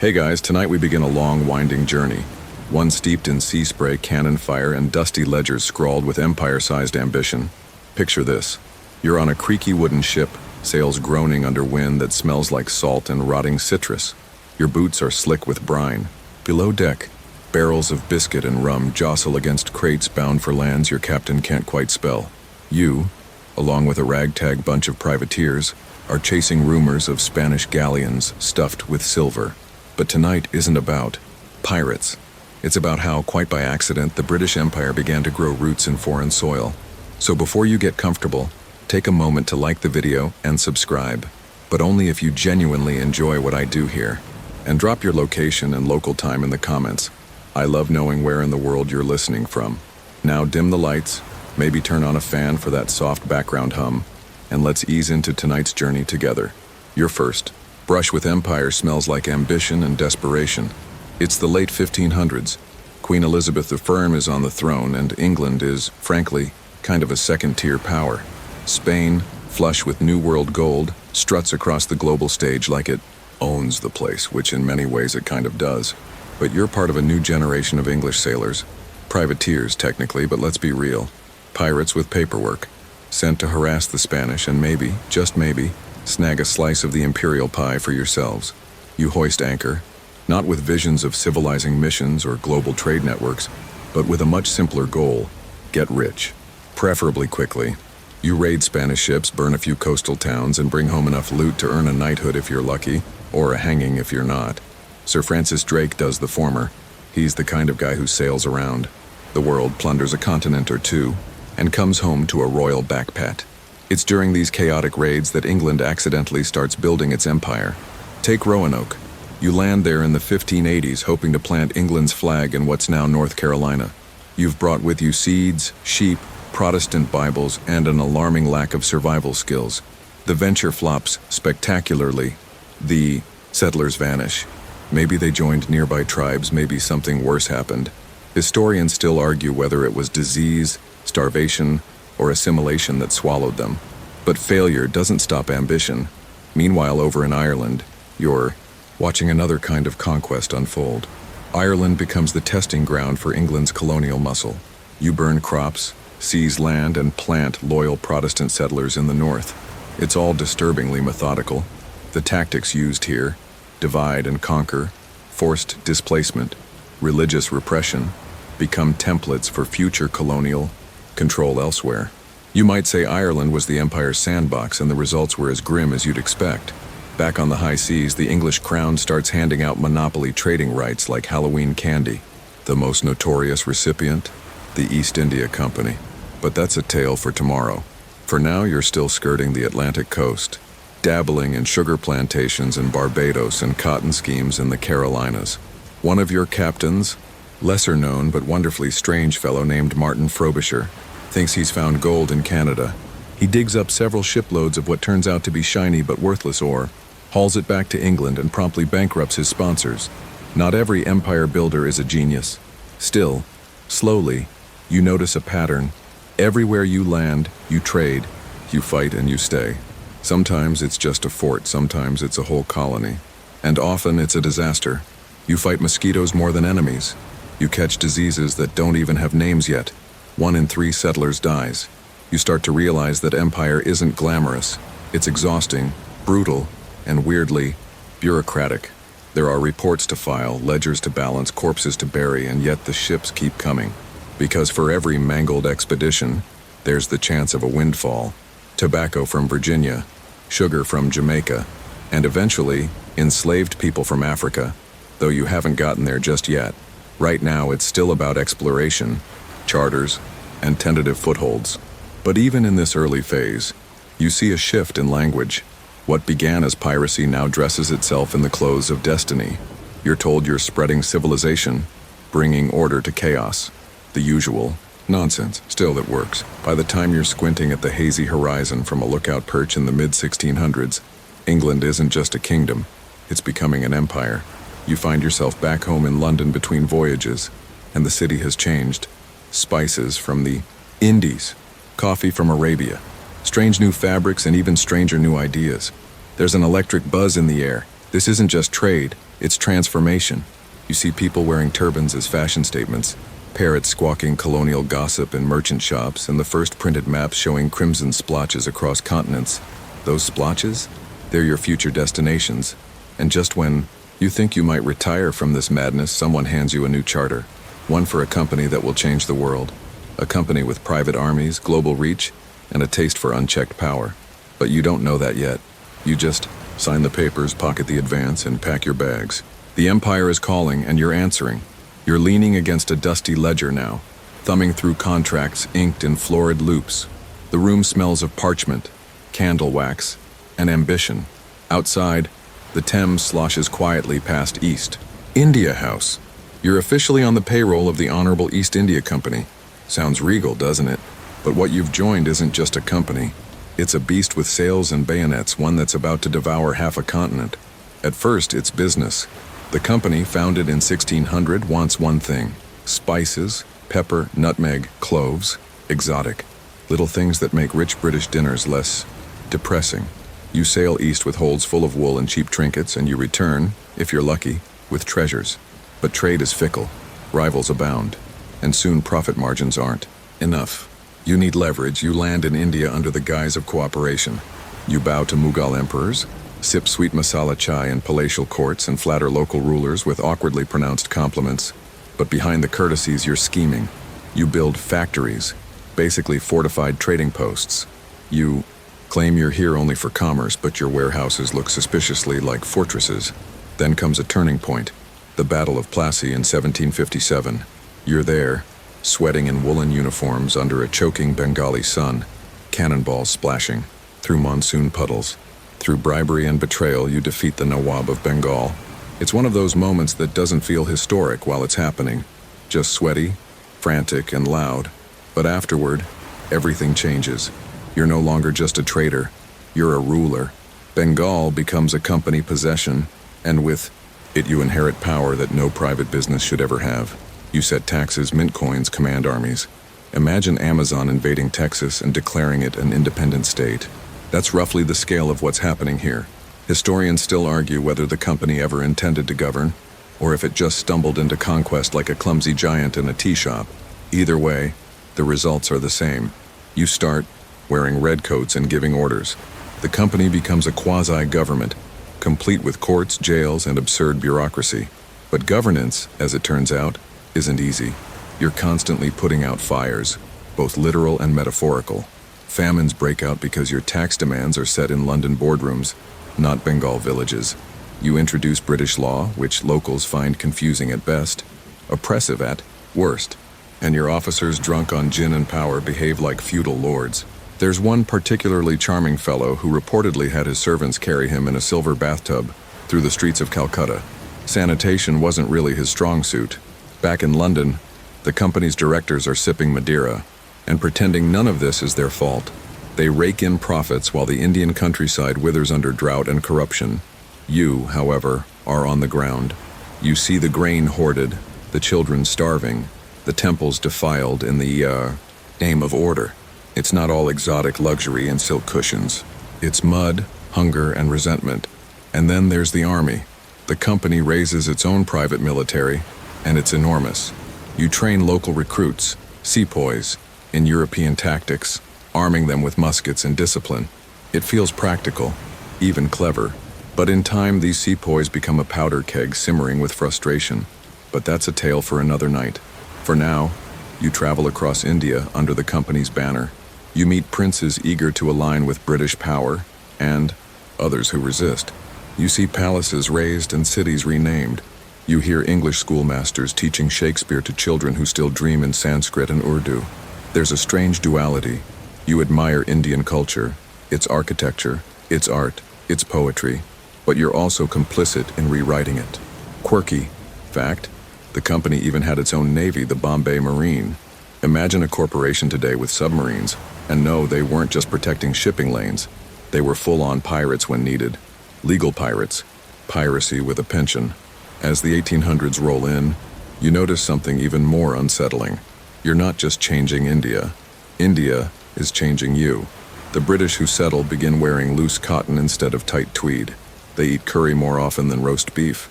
Hey guys, tonight we begin a long, winding journey. One steeped in sea spray, cannon fire, and dusty ledgers scrawled with empire-sized ambition. Picture this. You're on a creaky wooden ship, sails groaning under wind that smells like salt and rotting citrus. Your boots are slick with brine. Below deck, barrels of biscuit and rum jostle against crates bound for lands your captain can't quite spell. You, along with a ragtag bunch of privateers, are chasing rumors of Spanish galleons stuffed with silver. But tonight isn't about pirates. It's about how, quite by accident, the British Empire began to grow roots in foreign soil. So before you get comfortable, take a moment to like the video and subscribe. But only if you genuinely enjoy what I do here. And drop your location and local time in the comments. I love knowing where in the world you're listening from. Now dim the lights, maybe turn on a fan for that soft background hum, and let's ease into tonight's journey together. Your first brush with empire smells like ambition and desperation. It's the late 1500s. Queen Elizabeth I is on the throne, and England is, frankly, kind of a second-tier power. Spain, flush with New World gold, struts across the global stage like it owns the place, which in many ways it kind of does. But you're part of a new generation of English sailors. Privateers, technically, but let's be real. Pirates with paperwork, sent to harass the Spanish and maybe, just maybe, snag a slice of the imperial pie for yourselves. You hoist anchor, not with visions of civilizing missions or global trade networks, but with a much simpler goal: get rich, preferably quickly. You raid Spanish ships, burn a few coastal towns, and bring home enough loot to earn a knighthood if you're lucky, or a hanging if you're not. Sir Francis Drake does the former. He's the kind of guy who sails around the world, plunders a continent or two, and comes home to a royal backpat. It's during these chaotic raids that England accidentally starts building its empire. Take Roanoke. You land there in the 1580s hoping to plant England's flag in what's now North Carolina. You've brought with you seeds, sheep, Protestant Bibles, and an alarming lack of survival skills. The venture flops spectacularly. The settlers vanish. Maybe they joined nearby tribes, maybe something worse happened. Historians still argue whether it was disease, starvation, or assimilation that swallowed them. But failure doesn't stop ambition. Meanwhile, over in Ireland, you're watching another kind of conquest unfold. Ireland becomes the testing ground for England's colonial muscle. You burn crops, seize land, and plant loyal Protestant settlers in the north. It's all disturbingly methodical. The tactics used here, divide and conquer, forced displacement, religious repression, become templates for future colonial control elsewhere. You might say Ireland was the empire's sandbox, and the results were as grim as you'd expect. Back on the high seas, the English crown starts handing out monopoly trading rights like Halloween candy. The most notorious recipient? The East India Company. But that's a tale for tomorrow. For now, you're still skirting the Atlantic coast, dabbling in sugar plantations in Barbados and cotton schemes in the Carolinas. One of your captains, lesser known but wonderfully strange fellow named Martin Frobisher, thinks he's found gold in Canada. He digs up several shiploads of what turns out to be shiny but worthless ore, hauls it back to England, and promptly bankrupts his sponsors. Not every empire builder is a genius. Still, slowly, you notice a pattern. Everywhere you land, you trade, you fight, and you stay. Sometimes it's just a fort, sometimes it's a whole colony. And often it's a disaster. You fight mosquitoes more than enemies. You catch diseases that don't even have names yet. 1 in 3 settlers dies. You start to realize that empire isn't glamorous. It's exhausting, brutal, and weirdly bureaucratic. There are reports to file, ledgers to balance, corpses to bury, and yet the ships keep coming. Because for every mangled expedition, there's the chance of a windfall. Tobacco from Virginia, sugar from Jamaica, and eventually, enslaved people from Africa, though you haven't gotten there just yet. Right now, it's still about exploration, charters, and tentative footholds. But even in this early phase, you see a shift in language. What began as piracy now dresses itself in the clothes of destiny. You're told you're spreading civilization, bringing order to chaos. The usual nonsense, still it works. By the time you're squinting at the hazy horizon from a lookout perch in the mid-1600s, England isn't just a kingdom, it's becoming an empire. You find yourself back home in London between voyages, and the city has changed. Spices from the Indies, coffee from Arabia, strange new fabrics, and even stranger new ideas. There's an electric buzz in the air, This isn't just trade, it's transformation. You see people wearing turbans as fashion statements, parrots squawking colonial gossip in merchant shops, and the first printed maps showing crimson splotches across continents. Those splotches? They're your future destinations. And just when you think you might retire from this madness, someone hands you a new charter. One for a company that will change the world. A company with private armies, global reach, and a taste for unchecked power. But you don't know that yet. You just sign the papers, pocket the advance, and pack your bags. The Empire is calling, and you're answering. You're leaning against a dusty ledger now, thumbing through contracts inked in florid loops. The room smells of parchment, candle wax, and ambition. Outside, the Thames sloshes quietly past East. India House. You're officially on the payroll of the Honorable East India Company. Sounds regal, doesn't it? But what you've joined isn't just a company. It's a beast with sails and bayonets, one that's about to devour half a continent. At first, it's business. The company, founded in 1600, wants one thing: spices, pepper, nutmeg, cloves, exotic. Little things that make rich British dinners less depressing. You sail east with holds full of wool and cheap trinkets, and you return, if you're lucky, with treasures. But trade is fickle, rivals abound, and soon profit margins aren't enough. You need leverage. You land in India under the guise of cooperation. You bow to Mughal emperors, sip sweet masala chai in palatial courts, and flatter local rulers with awkwardly pronounced compliments. But behind the courtesies, you're scheming. You build factories, basically fortified trading posts. You claim you're here only for commerce, but your warehouses look suspiciously like fortresses. Then comes a turning point, the Battle of Plassey in 1757. You're there, sweating in woolen uniforms under a choking Bengali sun, cannonballs splashing, through monsoon puddles. Through bribery and betrayal, you defeat the Nawab of Bengal. It's one of those moments that doesn't feel historic while it's happening, just sweaty, frantic, and loud. But afterward, everything changes. You're no longer just a trader, you're a ruler. Bengal becomes a company possession, and with it you inherit power that no private business should ever have. You set taxes, mint coins, command armies. Imagine Amazon invading Texas and declaring it an independent state. That's roughly the scale of what's happening here. Historians still argue whether the company ever intended to govern, or if it just stumbled into conquest like a clumsy giant in a tea shop. Either way, the results are the same. You start wearing red coats and giving orders. The company becomes a quasi-government, complete with courts, jails, and absurd bureaucracy. But governance, as it turns out, isn't easy. You're constantly putting out fires, both literal and metaphorical. Famines break out because your tax demands are set in London boardrooms, not Bengal villages. You introduce British law, which locals find confusing at best, oppressive at worst. And your officers, drunk on gin and power, behave like feudal lords. There's one particularly charming fellow who reportedly had his servants carry him in a silver bathtub through the streets of Calcutta. Sanitation wasn't really his strong suit. Back in London, the company's directors are sipping Madeira and pretending none of this is their fault. They rake in profits while the Indian countryside withers under drought and corruption. You, however, are on the ground. You see the grain hoarded, the children starving, the temples defiled in the name of order. It's not all exotic luxury and silk cushions. It's mud, hunger, and resentment. And then there's the army. The company raises its own private military, and it's enormous. You train local recruits, sepoys, in European tactics, arming them with muskets and discipline. It feels practical, even clever. But in time, these sepoys become a powder keg simmering with frustration. But that's a tale for another night. For now, you travel across India under the company's banner. You meet princes eager to align with British power, and others who resist. You see palaces razed and cities renamed. You hear English schoolmasters teaching Shakespeare to children who still dream in Sanskrit and Urdu. There's a strange duality. You admire Indian culture, its architecture, its art, its poetry, but you're also complicit in rewriting it. Quirky fact, the company even had its own navy, the Bombay Marine. Imagine a corporation today with submarines, and no, they weren't just protecting shipping lanes. They were full-on pirates when needed. Legal pirates. Piracy with a pension. As the 1800s roll in, you notice something even more unsettling. You're not just changing India. India is changing you. The British who settle begin wearing loose cotton instead of tight tweed. They eat curry more often than roast beef.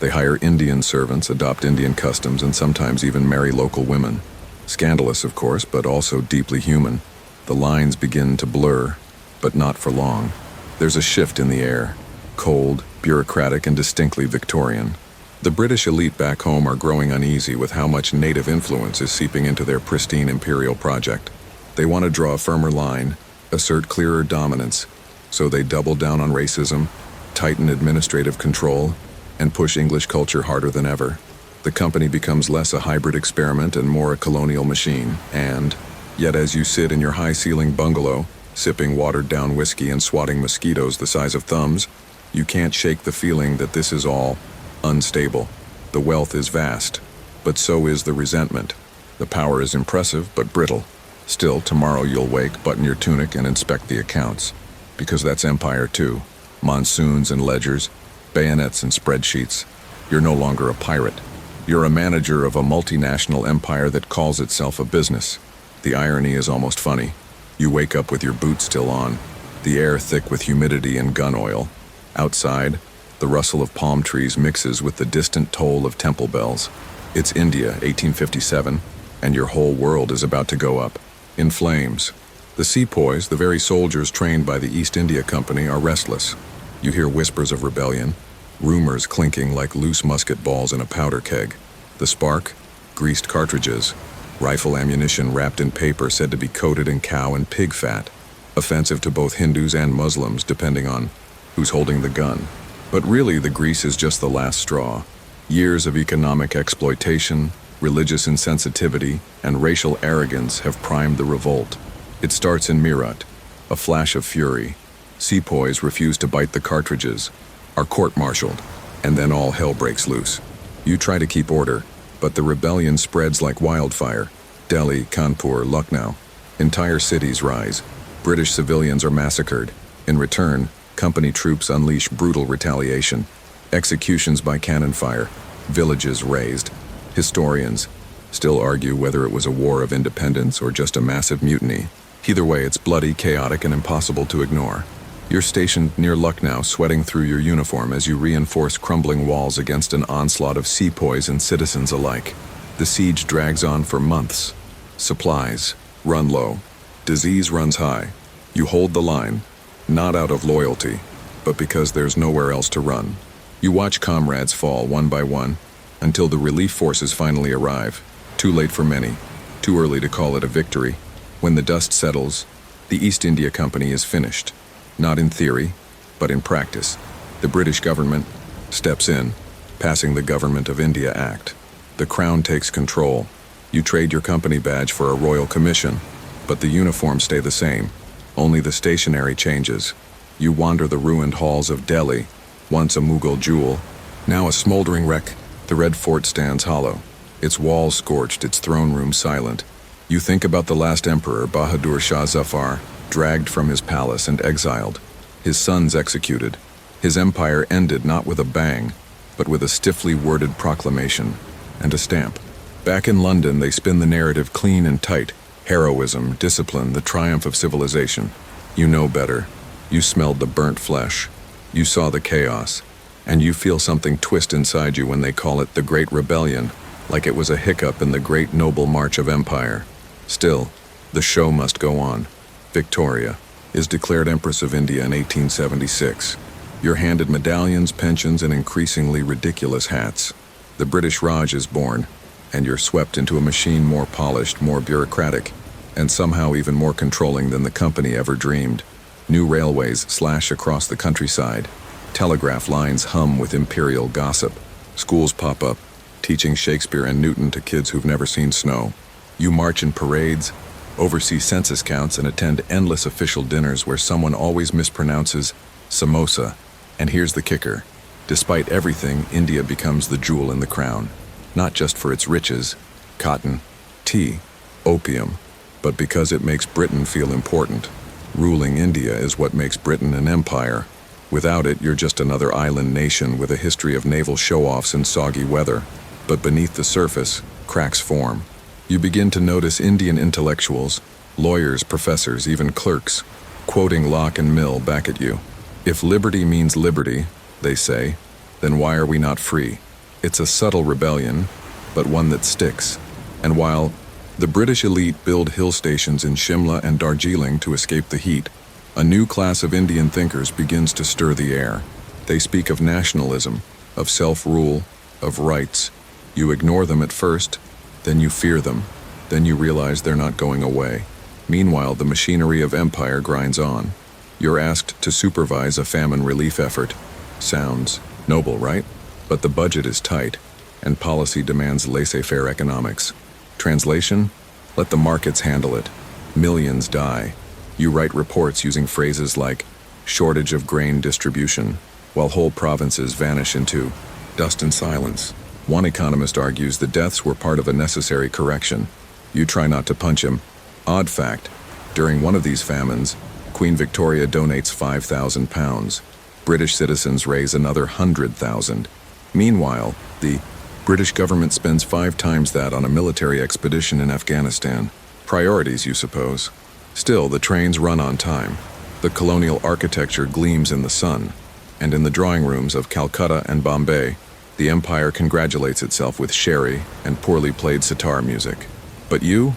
They hire Indian servants, adopt Indian customs, and sometimes even marry local women. Scandalous, of course, but also deeply human. The lines begin to blur, but not for long. There's a shift in the air. Cold, bureaucratic, and distinctly Victorian. The British elite back home are growing uneasy with how much native influence is seeping into their pristine imperial project. They want to draw a firmer line, assert clearer dominance, so they double down on racism, tighten administrative control, and push English culture harder than ever. The company becomes less a hybrid experiment and more a colonial machine, and, yet as you sit in your high-ceiling bungalow, sipping watered-down whiskey and swatting mosquitoes the size of thumbs, you can't shake the feeling that this is all unstable. The wealth is vast, but so is the resentment. The power is impressive, but brittle. Still, tomorrow you'll wake, button your tunic, and inspect the accounts. Because that's empire too. Monsoons and ledgers, bayonets and spreadsheets. You're no longer a pirate. You're a manager of a multinational empire that calls itself a business. The irony is almost funny. You wake up with your boots still on, the air thick with humidity and gun oil. Outside, the rustle of palm trees mixes with the distant toll of temple bells. It's India, 1857, and your whole world is about to go up, in flames. The sepoys, the very soldiers trained by the East India Company, are restless. You hear whispers of rebellion, rumors clinking like loose musket balls in a powder keg. The spark? Greased cartridges. Rifle ammunition wrapped in paper said to be coated in cow and pig fat. Offensive to both Hindus and Muslims, depending on who's holding the gun. But really, the grease is just the last straw. Years of economic exploitation, religious insensitivity, and racial arrogance have primed the revolt. It starts in Meerut, a flash of fury. Sepoys refuse to bite the cartridges, are court-martialed, and then all hell breaks loose. You try to keep order, but the rebellion spreads like wildfire. Delhi, Kanpur, Lucknow. Entire cities rise. British civilians are massacred. In return, company troops unleash brutal retaliation. Executions by cannon fire. Villages razed. Historians still argue whether it was a war of independence or just a massive mutiny. Either way, it's bloody, chaotic, and impossible to ignore. You're stationed near Lucknow, sweating through your uniform as you reinforce crumbling walls against an onslaught of sepoys and citizens alike. The siege drags on for months. Supplies run low. Disease runs high. You hold the line, not out of loyalty, but because there's nowhere else to run. You watch comrades fall one by one, until the relief forces finally arrive. Too late for many, too early to call it a victory. When the dust settles, the East India Company is finished. Not in theory, but in practice. The British government steps in, passing the Government of India Act. The Crown takes control. You trade your company badge for a royal commission, but the uniforms stay the same. Only the stationery changes. You wander the ruined halls of Delhi, once a Mughal jewel, now a smoldering wreck. The Red Fort stands hollow, its walls scorched, its throne room silent. You think about the last emperor, Bahadur Shah Zafar, dragged from his palace and exiled. His sons executed. His empire ended not with a bang, but with a stiffly worded proclamation and a stamp. Back in London, they spin the narrative clean and tight. Heroism, discipline, the triumph of civilization. You know better. You smelled the burnt flesh. You saw the chaos. And you feel something twist inside you when they call it the Great Rebellion, like it was a hiccup in the great noble march of empire. Still, the show must go on. Victoria is declared Empress of India in 1876. You're handed medallions, pensions, and increasingly ridiculous hats. The British Raj is born, and you're swept into a machine more polished, more bureaucratic, and somehow even more controlling than the company ever dreamed. New railways slash across the countryside. Telegraph lines hum with imperial gossip. Schools pop up, teaching Shakespeare and Newton to kids who've never seen snow. You march in parades, oversee census counts, and attend endless official dinners where someone always mispronounces samosa. And here's the kicker. Despite everything, India becomes the jewel in the crown. Not just for its riches, cotton, tea, opium, but because it makes Britain feel important. Ruling India is what makes Britain an empire. Without it, you're just another island nation with a history of naval show-offs and soggy weather. But beneath the surface, cracks form. You begin to notice Indian intellectuals, lawyers, professors, even clerks, quoting Locke and Mill back at you. If liberty means liberty, they say. Then why are we not free? It's a subtle rebellion, but one that sticks. And while the British elite build hill stations in Shimla and Darjeeling to escape the heat, a new class of Indian thinkers begins to stir the air. They speak of nationalism, of self-rule, of rights. You ignore them at first, then you fear them, then you realize they're not going away. Meanwhile, the machinery of empire grinds on. You're asked to supervise a famine relief effort. Sounds noble, right? But the budget is tight, and policy demands laissez-faire economics. Translation? Let the markets handle it. Millions die. You write reports using phrases like shortage of grain distribution, while whole provinces vanish into dust and silence. One economist argues the deaths were part of a necessary correction. You try not to punch him. Odd fact, during one of these famines, Queen Victoria donates £5,000. British citizens raise another 100,000. Meanwhile, the British government spends 5 times that on a military expedition in Afghanistan. Priorities, you suppose. Still, the trains run on time. The colonial architecture gleams in the sun. And in the drawing rooms of Calcutta and Bombay, the empire congratulates itself with sherry and poorly played sitar music. But you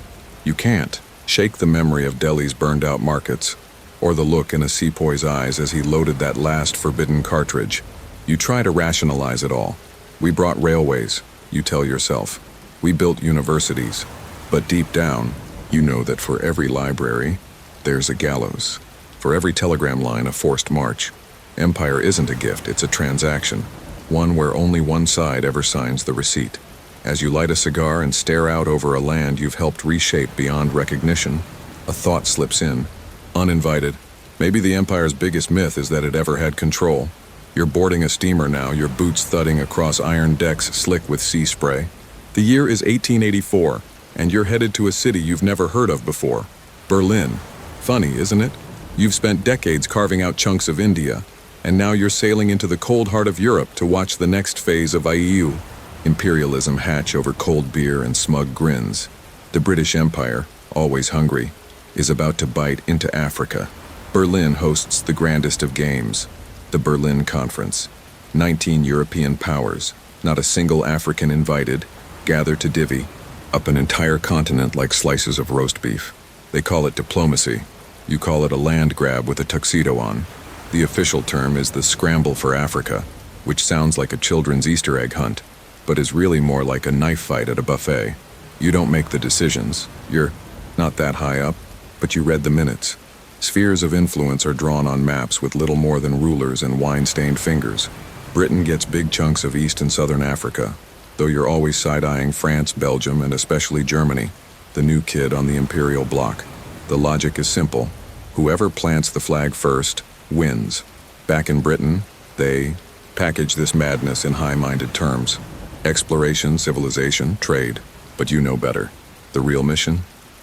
can't shake the memory of Delhi's burned-out markets, or the look in a sepoy's eyes as he loaded that last forbidden cartridge. You try to rationalize it all. We brought railways, you tell yourself. We built universities. But deep down, you know that for every library, there's a gallows. For every telegram line, a forced march. Empire isn't a gift, it's a transaction. One where only one side ever signs the receipt. As you light a cigar and stare out over a land you've helped reshape beyond recognition, a thought slips in, uninvited. Maybe the Empire's biggest myth is that it ever had control. You're boarding a steamer now, your boots thudding across iron decks slick with sea spray. The year is 1884, and you're headed to a city you've never heard of before. Berlin. Funny, isn't it? You've spent decades carving out chunks of India, and now you're sailing into the cold heart of Europe to watch the next phase of IEU. Imperialism hatch over cold beer and smug grins. The British Empire, always hungry, is about to bite into Africa. Berlin hosts the grandest of games, the Berlin Conference. 19 European powers, not a single African invited, gather to divvy up an entire continent like slices of roast beef. They call it diplomacy. You call it a land grab with a tuxedo on. The official term is the Scramble for Africa, which sounds like a children's Easter egg hunt, but is really more like a knife fight at a buffet. You don't make the decisions. You're not that high up, but you read the minutes. Spheres of influence are drawn on maps with little more than rulers and wine-stained fingers. Britain gets big chunks of East and Southern Africa, though you're always side-eyeing France, Belgium, and especially Germany, the new kid on the imperial block. The logic is simple. Whoever plants the flag first wins. Back in Britain, they package this madness in high-minded terms. Exploration, civilization, trade. But you know better. The real mission?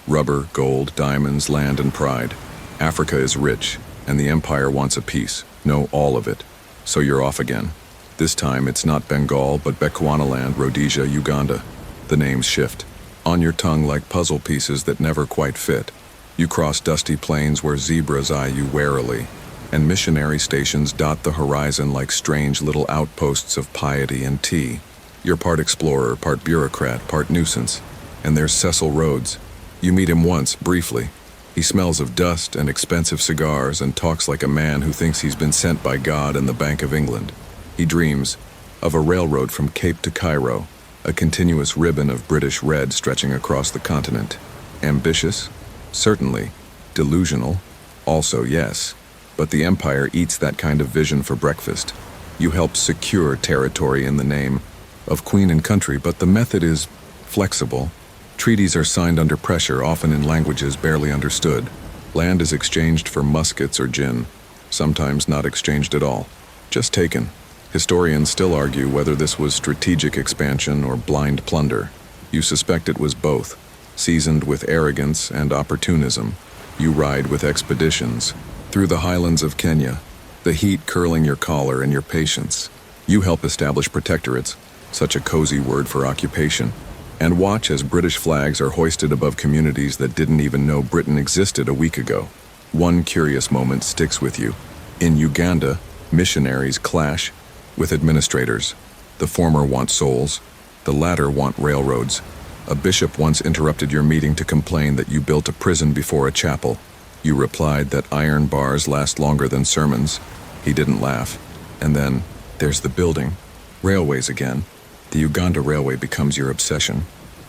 Rubber, gold, diamonds, land, and pride. Africa is rich, and the empire wants a piece. No, all of it. So you're off again. This time it's not Bengal, but Bechuanaland, Rhodesia, Uganda. The names shift. On your tongue like puzzle pieces that never quite fit. You cross dusty plains where zebras eye you warily, and missionary stations dot the horizon like strange little outposts of piety and tea. You're part explorer, part bureaucrat, part nuisance. And there's Cecil Rhodes. You meet him once, briefly. He smells of dust and expensive cigars and talks like a man who thinks he's been sent by God and the Bank of England. He dreams of a railroad from Cape to Cairo, a continuous ribbon of British red stretching across the continent. Ambitious? Certainly. Delusional? Also, yes. But the Empire eats that kind of vision for breakfast. You help secure territory in the name of Queen and country, but the method is flexible. Treaties are signed under pressure, often in languages barely understood. Land is exchanged for muskets or gin, sometimes not exchanged at all, just taken. Historians still argue whether this was strategic expansion or blind plunder. You suspect it was both, seasoned with arrogance and opportunism. You ride with expeditions through the highlands of Kenya, the heat curling your collar and your patience. You help establish protectorates, such a cozy word for occupation, and watch as British flags are hoisted above communities that didn't even know Britain existed a week ago. One curious moment sticks with you. In Uganda, missionaries clash with administrators. The former want souls, the latter want railroads. A bishop once interrupted your meeting to complain that you built a prison before a chapel. You replied that iron bars last longer than sermons. He didn't laugh. And then, there's the building. Railways again. The Uganda Railway becomes your obsession.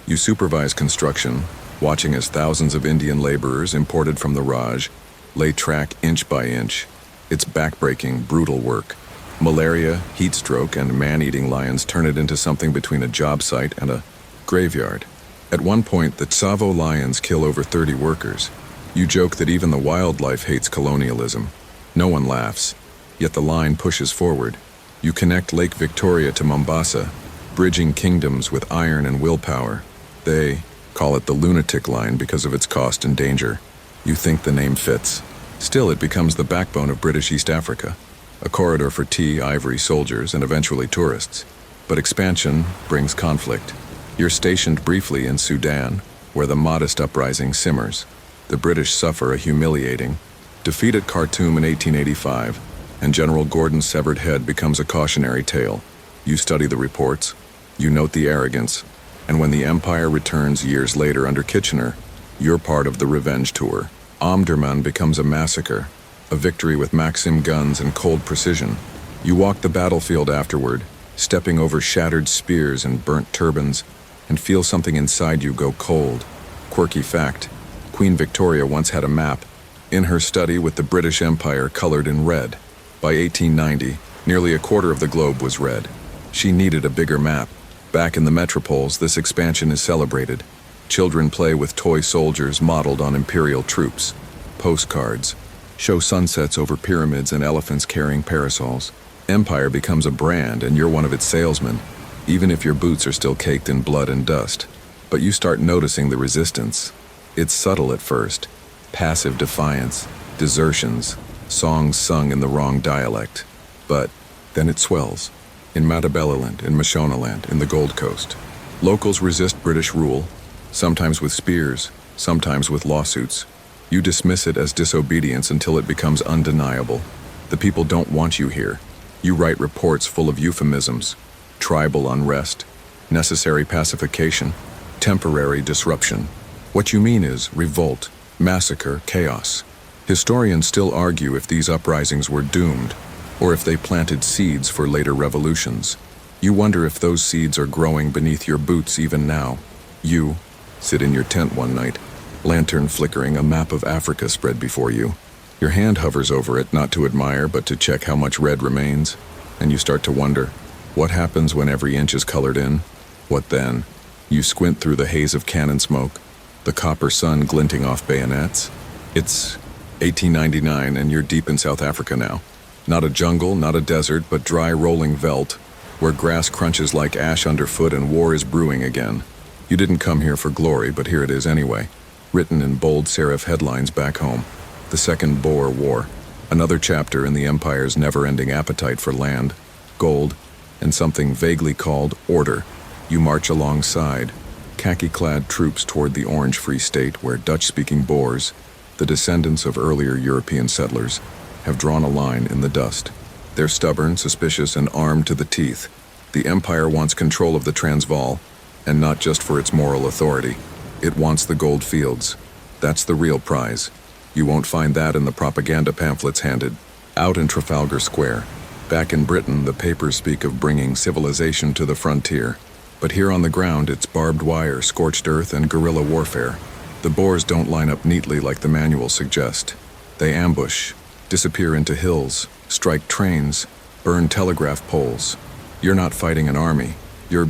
You supervise construction, watching as thousands of Indian laborers imported from the Raj lay track inch by inch. It's backbreaking, brutal work. Malaria, heat stroke, and man-eating lions turn it into something between a job site and a graveyard. At one point, the Tsavo lions kill over 30 workers. You joke that even the wildlife hates colonialism. No one laughs, yet the line pushes forward. You connect Lake Victoria to Mombasa, bridging kingdoms with iron and willpower. They call it the lunatic line because of its cost and danger. You think the name fits. Still, it becomes the backbone of British East Africa, a corridor for tea, ivory, soldiers, and eventually tourists. But expansion brings conflict. You're stationed briefly in Sudan, where the modest uprising simmers. The British suffer a humiliating defeat at Khartoum in 1885, and General Gordon's severed head becomes a cautionary tale. You study the reports, you note the arrogance, and when the Empire returns years later under Kitchener, you're part of the revenge tour. Omdurman becomes a massacre, a victory with Maxim guns and cold precision. You walk the battlefield afterward, stepping over shattered spears and burnt turbans, and feel something inside you go cold. Quirky fact, Queen Victoria once had a map in her study with the British Empire colored in red. By 1890, nearly a quarter of the globe was red. She needed a bigger map. Back in the metropoles, this expansion is celebrated. Children play with toy soldiers modeled on imperial troops. Postcards show sunsets over pyramids and elephants carrying parasols. Empire becomes a brand and you're one of its salesmen, even if your boots are still caked in blood and dust. But you start noticing the resistance. It's subtle at first. Passive defiance, desertions, songs sung in the wrong dialect. But then it swells. In Matabeleland, in Mashonaland, in the Gold Coast. Locals resist British rule, sometimes with spears, sometimes with lawsuits. You dismiss it as disobedience until it becomes undeniable. The people don't want you here. You write reports full of euphemisms, tribal unrest, necessary pacification, temporary disruption. What you mean is revolt, massacre, chaos. Historians still argue if these uprisings were doomed, or if they planted seeds for later revolutions. You wonder if those seeds are growing beneath your boots even now. You sit in your tent one night, lantern flickering, a map of Africa spread before you. Your hand hovers over it, not to admire, but to check how much red remains, and you start to wonder, what happens when every inch is colored in? What then? You squint through the haze of cannon smoke, the copper sun glinting off bayonets. It's 1899 and you're deep in South Africa now. Not a jungle, not a desert, but dry rolling veldt, where grass crunches like ash underfoot and war is brewing again. You didn't come here for glory, but here it is anyway. Written in bold serif headlines back home. The Second Boer War. Another chapter in the Empire's never-ending appetite for land, gold, and something vaguely called order. You march alongside, khaki-clad troops toward the Orange Free State where Dutch-speaking Boers, the descendants of earlier European settlers, have drawn a line in the dust. They're stubborn, suspicious, and armed to the teeth. The Empire wants control of the Transvaal, and not just for its moral authority. It wants the gold fields. That's the real prize. You won't find that in the propaganda pamphlets handed out in Trafalgar Square. Back in Britain, the papers speak of bringing civilization to the frontier. But here on the ground, it's barbed wire, scorched earth, and guerrilla warfare. The Boers don't line up neatly like the manuals suggest. They ambush, disappear into hills, strike trains, burn telegraph poles. You're not fighting an army. You're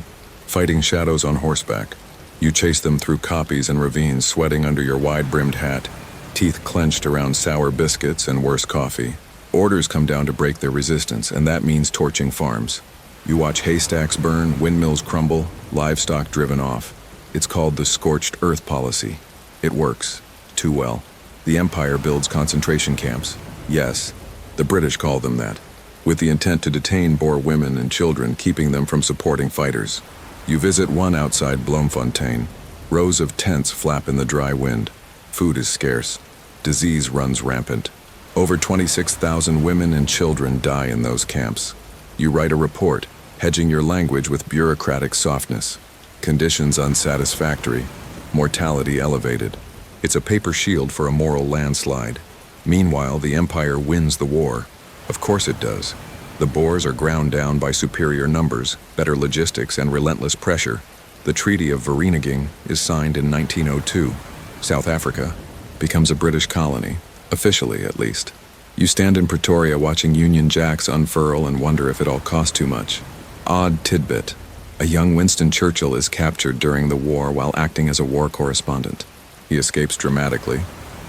fighting shadows on horseback. You chase them through koppies and ravines, sweating under your wide-brimmed hat, teeth clenched around sour biscuits and worse coffee. Orders come down to break their resistance, and that means torching farms. You watch haystacks burn, windmills crumble, livestock driven off. It's called the scorched earth policy. It works. Too well. The Empire builds concentration camps. Yes, the British call them that, with the intent to detain Boer women and children, keeping them from supporting fighters. You visit one outside Bloemfontein. Rows of tents flap in the dry wind. Food is scarce. Disease runs rampant. Over 26,000 women and children die in those camps. You write a report, hedging your language with bureaucratic softness. Conditions unsatisfactory, mortality elevated. It's a paper shield for a moral landslide. Meanwhile, the Empire wins the war. Of course it does. The Boers are ground down by superior numbers, better logistics, and relentless pressure. The Treaty of Vereeniging is signed in 1902. South Africa becomes a British colony, officially at least. You stand in Pretoria watching Union Jacks unfurl and wonder if it all cost too much. Odd tidbit. A young Winston Churchill is captured during the war while acting as a war correspondent. He escapes dramatically,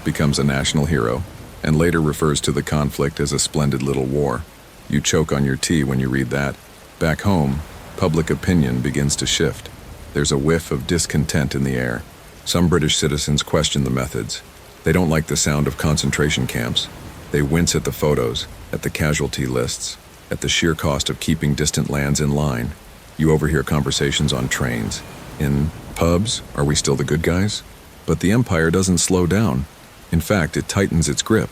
becomes a national hero, and later refers to the conflict as a splendid little war. You choke on your tea when you read that. Back home, public opinion begins to shift. There's a whiff of discontent in the air. Some British citizens question the methods. They don't like the sound of concentration camps. They wince at the photos, at the casualty lists, at the sheer cost of keeping distant lands in line. You overhear conversations on trains. In pubs, are we still the good guys? But the Empire doesn't slow down. In fact, it tightens its grip.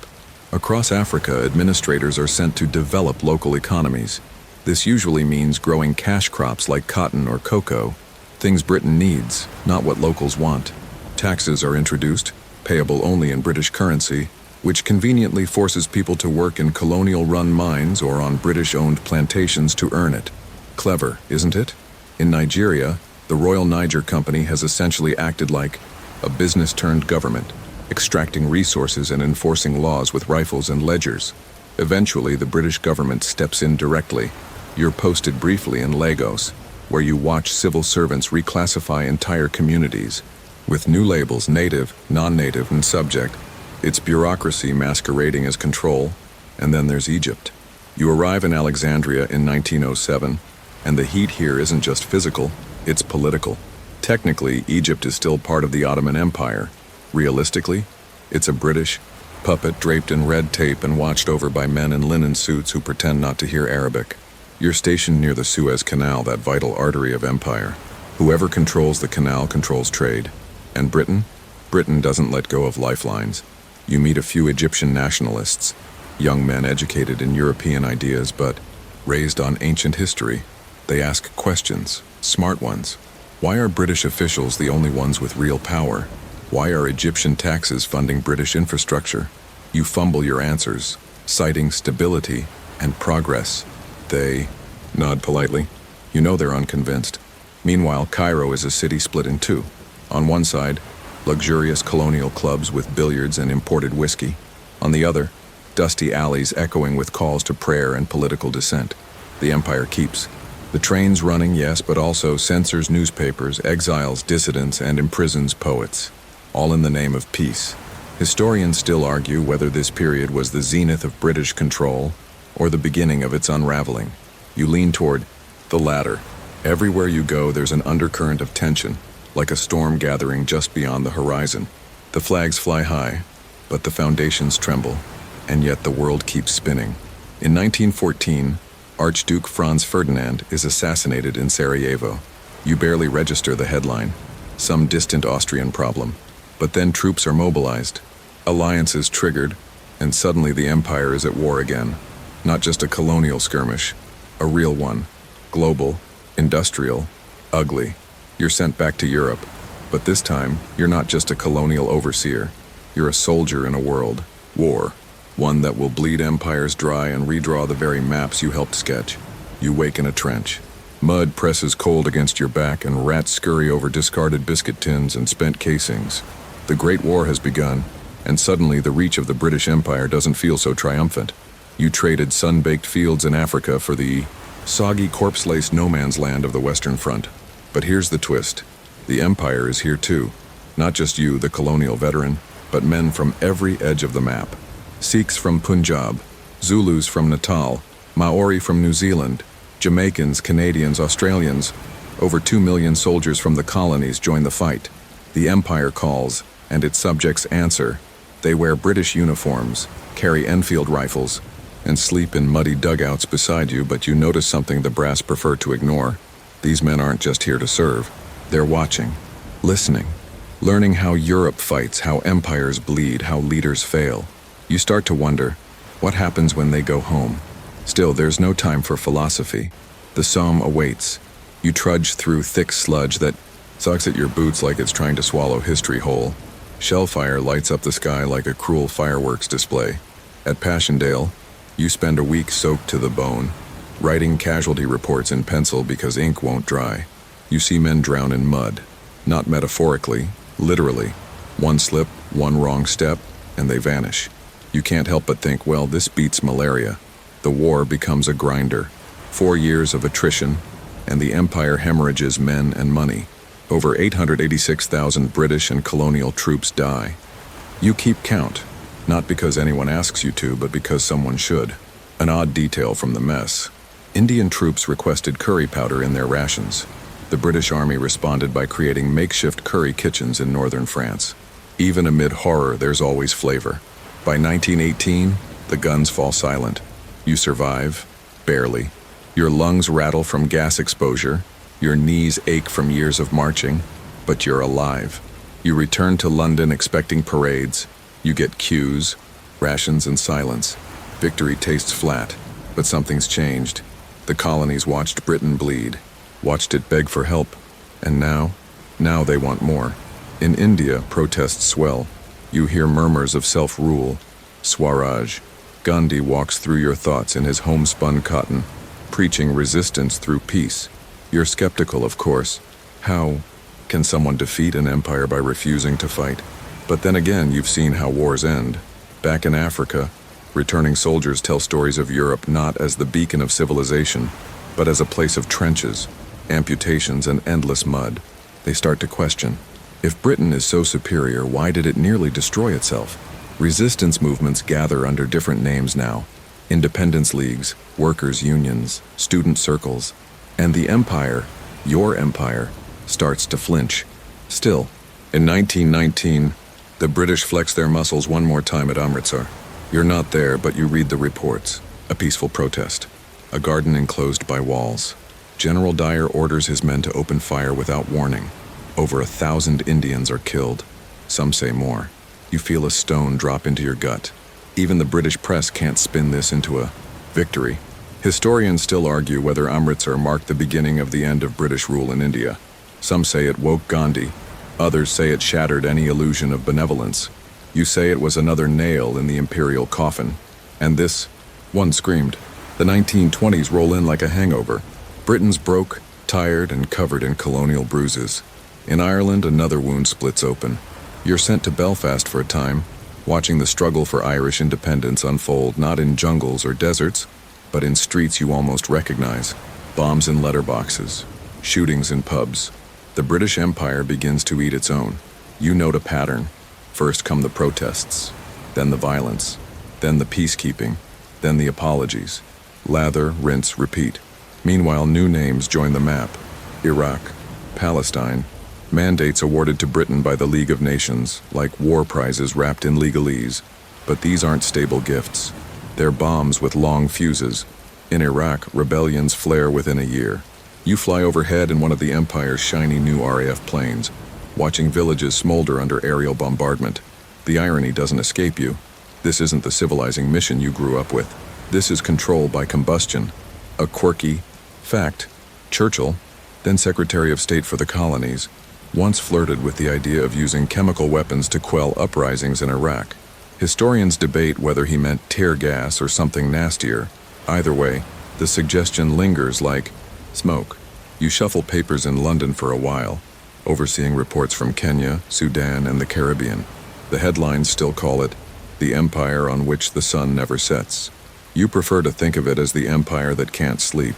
Across Africa, administrators are sent to develop local economies. This usually means growing cash crops like cotton or cocoa, things Britain needs, not what locals want. Taxes are introduced, payable only in British currency, which conveniently forces people to work in colonial-run mines or on British-owned plantations to earn it. Clever, isn't it? In Nigeria, the Royal Niger Company has essentially acted like a business-turned-government, extracting resources and enforcing laws with rifles and ledgers. Eventually, the British government steps in directly. You're posted briefly in Lagos, where you watch civil servants reclassify entire communities, with new labels: native, non-native, and subject. It's bureaucracy masquerading as control. And then there's Egypt. You arrive in Alexandria in 1907, and the heat here isn't just physical, it's political. Technically, Egypt is still part of the Ottoman Empire. Realistically, it's a British puppet draped in red tape and watched over by men in linen suits who pretend not to hear Arabic. You're stationed near the Suez Canal, that vital artery of empire. Whoever controls the canal controls trade. And Britain? Britain doesn't let go of lifelines. You meet a few Egyptian nationalists, young men educated in European ideas but raised on ancient history. They ask questions, smart ones. Why are British officials the only ones with real power? Why are Egyptian taxes funding British infrastructure? You fumble your answers, citing stability and progress. They nod politely. You know they're unconvinced. Meanwhile, Cairo is a city split in two. On one side, luxurious colonial clubs with billiards and imported whiskey. On the other, dusty alleys echoing with calls to prayer and political dissent. The empire keeps. The trains running, yes, but also censors newspapers, exiles dissidents, and imprisons poets. All in the name of peace. Historians still argue whether this period was the zenith of British control or the beginning of its unraveling. You lean toward the latter. Everywhere you go, there's an undercurrent of tension, like a storm gathering just beyond the horizon. The flags fly high, but the foundations tremble, and yet the world keeps spinning. In 1914, Archduke Franz Ferdinand is assassinated in Sarajevo. You barely register the headline, some distant Austrian problem. But then troops are mobilized, alliances triggered, and suddenly the empire is at war again. Not just a colonial skirmish, a real one. Global, industrial, ugly. You're sent back to Europe, but this time, you're not just a colonial overseer. You're a soldier in a world war, one that will bleed empires dry and redraw the very maps you helped sketch. You wake in a trench. Mud presses cold against your back and rats scurry over discarded biscuit tins and spent casings. The Great War has begun, and suddenly the reach of the British Empire doesn't feel so triumphant. You traded sun-baked fields in Africa for the soggy corpse-laced no-man's land of the Western Front. But here's the twist. The Empire is here too. Not just you, the colonial veteran, but men from every edge of the map. Sikhs from Punjab, Zulus from Natal, Maori from New Zealand, Jamaicans, Canadians, Australians. Over 2 million soldiers from the colonies join the fight. The Empire calls, and its subjects answer. They wear British uniforms, carry Enfield rifles, and sleep in muddy dugouts beside you, but you notice something the brass prefer to ignore. These men aren't just here to serve. They're watching, listening, learning how Europe fights, how empires bleed, how leaders fail. You start to wonder, what happens when they go home? Still, there's no time for philosophy. The Somme awaits. You trudge through thick sludge that sucks at your boots like it's trying to swallow history whole. Shellfire lights up the sky like a cruel fireworks display. At Passchendaele, you spend a week soaked to the bone, writing casualty reports in pencil because ink won't dry. You see men drown in mud. Not metaphorically, literally. One slip, one wrong step, and they vanish. You can't help but think, well, this beats malaria. The war becomes a grinder. 4 years of attrition, and the empire hemorrhages men and money. Over 886,000 British and colonial troops die. You keep count, not because anyone asks you to, but because someone should. An odd detail from the mess. Indian troops requested curry powder in their rations. The British Army responded by creating makeshift curry kitchens in northern France. Even amid horror, there's always flavor. By 1918, the guns fall silent. You survive, barely. Your lungs rattle from gas exposure. Your knees ache from years of marching, but you're alive. You return to London expecting parades. You get cues, rations, and silence. Victory tastes flat, but something's changed. The colonies watched Britain bleed, watched it beg for help, and now they want more. In India, protests swell. You hear murmurs of self-rule, Swaraj. Gandhi walks through your thoughts in his homespun cotton, preaching resistance through peace. You're skeptical, of course. How can someone defeat an empire by refusing to fight? But then again, you've seen how wars end. Back in Africa, returning soldiers tell stories of Europe not as the beacon of civilization, but as a place of trenches, amputations, and endless mud. They start to question, if Britain is so superior, why did it nearly destroy itself? Resistance movements gather under different names now. Independence leagues, workers' unions, student circles. And the empire, your empire, starts to flinch. Still, in 1919, the British flex their muscles one more time at Amritsar. You're not there, but you read the reports. A peaceful protest. A garden enclosed by walls. General Dyer orders his men to open fire without warning. Over 1,000 Indians are killed. Some say more. You feel a stone drop into your gut. Even the British press can't spin this into a victory. Historians still argue whether Amritsar marked the beginning of the end of British rule in India. Some say it woke Gandhi. Others say it shattered any illusion of benevolence. You say it was another nail in the imperial coffin. And this, one screamed. The 1920s roll in like a hangover. Britain's broke, tired, and covered in colonial bruises. In Ireland, another wound splits open. You're sent to Belfast for a time, watching the struggle for Irish independence unfold not in jungles or deserts, but in streets you almost recognize. Bombs in letterboxes, shootings in pubs. The British Empire begins to eat its own. You note a pattern. First come the protests, then the violence, then the peacekeeping, then the apologies. Lather, rinse, repeat. Meanwhile, new names join the map. Iraq, Palestine, mandates awarded to Britain by the League of Nations, like war prizes wrapped in legalese. But these aren't stable gifts. They're bombs with long fuses. In Iraq, rebellions flare within a year. You fly overhead in one of the Empire's shiny new RAF planes, watching villages smolder under aerial bombardment. The irony doesn't escape you. This isn't the civilizing mission you grew up with. This is control by combustion. A quirky fact. Churchill, then Secretary of State for the Colonies, once flirted with the idea of using chemical weapons to quell uprisings in Iraq. Historians debate whether he meant tear gas or something nastier. Either way, the suggestion lingers like smoke. You shuffle papers in London for a while, overseeing reports from Kenya, Sudan, and the Caribbean. The headlines still call it the empire on which the sun never sets. You prefer to think of it as the empire that can't sleep.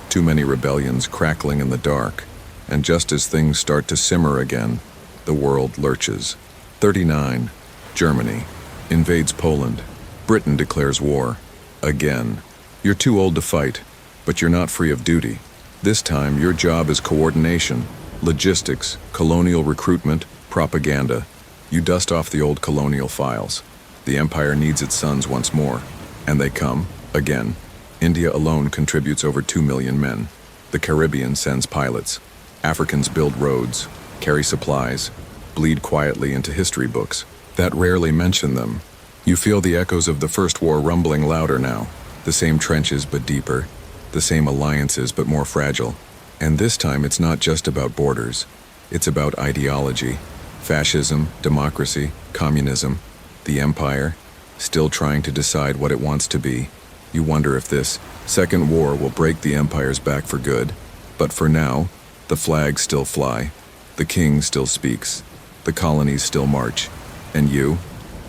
Too many rebellions crackling in the dark. And just as things start to simmer again, the world lurches. 39. Germany invades Poland. Britain declares war. Again. You're too old to fight, but you're not free of duty. This time, your job is coordination, logistics, colonial recruitment, propaganda. You dust off the old colonial files. The empire needs its sons once more. And they come, again. India alone contributes over 2 million men. The Caribbean sends pilots. Africans build roads, carry supplies, bleed quietly into history books that rarely mention them. You feel the echoes of the First War rumbling louder now. The same trenches but deeper, the same alliances but more fragile. And this time it's not just about borders. It's about ideology. Fascism, democracy, communism, the empire, still trying to decide what it wants to be. You wonder if this second war will break the empire's back for good. But for now, the flags still fly, the king still speaks, the colonies still march. And you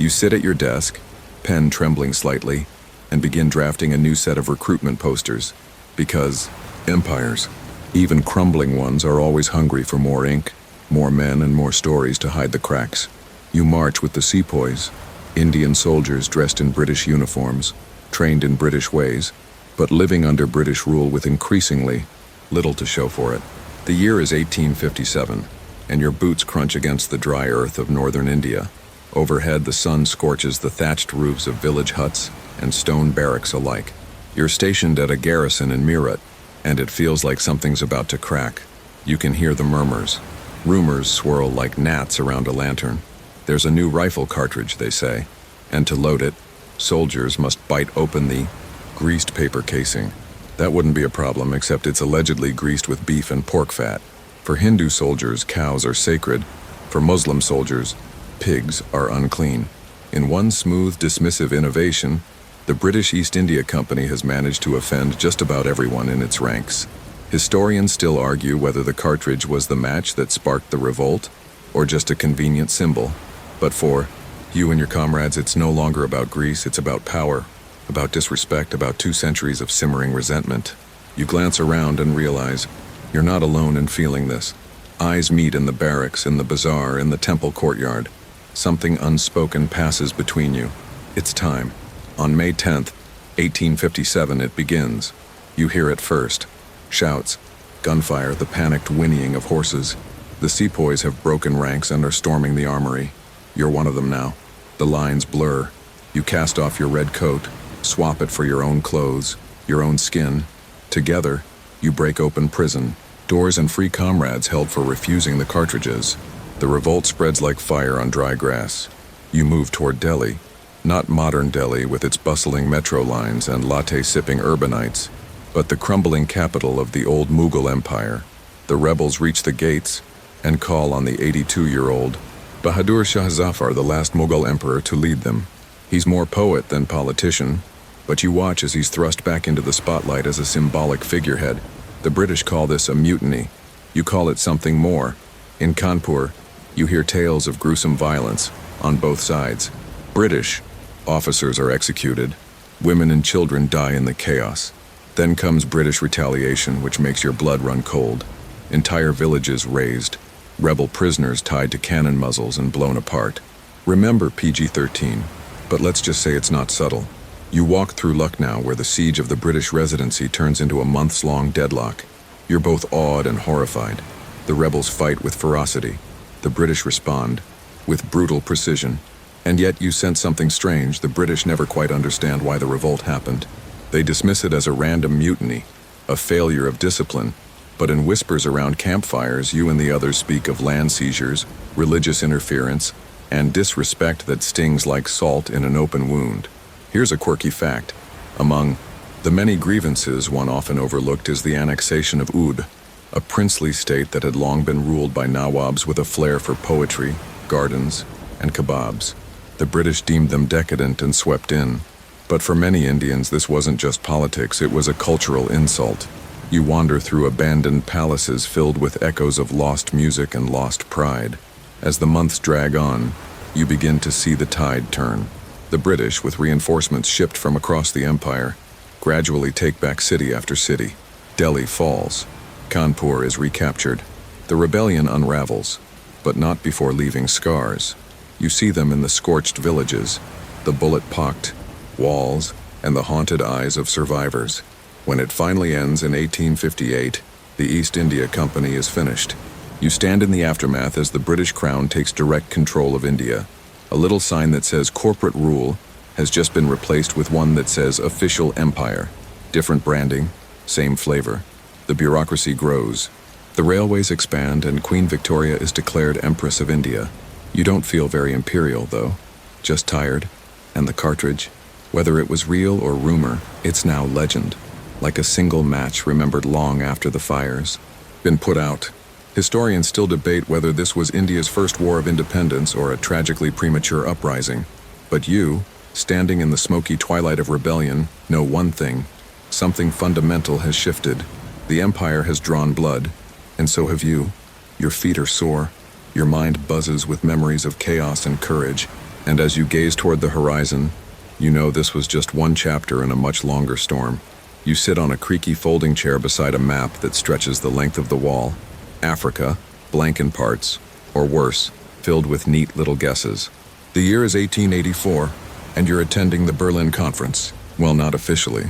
sit at your desk, pen trembling slightly, and begin drafting a new set of recruitment posters. Because empires, even crumbling ones, are always hungry for more ink, more men, and more stories to hide the cracks. You march with the sepoys, Indian soldiers dressed in British uniforms, trained in British ways, but living under British rule with increasingly little to show for it. The year is 1857, and your boots crunch against the dry earth of northern India. Overhead, the sun scorches the thatched roofs of village huts and stone barracks alike. You're stationed at a garrison in Meerut, and it feels like something's about to crack. You can hear the murmurs. Rumors swirl like gnats around a lantern. There's a new rifle cartridge, they say, and to load it, soldiers must bite open the greased paper casing. That wouldn't be a problem, except it's allegedly greased with beef and pork fat. For Hindu soldiers, cows are sacred. For Muslim soldiers, pigs are unclean. In one smooth, dismissive innovation, the British East India Company has managed to offend just about everyone in its ranks. Historians still argue whether the cartridge was the match that sparked the revolt, or just a convenient symbol. But for you and your comrades, it's no longer about grease, it's about power, about disrespect, about 2 centuries of simmering resentment. You glance around and realize you're not alone in feeling this. Eyes meet in the barracks, in the bazaar, in the temple courtyard. Something unspoken passes between you. It's time. On May 10th, 1857, it begins. You hear it first. Shouts, gunfire, the panicked whinnying of horses. The sepoys have broken ranks and are storming the armory. You're one of them now. The lines blur. You cast off your red coat, swap it for your own clothes, your own skin. Together, you break open prison, doors and free comrades held for refusing the cartridges. The revolt spreads like fire on dry grass. You move toward Delhi. Not modern Delhi with its bustling metro lines and latte-sipping urbanites, but the crumbling capital of the old Mughal Empire. The rebels reach the gates and call on the 82-year-old Bahadur Shah Zafar, the last Mughal emperor, to lead them. He's more poet than politician, but you watch as he's thrust back into the spotlight as a symbolic figurehead. The British call this a mutiny. You call it something more. In Kanpur, you hear tales of gruesome violence on both sides. British officers are executed. Women and children die in the chaos. Then comes British retaliation, which makes your blood run cold. Entire villages razed. Rebel prisoners tied to cannon muzzles and blown apart. Remember PG-13, but let's just say it's not subtle. You walk through Lucknow, where the siege of the British residency turns into a months-long deadlock. You're both awed and horrified. The rebels fight with ferocity. The British respond with brutal precision. And yet you sense something strange. The British never quite understand why the revolt happened. They dismiss it as a random mutiny, a failure of discipline. But in whispers around campfires, you and the others speak of land seizures, religious interference, and disrespect that stings like salt in an open wound. Here's a quirky fact. Among the many grievances one often overlooked is the annexation of Oudh, a princely state that had long been ruled by nawabs with a flair for poetry, gardens, and kebabs. The British deemed them decadent and swept in. But for many Indians, this wasn't just politics, it was a cultural insult. You wander through abandoned palaces filled with echoes of lost music and lost pride. As the months drag on, you begin to see the tide turn. The British, with reinforcements shipped from across the empire, gradually take back city after city. Delhi falls. Kanpur is recaptured. The rebellion unravels, but not before leaving scars. You see them in the scorched villages, the bullet-pocked walls, and the haunted eyes of survivors. When it finally ends in 1858, the East India Company is finished. You stand in the aftermath as the British Crown takes direct control of India. A little sign that says corporate rule has just been replaced with one that says official empire. Different branding, same flavor. The bureaucracy grows. The railways expand and Queen Victoria is declared Empress of India. You don't feel very imperial, though. Just tired. And the cartridge? Whether it was real or rumor, it's now legend, like a single match remembered long after the fires been put out. Historians still debate whether this was India's first war of independence or a tragically premature uprising. But you, standing in the smoky twilight of rebellion, know one thing. Something fundamental has shifted. The empire has drawn blood, and so have you. Your feet are sore. Your mind buzzes with memories of chaos and courage. And as you gaze toward the horizon, you know this was just one chapter in a much longer storm. You sit on a creaky folding chair beside a map that stretches the length of the wall. Africa, blank in parts, or worse, filled with neat little guesses. The year is 1884, and you're attending the Berlin Conference. Well, not officially.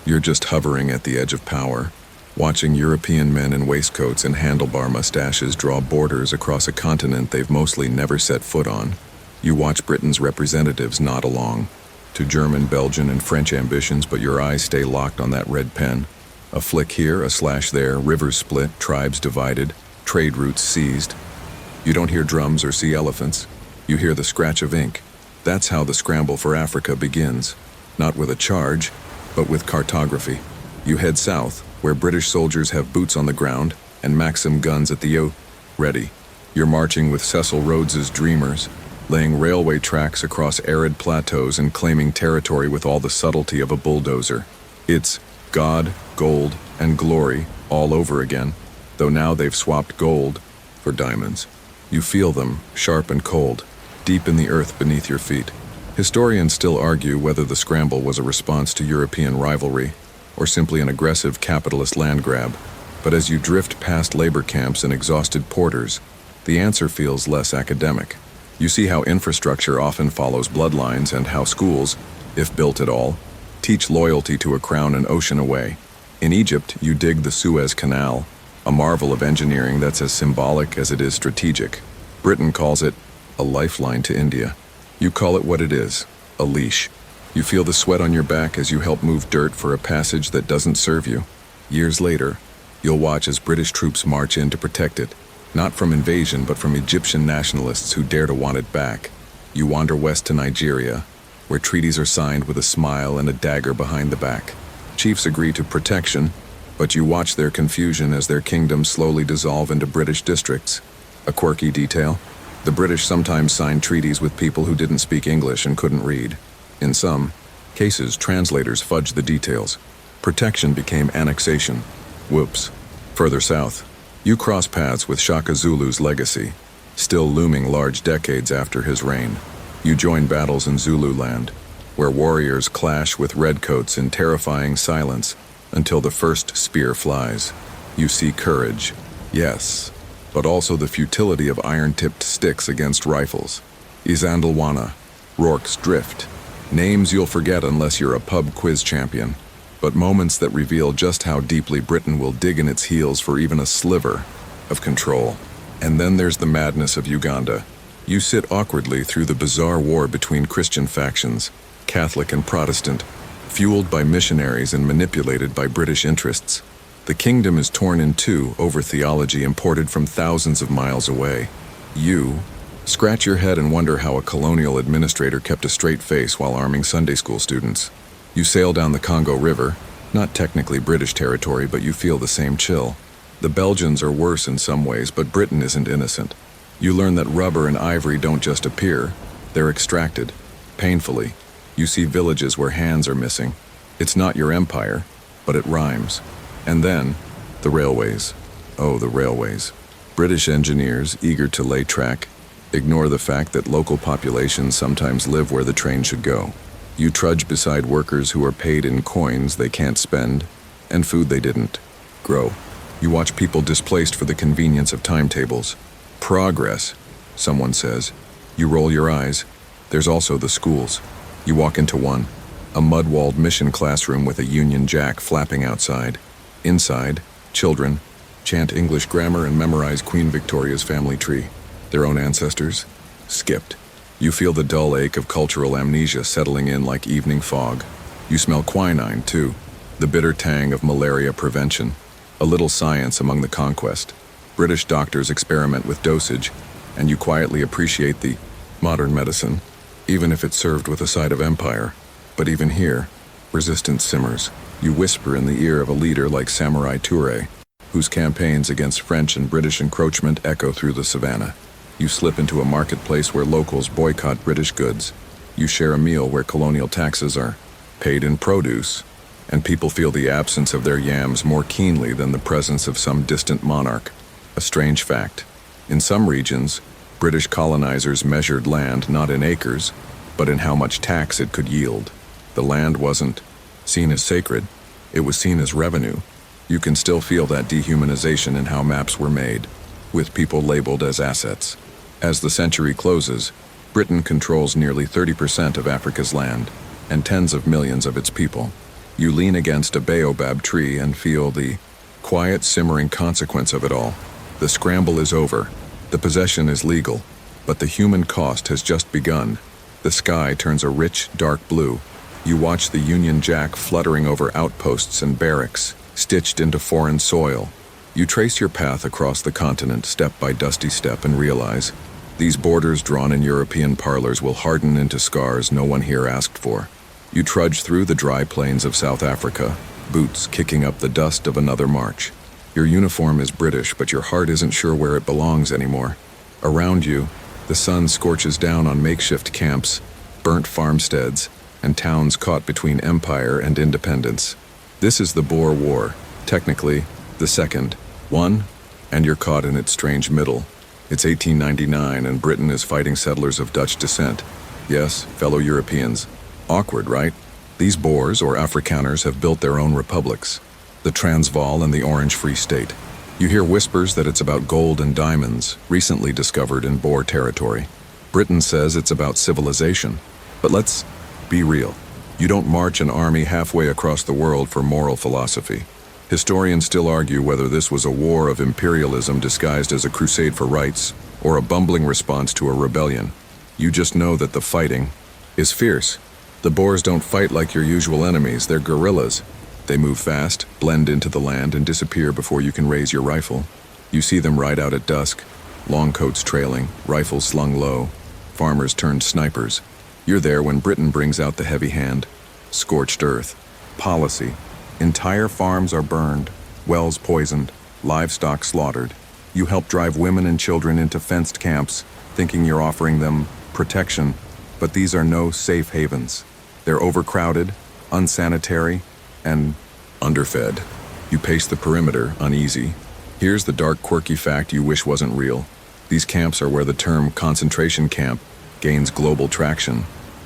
You're just hovering at the edge of power, watching European men in waistcoats and handlebar mustaches draw borders across a continent they've mostly never set foot on. You watch Britain's representatives nod along to German, Belgian, and French ambitions, but your eyes stay locked on that red pen. A flick here, a slash there, rivers split, tribes divided, trade routes seized. You don't hear drums or see elephants. You hear the scratch of ink. That's how the scramble for Africa begins. Not with a charge, but with cartography. You head south, where British soldiers have boots on the ground and Maxim guns at the ready. You're marching with Cecil Rhodes's dreamers, laying railway tracks across arid plateaus and claiming territory with all the subtlety of a bulldozer. It's God, gold, and glory all over again, though now they've swapped gold for diamonds. You feel them, sharp and cold, deep in the earth beneath your feet. Historians still argue whether the scramble was a response to European rivalry or simply an aggressive capitalist land grab. But as you drift past labor camps and exhausted porters, the answer feels less academic. You see how infrastructure often follows bloodlines and how schools, if built at all, teach loyalty to a crown an ocean away. In Egypt, you dig the Suez Canal, a marvel of engineering that's as symbolic as it is strategic. Britain calls it a lifeline to India. You call it what it is, a leash. You feel the sweat on your back as you help move dirt for a passage that doesn't serve you. Years later, you'll watch as British troops march in to protect it, not from invasion but from Egyptian nationalists who dare to want it back. You wander west to Nigeria, where treaties are signed with a smile and a dagger behind the back. Chiefs agree to protection, but you watch their confusion as their kingdoms slowly dissolve into British districts. A quirky detail: the British sometimes signed treaties with people who didn't speak English and couldn't read. In some cases, translators fudged the details. Protection became annexation. Whoops. Further south, you cross paths with Shaka Zulu's legacy, still looming large decades after his reign. You join battles in Zululand, where warriors clash with redcoats in terrifying silence until the first spear flies. You see courage, yes, but also the futility of iron-tipped sticks against rifles. Isandlwana, Rorke's Drift. Names you'll forget unless you're a pub quiz champion, but moments that reveal just how deeply Britain will dig in its heels for even a sliver of control. And then there's the madness of Uganda. You sit awkwardly through the bizarre war between Christian factions, Catholic and Protestant, fueled by missionaries and manipulated by British interests. The kingdom is torn in two over theology imported from thousands of miles away. You scratch your head and wonder how a colonial administrator kept a straight face while arming Sunday school students. You sail down the Congo River, not technically British territory, but you feel the same chill. The Belgians are worse in some ways, but Britain isn't innocent. You learn that rubber and ivory don't just appear, they're extracted. Painfully, you see villages where hands are missing. It's not your empire, but it rhymes. And then, the railways. Oh, the railways. British engineers, eager to lay track, ignore the fact that local populations sometimes live where the train should go. You trudge beside workers who are paid in coins they can't spend, and food they didn't grow. You watch people displaced for the convenience of timetables. Progress, someone says. You roll your eyes. There's also the schools. You walk into one, a mud-walled mission classroom with a Union Jack flapping outside. Inside, children chant English grammar and memorize Queen Victoria's family tree. Their own ancestors? Skipped. You feel the dull ache of cultural amnesia settling in like evening fog. You smell quinine, too, the bitter tang of malaria prevention. A little science among the conquest. British doctors experiment with dosage, and you quietly appreciate the modern medicine, even if it's served with a side of empire. But even here, resistance simmers. You whisper in the ear of a leader like Samurai Touré, whose campaigns against French and British encroachment echo through the savannah. You slip into a marketplace where locals boycott British goods. You share a meal where colonial taxes are paid in produce, and people feel the absence of their yams more keenly than the presence of some distant monarch. A strange fact. In some regions, British colonizers measured land not in acres, but in how much tax it could yield. The land wasn't seen as sacred, it was seen as revenue. You can still feel that dehumanization in how maps were made, with people labeled as assets. As the century closes, Britain controls nearly 30% of Africa's land and tens of millions of its people. You lean against a baobab tree and feel the quiet, simmering consequence of it all. The scramble is over. The possession is legal, but the human cost has just begun. The sky turns a rich, dark blue. You watch the Union Jack fluttering over outposts and barracks, stitched into foreign soil. You trace your path across the continent step by dusty step and realize these borders drawn in European parlors will harden into scars no one here asked for. You trudge through the dry plains of South Africa, boots kicking up the dust of another march. Your uniform is British, but your heart isn't sure where it belongs anymore. Around you, the sun scorches down on makeshift camps, burnt farmsteads, and towns caught between empire and independence. This is the Boer War, technically the second one, and you're caught in its strange middle. It's 1899 and Britain is fighting settlers of Dutch descent. Yes, fellow Europeans. Awkward, right? These Boers, or Afrikaners, have built their own republics. The Transvaal and the Orange Free State. You hear whispers that it's about gold and diamonds, recently discovered in Boer territory. Britain says it's about civilization. But let's be real. You don't march an army halfway across the world for moral philosophy. Historians still argue whether this was a war of imperialism disguised as a crusade for rights, or a bumbling response to a rebellion. You just know that the fighting is fierce. The Boers don't fight like your usual enemies, they're guerrillas. They move fast, blend into the land, and disappear before you can raise your rifle. You see them ride out at dusk, long coats trailing, rifles slung low, farmers turned snipers. You're there when Britain brings out the heavy hand. Scorched earth. Policy. Entire farms are burned, wells poisoned, livestock slaughtered. You help drive women and children into fenced camps, thinking you're offering them protection, but these are no safe havens. They're overcrowded, unsanitary, and underfed. You pace the perimeter, uneasy. Here's the dark, quirky fact you wish wasn't real. These camps are where the term concentration camp gains global traction.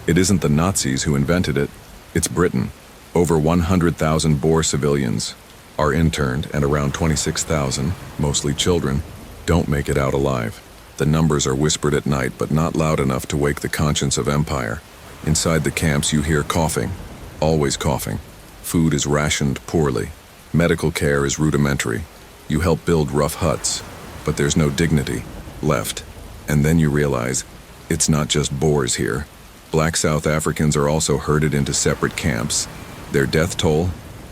It isn't the Nazis who invented it, it's Britain. Over 100,000 Boer civilians are interned, and around 26,000, mostly children, don't make it out alive. The numbers are whispered at night, but not loud enough to wake the conscience of empire. Inside the camps you hear coughing, always coughing. Food is rationed poorly. Medical care is rudimentary. You help build rough huts, but there's no dignity left. And then you realize it's not just Boers here. Black South Africans are also herded into separate camps. Their death toll,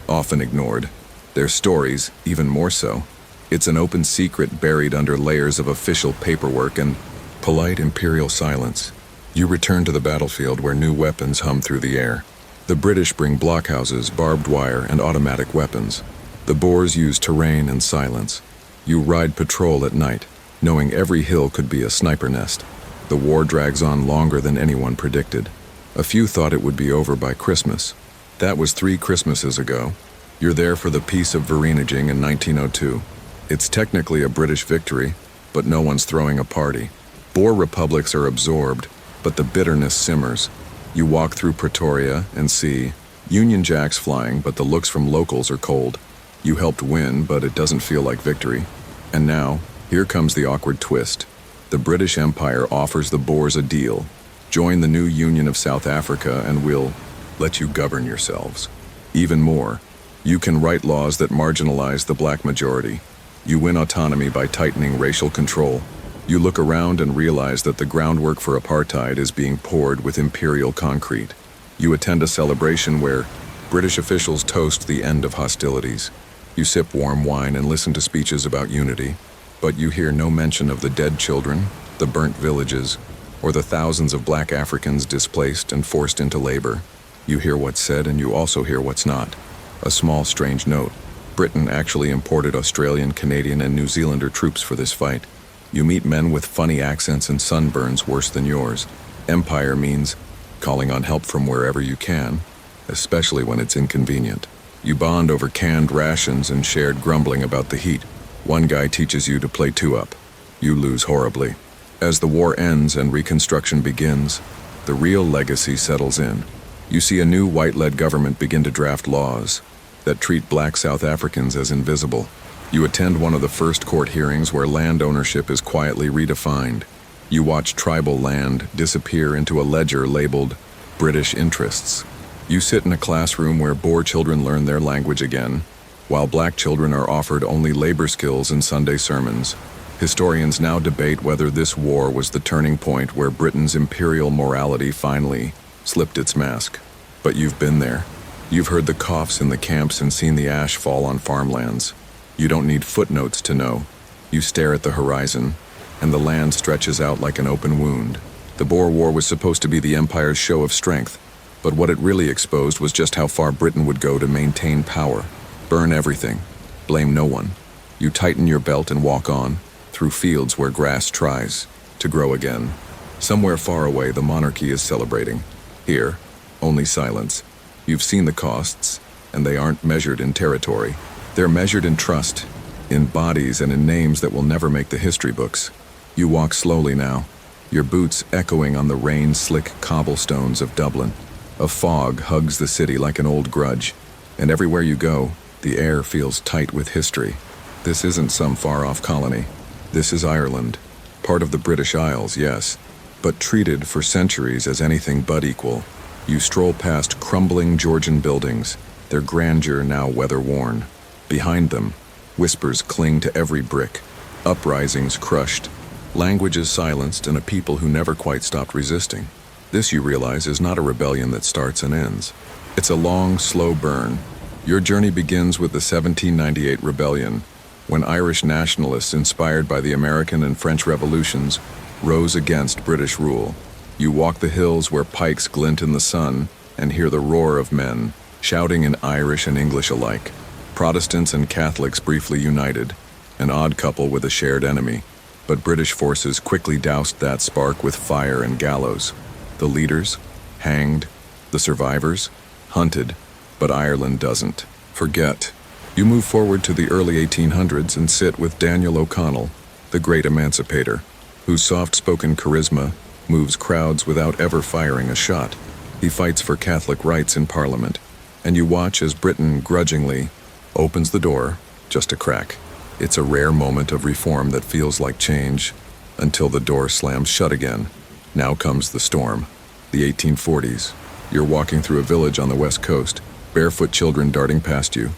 often ignored. Their stories, even more so. It's an open secret buried under layers of official paperwork and polite imperial silence. You return to the battlefield where new weapons hum through the air. The British bring blockhouses, barbed wire, and automatic weapons. The Boers use terrain and silence. You ride patrol at night, knowing every hill could be a sniper nest. The war drags on longer than anyone predicted. A few thought it would be over by Christmas. That was 3 Christmases ago. You're there for the Peace of Vereeniging in 1902. It's technically a British victory, but no one's throwing a party. Boer republics are absorbed, but the bitterness simmers. You walk through Pretoria and see Union Jacks flying, but the looks from locals are cold. You helped win, but it doesn't feel like victory. And now, here comes the awkward twist. The British Empire offers the Boers a deal. Join the new Union of South Africa and we'll let you govern yourselves. Even more, you can write laws that marginalize the black majority. You win autonomy by tightening racial control. You look around and realize that the groundwork for apartheid is being poured with imperial concrete. You attend a celebration where British officials toast the end of hostilities. You sip warm wine and listen to speeches about unity, but you hear no mention of the dead children, the burnt villages, or the thousands of black Africans displaced and forced into labor. You hear what's said and you also hear what's not. A small, strange note. Britain actually imported Australian, Canadian, and New Zealander troops for this fight. You meet men with funny accents and sunburns worse than yours. Empire means calling on help from wherever you can, especially when it's inconvenient. You bond over canned rations and shared grumbling about the heat. One guy teaches you to play two-up. You lose horribly. As the war ends and Reconstruction begins, the real legacy settles in. You see a new white-led government begin to draft laws that treat black South Africans as invisible. You attend one of the first court hearings where land ownership is quietly redefined. You watch tribal land disappear into a ledger labeled British interests. You sit in a classroom where Boer children learn their language again, while black children are offered only labor skills in Sunday sermons. Historians now debate whether this war was the turning point where Britain's imperial morality finally slipped its mask. But you've been there. You've heard the coughs in the camps and seen the ash fall on farmlands. You don't need footnotes to know. You stare at the horizon, and the land stretches out like an open wound. The Boer War was supposed to be the Empire's show of strength, but what it really exposed was just how far Britain would go to maintain power. Burn everything. Blame no one. You tighten your belt and walk on, through fields where grass tries to grow again. Somewhere far away, the monarchy is celebrating. Here, only silence. You've seen the costs, and they aren't measured in territory. They're measured in trust, in bodies and in names that will never make the history books. You walk slowly now, your boots echoing on the rain-slick cobblestones of Dublin. A fog hugs the city like an old grudge, and everywhere you go, the air feels tight with history. This isn't some far-off colony. This is Ireland, part of the British Isles, yes, but treated for centuries as anything but equal. You stroll past crumbling Georgian buildings, their grandeur now weather-worn. Behind them, whispers cling to every brick, uprisings crushed, languages silenced, and a people who never quite stopped resisting. This, you realize, is not a rebellion that starts and ends. It's a long, slow burn. Your journey begins with the 1798 rebellion, when Irish nationalists, inspired by the American and French revolutions, rose against British rule. You walk the hills where pikes glint in the sun and hear the roar of men, shouting in Irish and English alike. Protestants and Catholics briefly united, an odd couple with a shared enemy. But British forces quickly doused that spark with fire and gallows. The leaders, hanged. The survivors, hunted. But Ireland doesn't forget. You move forward to the early 1800s and sit with Daniel O'Connell, the great emancipator, whose soft-spoken charisma moves crowds without ever firing a shot. He fights for Catholic rights in Parliament, and you watch as Britain grudgingly opens the door, just a crack. It's a rare moment of reform that feels like change, until the door slams shut again. Now comes the storm. The 1840s. You're walking through a village on the west coast, barefoot children darting past you.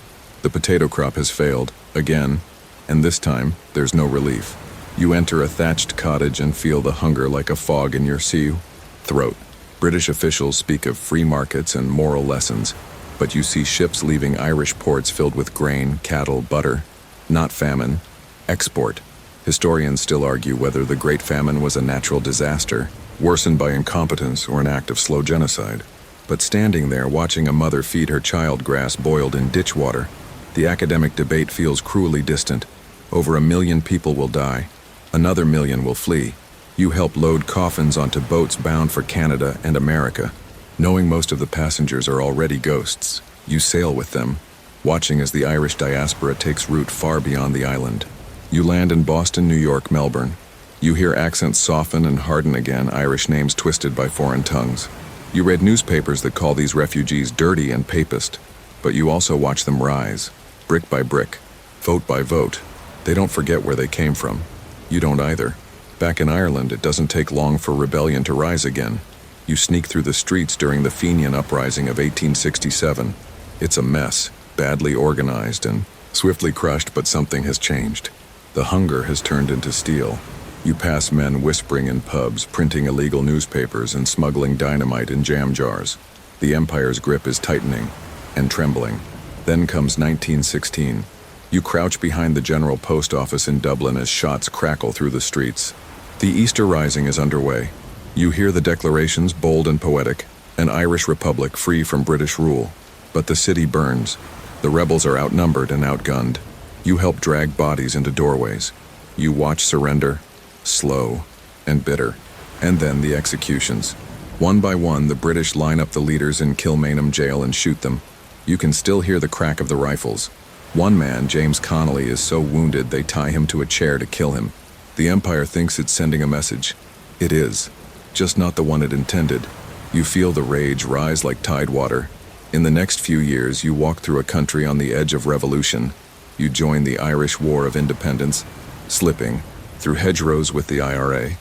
The potato crop has failed, again, and this time, there's no relief. You enter a thatched cottage and feel the hunger like a fog in your throat. British officials speak of free markets and moral lessons, but you see ships leaving Irish ports filled with grain, cattle, butter. Not famine, export. Historians still argue whether the Great Famine was a natural disaster, worsened by incompetence, or an act of slow genocide. But standing there watching a mother feed her child grass boiled in ditch water, the academic debate feels cruelly distant. Over 1 million people will die. Another 1 million will flee. You help load coffins onto boats bound for Canada and America. Knowing most of the passengers are already ghosts, you sail with them, watching as the Irish diaspora takes root far beyond the island. You land in Boston, New York, Melbourne. You hear accents soften and harden again, Irish names twisted by foreign tongues. You read newspapers that call these refugees dirty and papist, but you also watch them rise, brick by brick, vote by vote. They don't forget where they came from. You don't either. Back in Ireland, it doesn't take long for rebellion to rise again. You sneak through the streets during the Fenian Uprising of 1867. It's a mess, badly organized and swiftly crushed, but something has changed. The hunger has turned into steel. You pass men whispering in pubs, printing illegal newspapers, and smuggling dynamite in jam jars. The Empire's grip is tightening and trembling. Then comes 1916. You crouch behind the General Post Office in Dublin as shots crackle through the streets. The Easter Rising is underway. You hear the declarations, bold and poetic. An Irish republic free from British rule. But the city burns. The rebels are outnumbered and outgunned. You help drag bodies into doorways. You watch surrender, slow and bitter. And then the executions. One by one, the British line up the leaders in Kilmainham jail and shoot them. You can still hear the crack of the rifles. One man, James Connolly, is so wounded they tie him to a chair to kill him. The Empire thinks it's sending a message. It is. Just not the one it intended. You feel the rage rise like tidewater. In the next few years, you walk through a country on the edge of revolution. You join the Irish War of Independence, slipping through hedgerows with the IRA,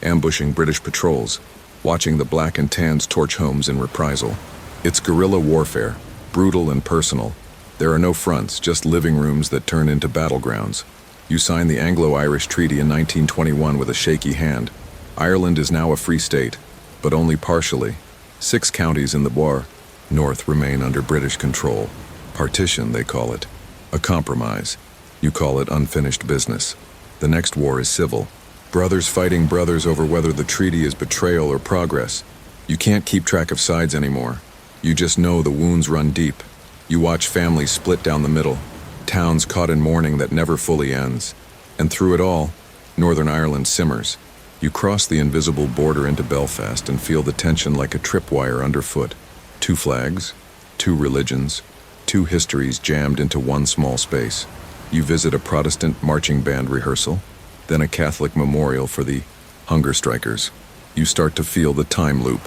ambushing British patrols, watching the black and tans torch homes in reprisal. It's guerrilla warfare, brutal and personal. There are no fronts, just living rooms that turn into battlegrounds. You sign the Anglo-Irish Treaty in 1921 with a shaky hand. Ireland is now a free state, but only partially. 6 counties in the Boer North remain under British control. Partition, they call it. A compromise. You call it unfinished business. The next war is civil. Brothers fighting brothers over whether the treaty is betrayal or progress. You can't keep track of sides anymore. You just know the wounds run deep. You watch families split down the middle, towns caught in mourning that never fully ends. And through it all, Northern Ireland simmers. You cross the invisible border into Belfast and feel the tension like a tripwire underfoot. 2 flags, 2 religions, 2 histories jammed into one small space. You visit a Protestant marching band rehearsal, then a Catholic memorial for the hunger strikers. You start to feel the time loop.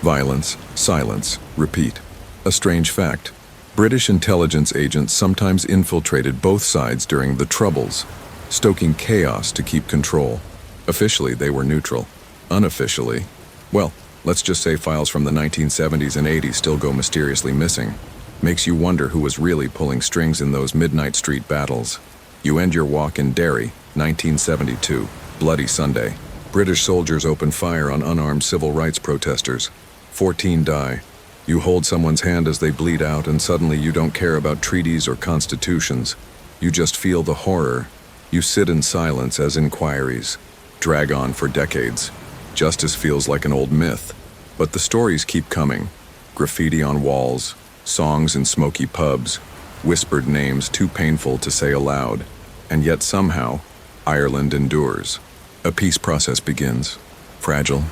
Violence, silence, repeat. A strange fact. British intelligence agents sometimes infiltrated both sides during the Troubles, stoking chaos to keep control. Officially, they were neutral. Unofficially, well, let's just say files from the 1970s and 80s still go mysteriously missing. Makes you wonder who was really pulling strings in those midnight street battles. You end your walk in Derry, 1972, Bloody Sunday. British soldiers open fire on unarmed civil rights protesters. 14 die. You hold someone's hand as they bleed out, and suddenly you don't care about treaties or constitutions. You just feel the horror. You sit in silence as inquiries drag on for decades. Justice feels like an old myth, but the stories keep coming. Graffiti on walls, songs in smoky pubs, whispered names too painful to say aloud, and yet somehow, Ireland endures. A peace process begins. Fragile,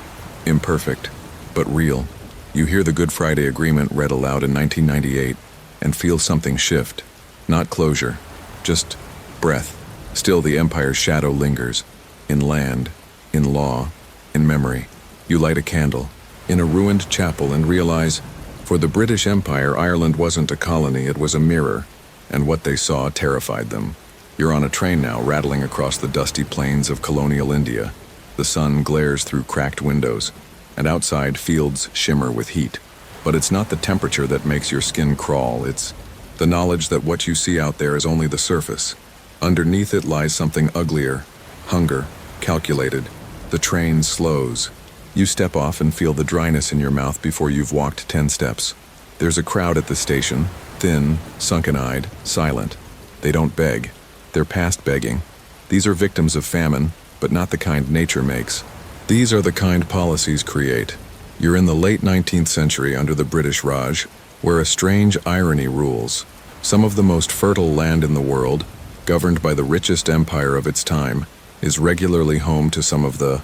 imperfect, but real. You hear the Good Friday Agreement read aloud in 1998 and feel something shift. Not closure, just breath. Still, the Empire's shadow lingers. In land, in law, in memory. You light a candle in a ruined chapel and realize, for the British Empire, Ireland wasn't a colony, it was a mirror, and what they saw terrified them. You're on a train now, rattling across the dusty plains of colonial India. The sun glares through cracked windows, and outside fields shimmer with heat. But it's not the temperature that makes your skin crawl, it's the knowledge that what you see out there is only the surface. Underneath it lies something uglier. Hunger, calculated. The train slows. You step off and feel the dryness in your mouth before you've walked 10 steps. There's a crowd at the station, thin, sunken-eyed, silent. They don't beg. They're past begging. These are victims of famine, but not the kind nature makes. These are the kind policies create. You're in the late 19th century under the British Raj, where a strange irony rules. Some of the most fertile land in the world, governed by the richest empire of its time, is regularly home to some of the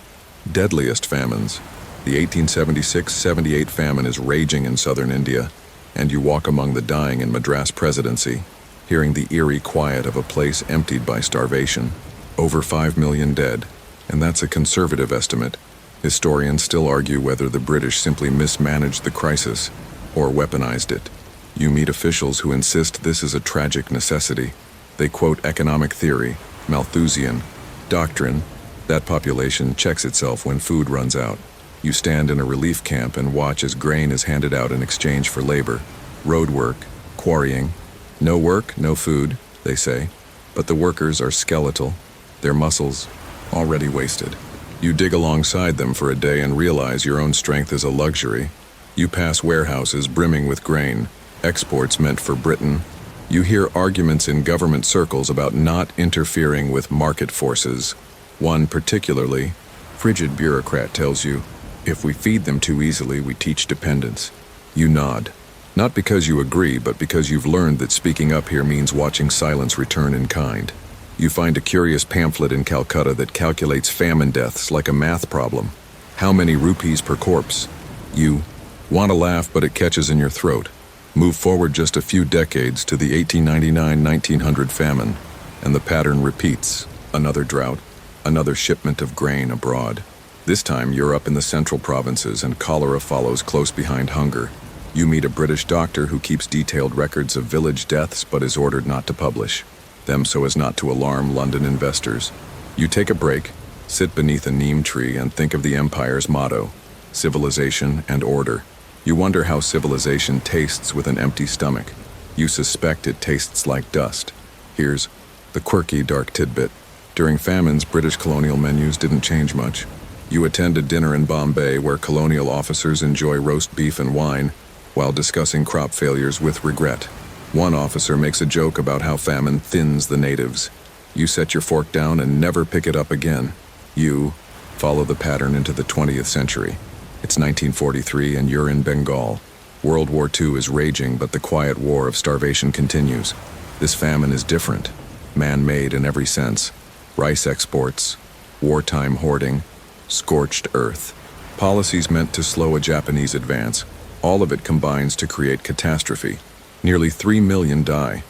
deadliest famines. The 1876-78 famine is raging in southern India, and you walk among the dying in Madras Presidency, hearing the eerie quiet of a place emptied by starvation. Over 5 million dead, and that's a conservative estimate. Historians still argue whether the British simply mismanaged the crisis or weaponized it. You meet officials who insist this is a tragic necessity. They quote economic theory, Malthusian doctrine. That population checks itself when food runs out. You stand in a relief camp and watch as grain is handed out in exchange for labor. Road work, quarrying. No work, no food, they say. But the workers are skeletal, their muscles already wasted. You dig alongside them for a day and realize your own strength is a luxury. You pass warehouses brimming with grain, exports meant for Britain. You hear arguments in government circles about not interfering with market forces. One particularly frigid bureaucrat tells you, If we feed them too easily, we teach dependence. You nod. Not because you agree, but because you've learned that speaking up here means watching silence return in kind. You find a curious pamphlet in Calcutta that calculates famine deaths like a math problem. How many rupees per corpse? You want to laugh, but it catches in your throat. Move forward just a few decades to the 1899-1900 famine, and the pattern repeats. Another drought, another shipment of grain abroad. This time you're up in the central provinces, and cholera follows close behind hunger. You meet a British doctor who keeps detailed records of village deaths but is ordered not to publish them so as not to alarm London investors. You take a break, sit beneath a neem tree, and think of the empire's motto: civilization and order. You wonder how civilization tastes with an empty stomach. You suspect it tastes like dust. Here's the quirky, dark tidbit. During famines, British colonial menus didn't change much. You attend a dinner in Bombay where colonial officers enjoy roast beef and wine while discussing crop failures with regret. One officer makes a joke about how famine thins the natives. You set your fork down and never pick it up again. You follow the pattern into the 20th century. It's 1943 and you're in Bengal. World War II is raging, but the quiet war of starvation continues. This famine is different, man-made in every sense. Rice exports, wartime hoarding, scorched earth. Policies meant to slow a Japanese advance. All of it combines to create catastrophe. Nearly 3 million die.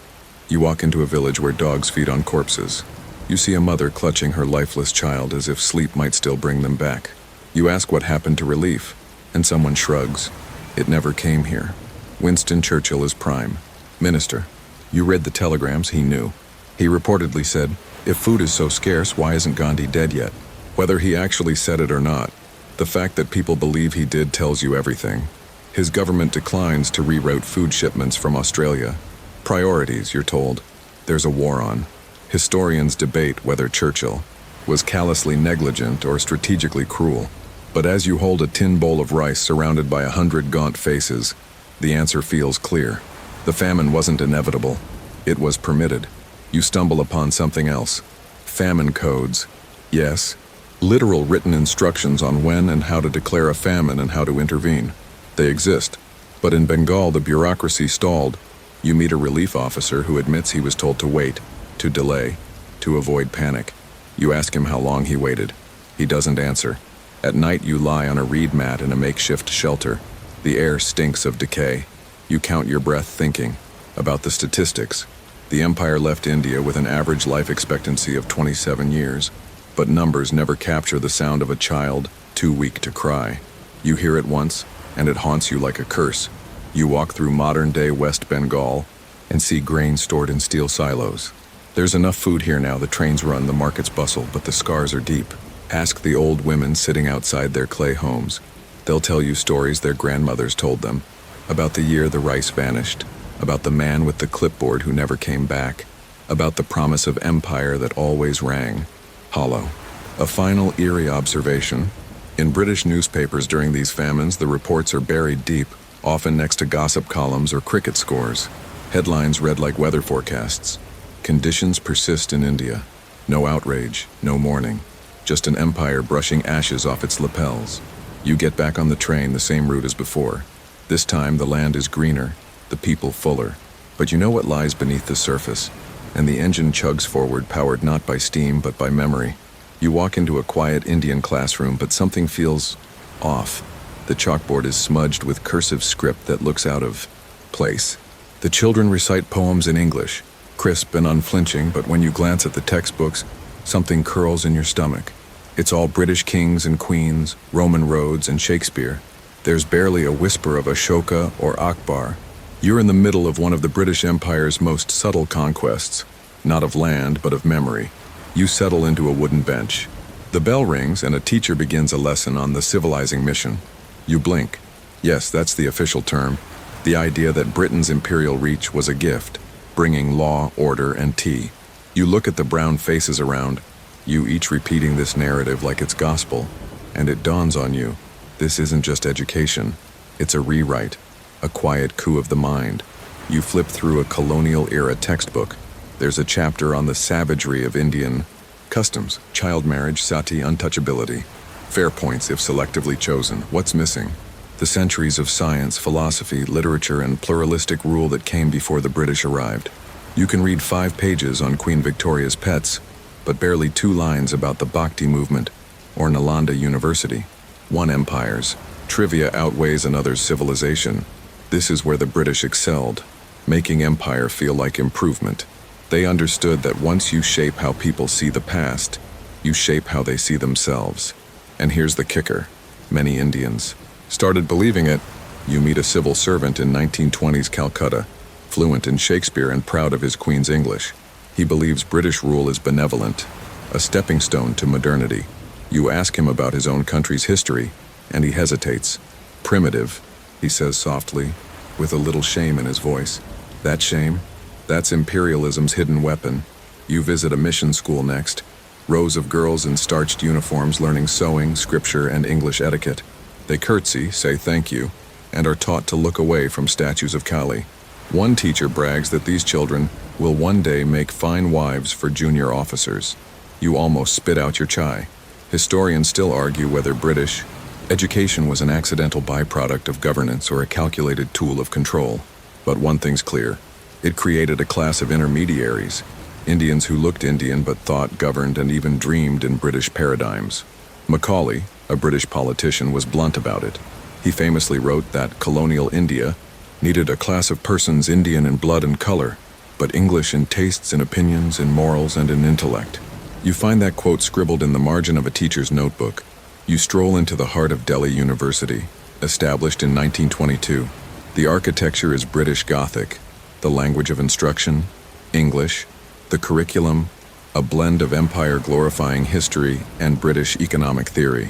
You walk into a village where dogs feed on corpses. You see a mother clutching her lifeless child as if sleep might still bring them back. You ask what happened to relief, and someone shrugs. It never came here. Winston Churchill is prime minister. You read the telegrams, he knew. He reportedly said, "If food is so scarce, why isn't Gandhi dead yet?" Whether he actually said it or not, the fact that people believe he did tells you everything. His government declines to reroute food shipments from Australia. Priorities, you're told. There's a war on. Historians debate whether Churchill was callously negligent or strategically cruel. But as you hold a tin bowl of rice surrounded by 100 gaunt faces, the answer feels clear. The famine wasn't inevitable. It was permitted. You stumble upon something else. Famine codes. Yes, literal written instructions on when and how to declare a famine and how to intervene. They exist. But in Bengal, the bureaucracy stalled. You meet a relief officer who admits he was told to wait, to delay, to avoid panic. You ask him how long he waited. He doesn't answer. At night, you lie on a reed mat in a makeshift shelter. The air stinks of decay. You count your breath thinking about the statistics. The empire left India with an average life expectancy of 27 years. But numbers never capture the sound of a child too weak to cry. You hear it once, and it haunts you like a curse. You walk through modern-day West Bengal and see grain stored in steel silos. There's enough food here now, the trains run, the markets bustle, but the scars are deep. Ask the old women sitting outside their clay homes. They'll tell you stories their grandmothers told them, about the year the rice vanished, about the man with the clipboard who never came back, about the promise of empire that always rang hollow. A final eerie observation. In British newspapers during these famines, the reports are buried deep, often next to gossip columns or cricket scores. Headlines read like weather forecasts. Conditions persist in India. No outrage, no mourning. Just an empire brushing ashes off its lapels. You get back on the train the same route as before. This time the land is greener, the people fuller. But you know what lies beneath the surface, and the engine chugs forward, powered not by steam but by memory. You walk into a quiet Indian classroom, but something feels off. The chalkboard is smudged with cursive script that looks out of place. The children recite poems in English, crisp and unflinching, but when you glance at the textbooks, something curls in your stomach. It's all British kings and queens, Roman roads, and Shakespeare. There's barely a whisper of Ashoka or Akbar. You're in the middle of one of the British Empire's most subtle conquests, not of land, but of memory. You settle into a wooden bench. The bell rings and a teacher begins a lesson on the civilizing mission. You blink. Yes, that's the official term. The idea that Britain's imperial reach was a gift, bringing law, order, and tea. You look at the brown faces around, you each repeating this narrative like it's gospel, and it dawns on you, this isn't just education, it's a rewrite, a quiet coup of the mind. You flip through a colonial-era textbook. There's a chapter on the savagery of Indian customs, child marriage, sati, untouchability. Fair points if selectively chosen. What's missing? The centuries of science, philosophy, literature, and pluralistic rule that came before the British arrived. You can read 5 pages on Queen Victoria's pets, but barely 2 lines about the Bhakti movement or Nalanda University. One empire's trivia outweighs another's civilization. This is where the British excelled, making empire feel like improvement. They understood that once you shape how people see the past, you shape how they see themselves. And here's the kicker. Many Indians started believing it. You meet a civil servant in 1920s Calcutta, fluent in Shakespeare and proud of his Queen's English. He believes British rule is benevolent, a stepping stone to modernity. You ask him about his own country's history, and he hesitates. Primitive, he says softly, with a little shame in his voice. That shame? That's imperialism's hidden weapon. You visit a mission school next. Rows of girls in starched uniforms learning sewing, scripture, and English etiquette. They curtsy, say thank you, and are taught to look away from statues of Kali. One teacher brags that these children will one day make fine wives for junior officers. You almost spit out your chai. Historians still argue whether British education was an accidental byproduct of governance or a calculated tool of control. But one thing's clear. It created a class of intermediaries, Indians who looked Indian but thought, governed, and even dreamed in British paradigms. Macaulay, a British politician, was blunt about it. He famously wrote that colonial India needed a class of persons Indian in blood and color, but English in tastes and opinions, in morals, and in intellect. You find that quote scribbled in the margin of a teacher's notebook. You stroll into the heart of Delhi University, established in 1922. The architecture is British Gothic, the language of instruction, English, the curriculum, a blend of empire-glorifying history and British economic theory.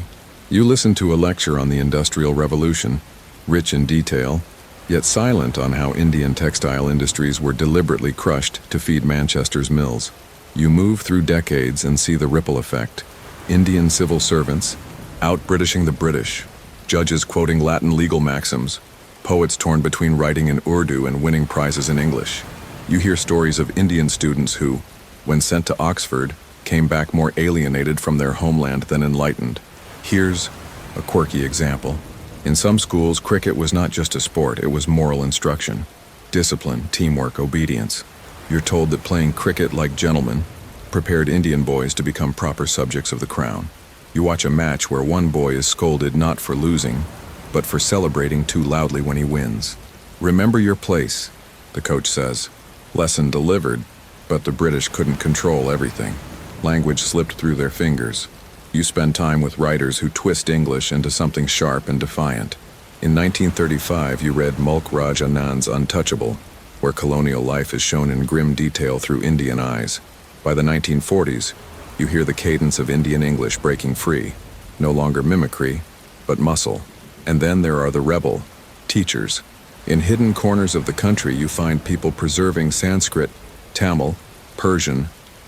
You listen to a lecture on the Industrial Revolution, rich in detail, yet silent on how Indian textile industries were deliberately crushed to feed Manchester's mills. You move through decades and see the ripple effect. Indian civil servants out-Britishing the British, judges quoting Latin legal maxims, poets torn between writing in Urdu and winning prizes in English. You hear stories of Indian students who, when sent to Oxford, came back more alienated from their homeland than enlightened. Here's a quirky example. In some schools, cricket was not just a sport, it was moral instruction. Discipline, teamwork, obedience. You're told that playing cricket like gentlemen prepared Indian boys to become proper subjects of the crown. You watch a match where one boy is scolded not for losing, but for celebrating too loudly when he wins. Remember your place, the coach says. Lesson delivered, but the British couldn't control everything. Language slipped through their fingers. You spend time with writers who twist English into something sharp and defiant. In 1935, you read Mulk Raj Anand's Untouchable, where colonial life is shown in grim detail through Indian eyes. By the 1940s, you hear the cadence of Indian English breaking free, no longer mimicry, but muscle. And then there are the rebel teachers. In hidden corners of the country, you find people preserving Sanskrit, Tamil, Persian,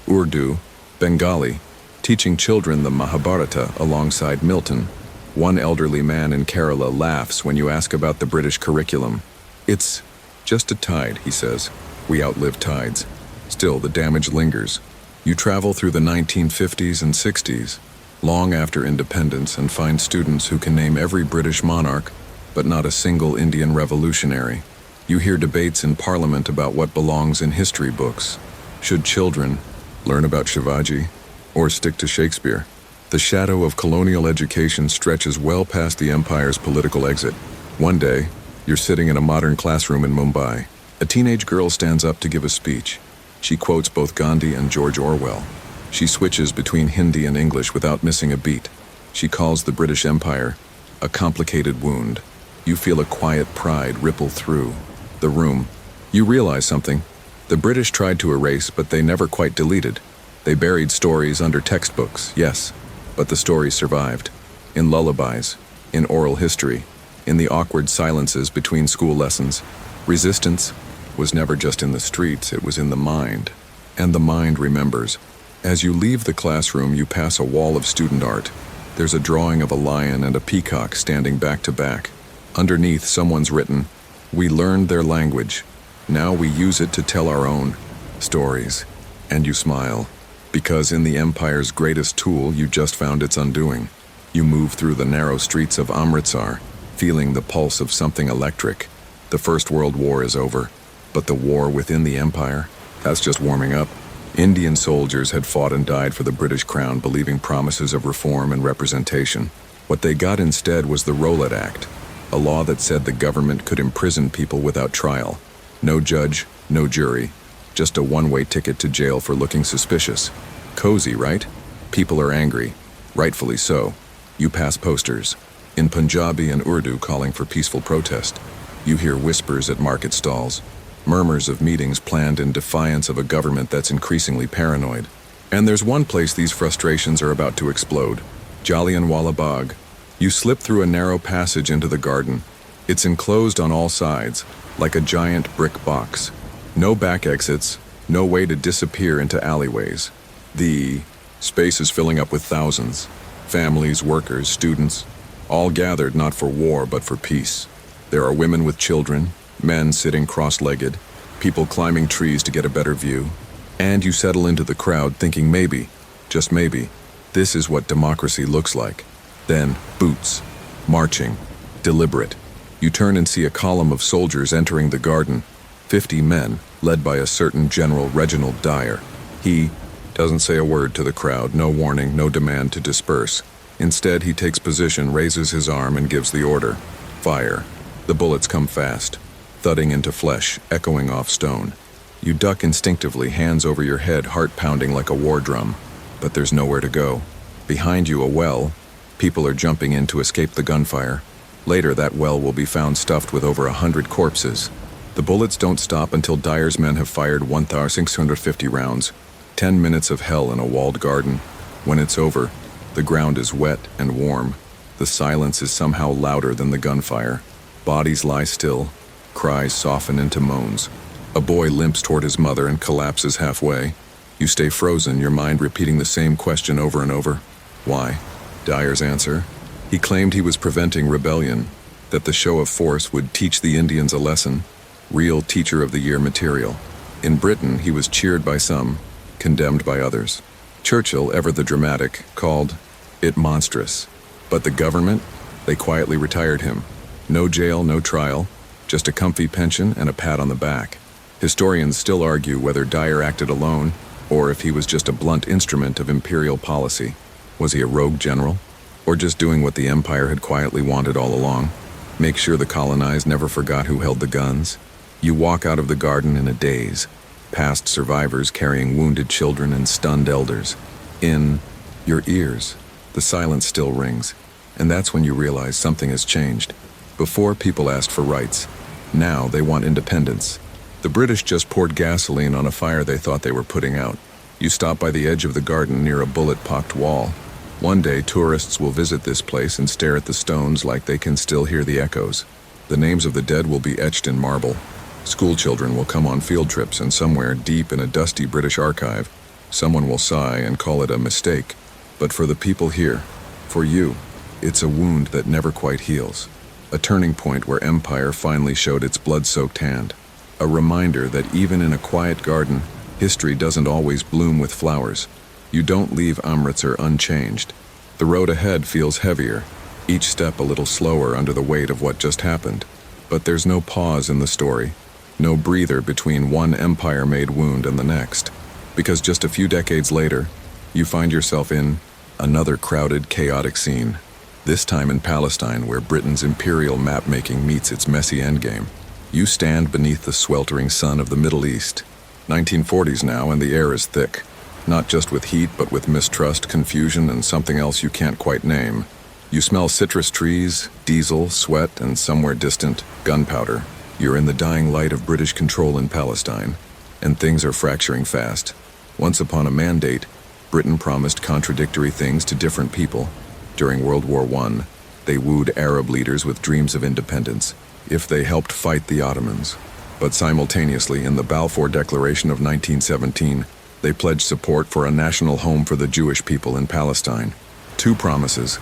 Urdu, Bengali, teaching children the Mahabharata alongside Milton. One elderly man in Kerala laughs when you ask about the British curriculum. It's just a tide, he says. We outlive tides. Still, the damage lingers. You travel through the 1950s and 60s, long after independence, and find students who can name every British monarch, but not a single Indian revolutionary. You hear debates in Parliament about what belongs in history books. Should children learn about Shivaji or stick to Shakespeare? The shadow of colonial education stretches well past the empire's political exit. One day, you're sitting in a modern classroom in Mumbai. A teenage girl stands up to give a speech. She quotes both Gandhi and George Orwell. She switches between Hindi and English without missing a beat. She calls the British Empire a complicated wound. You feel a quiet pride ripple through the room. You realize something. The British tried to erase, but they never quite deleted. They buried stories under textbooks, yes, but the stories survived. In lullabies, in oral history, in the awkward silences between school lessons. Resistance was never just in the streets, it was in the mind. And the mind remembers. As you leave the classroom, you pass a wall of student art. There's a drawing of a lion and a peacock standing back to back. Underneath, someone's written, "We learned their language. Now we use it to tell our own stories." And you smile, because in the empire's greatest tool, you just found its undoing. You move through the narrow streets of Amritsar, feeling the pulse of something electric. The First World War is over, but the war within the empire, that's just warming up. Indian soldiers had fought and died for the British crown, believing promises of reform and representation. What they got instead was the Rowlatt Act, a law that said the government could imprison people without trial. No judge, no jury, just a one-way ticket to jail for looking suspicious. Cozy, right? People are angry, rightfully so. You pass posters, in Punjabi and Urdu calling for peaceful protest. You hear whispers at market stalls, murmurs of meetings planned in defiance of a government that's increasingly paranoid. And there's one place these frustrations are about to explode: Jallianwala Bagh. You slip through a narrow passage into the garden. It's enclosed on all sides, like a giant brick box. No back exits, no way to disappear into alleyways. The space is filling up with thousands. Families, workers, students, all gathered not for war but for peace. There are women with children, men sitting cross-legged, people climbing trees to get a better view. And you settle into the crowd thinking maybe, just maybe, this is what democracy looks like. Then, boots, marching, deliberate. You turn and see a column of soldiers entering the garden, 50 men, led by a certain General Reginald Dyer. He doesn't say a word to the crowd, no warning, no demand to disperse. Instead, he takes position, raises his arm, and gives the order. Fire. The bullets come fast, thudding into flesh, echoing off stone. You duck instinctively, hands over your head, heart pounding like a war drum. But there's nowhere to go. Behind you, a well. People are jumping in to escape the gunfire. Later, that well will be found stuffed with over 100 corpses. The bullets don't stop until Dyer's men have fired 1,650 rounds. 10 minutes of hell in a walled garden. When it's over, the ground is wet and warm. The silence is somehow louder than the gunfire. Bodies lie still. Cries soften into moans. A boy limps toward his mother and collapses halfway. You stay frozen, your mind repeating the same question over and over. Why? Dyer's answer: he claimed he was preventing rebellion, that the show of force would teach the Indians a lesson. Real Teacher of the Year material. In Britain, he was cheered by some, condemned by others. Churchill, ever the dramatic, called it monstrous. But the government? They quietly retired him. No jail, no trial, just a comfy pension and a pat on the back. Historians still argue whether Dyer acted alone, or if he was just a blunt instrument of imperial policy. Was he a rogue general? Or just doing what the empire had quietly wanted all along? Make sure the colonized never forgot who held the guns? You walk out of the garden in a daze, past survivors carrying wounded children and stunned elders. In your ears, the silence still rings, and that's when you realize something has changed. Before, people asked for rights. Now they want independence. The British just poured gasoline on a fire they thought they were putting out. You stop by the edge of the garden near a bullet-pocked wall. One day, tourists will visit this place and stare at the stones like they can still hear the echoes. The names of the dead will be etched in marble. School children will come on field trips, and somewhere deep in a dusty British archive, someone will sigh and call it a mistake. But for the people here, for you, it's a wound that never quite heals. A turning point where empire finally showed its blood-soaked hand. A reminder that even in a quiet garden, history doesn't always bloom with flowers. You don't leave Amritsar unchanged. The road ahead feels heavier, each step a little slower under the weight of what just happened. But there's no pause in the story, no breather between one empire-made wound and the next. Because just a few decades later, you find yourself in another crowded, chaotic scene. This time in Palestine, where Britain's imperial map-making meets its messy endgame. You stand beneath the sweltering sun of the Middle East. 1940s now, and the air is thick. Not just with heat, but with mistrust, confusion, and something else you can't quite name. You smell citrus trees, diesel, sweat, and somewhere distant, gunpowder. You're in the dying light of British control in Palestine, and things are fracturing fast. Once upon a mandate, Britain promised contradictory things to different people. During World War I, they wooed Arab leaders with dreams of independence, if they helped fight the Ottomans. But simultaneously, in the Balfour Declaration of 1917, they pledged support for a national home for the Jewish people in Palestine. 2 promises,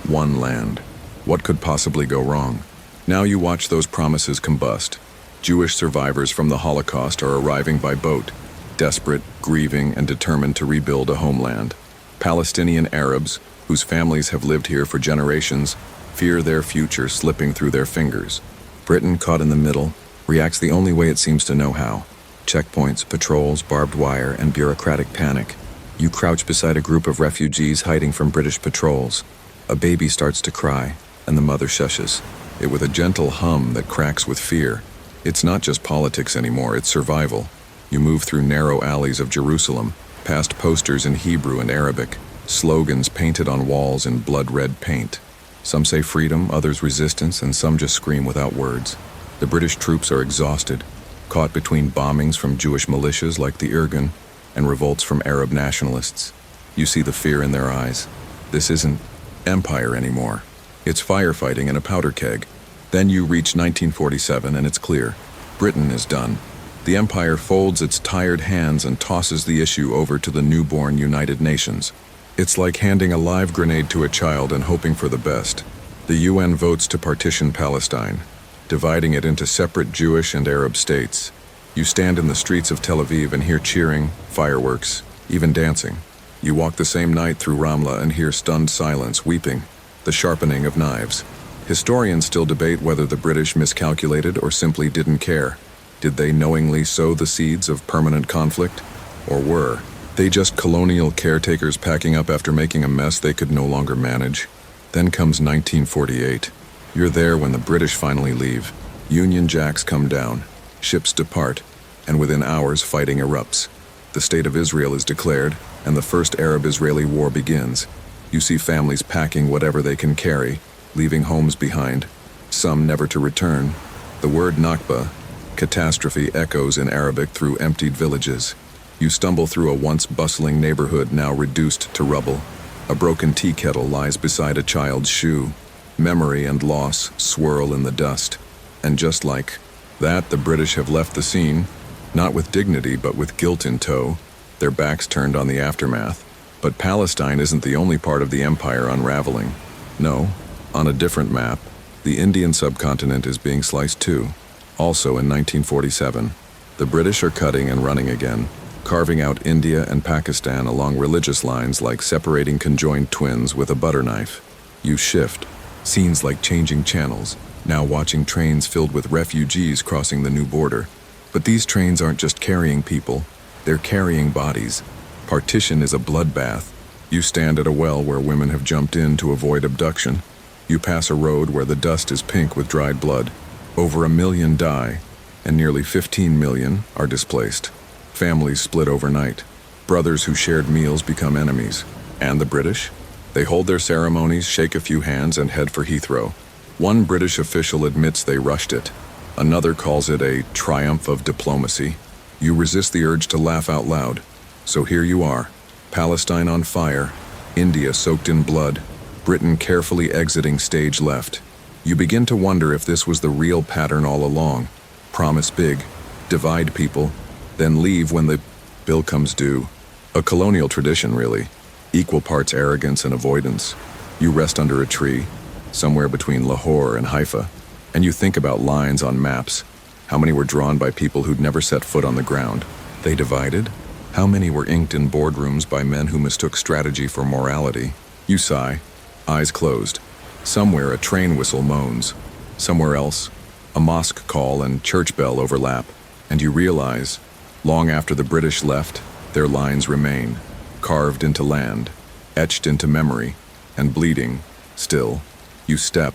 1 land. What could possibly go wrong? Now you watch those promises combust. Jewish survivors from the Holocaust are arriving by boat, desperate, grieving, and determined to rebuild a homeland. Palestinian Arabs, whose families have lived here for generations, fear their future slipping through their fingers. Britain, caught in the middle, reacts the only way it seems to know how. Checkpoints, patrols, barbed wire, and bureaucratic panic. You crouch beside a group of refugees hiding from British patrols. A baby starts to cry, and the mother shushes it with a gentle hum that cracks with fear. It's not just politics anymore, it's survival. You move through narrow alleys of Jerusalem, past posters in Hebrew and Arabic, slogans painted on walls in blood-red paint. Some say freedom, others resistance, and some just scream without words. The British troops are exhausted, caught between bombings from Jewish militias like the Irgun and revolts from Arab nationalists. You see the fear in their eyes. This isn't empire anymore. It's firefighting in a powder keg. Then you reach 1947 and it's clear. Britain is done. The empire folds its tired hands and tosses the issue over to the newborn United Nations. It's like handing a live grenade to a child and hoping for the best. The UN votes to partition Palestine, dividing it into separate Jewish and Arab states. You stand in the streets of Tel Aviv and hear cheering, fireworks, even dancing. You walk the same night through Ramla and hear stunned silence, weeping, the sharpening of knives. Historians still debate whether the British miscalculated or simply didn't care. Did they knowingly sow the seeds of permanent conflict? Or were they just colonial caretakers packing up after making a mess they could no longer manage? Then comes 1948. You're there when the British finally leave. Union Jacks come down, ships depart, and within hours fighting erupts. The State of Israel is declared, and the first Arab-Israeli war begins. You see families packing whatever they can carry, leaving homes behind, some never to return. The word Nakba, catastrophe, echoes in Arabic through emptied villages. You stumble through a once bustling neighborhood now reduced to rubble. A broken tea kettle lies beside a child's shoe. Memory and loss swirl in the dust. And just like that, the British have left the scene, not with dignity but with guilt in tow, their backs turned on the aftermath. But Palestine isn't the only part of the empire unraveling. No, on a different map, the Indian subcontinent is being sliced too. Also in 1947, the British are cutting and running again, carving out India and Pakistan along religious lines like separating conjoined twins with a butter knife. You shift, scenes like changing channels, now watching trains filled with refugees crossing the new border. But these trains aren't just carrying people, they're carrying bodies. Partition is a bloodbath. You stand at a well where women have jumped in to avoid abduction. You pass a road where the dust is pink with dried blood. Over 1 million die, and nearly 15 million are displaced. Families split overnight. Brothers who shared meals become enemies. And the British? They hold their ceremonies, shake a few hands, and head for Heathrow. One British official admits they rushed it. Another calls it a triumph of diplomacy. You resist the urge to laugh out loud. So here you are, Palestine on fire, India soaked in blood, Britain carefully exiting stage left. You begin to wonder if this was the real pattern all along. Promise big, divide people, then leave when the bill comes due. A colonial tradition, really. Equal parts arrogance and avoidance. You rest under a tree, somewhere between Lahore and Haifa, and you think about lines on maps. How many were drawn by people who'd never set foot on the ground? They divided? How many were inked in boardrooms by men who mistook strategy for morality? You sigh, eyes closed. Somewhere a train whistle moans. Somewhere else, a mosque call and church bell overlap. And you realize, long after the British left, their lines remain, carved into land, etched into memory, and bleeding, still. You step,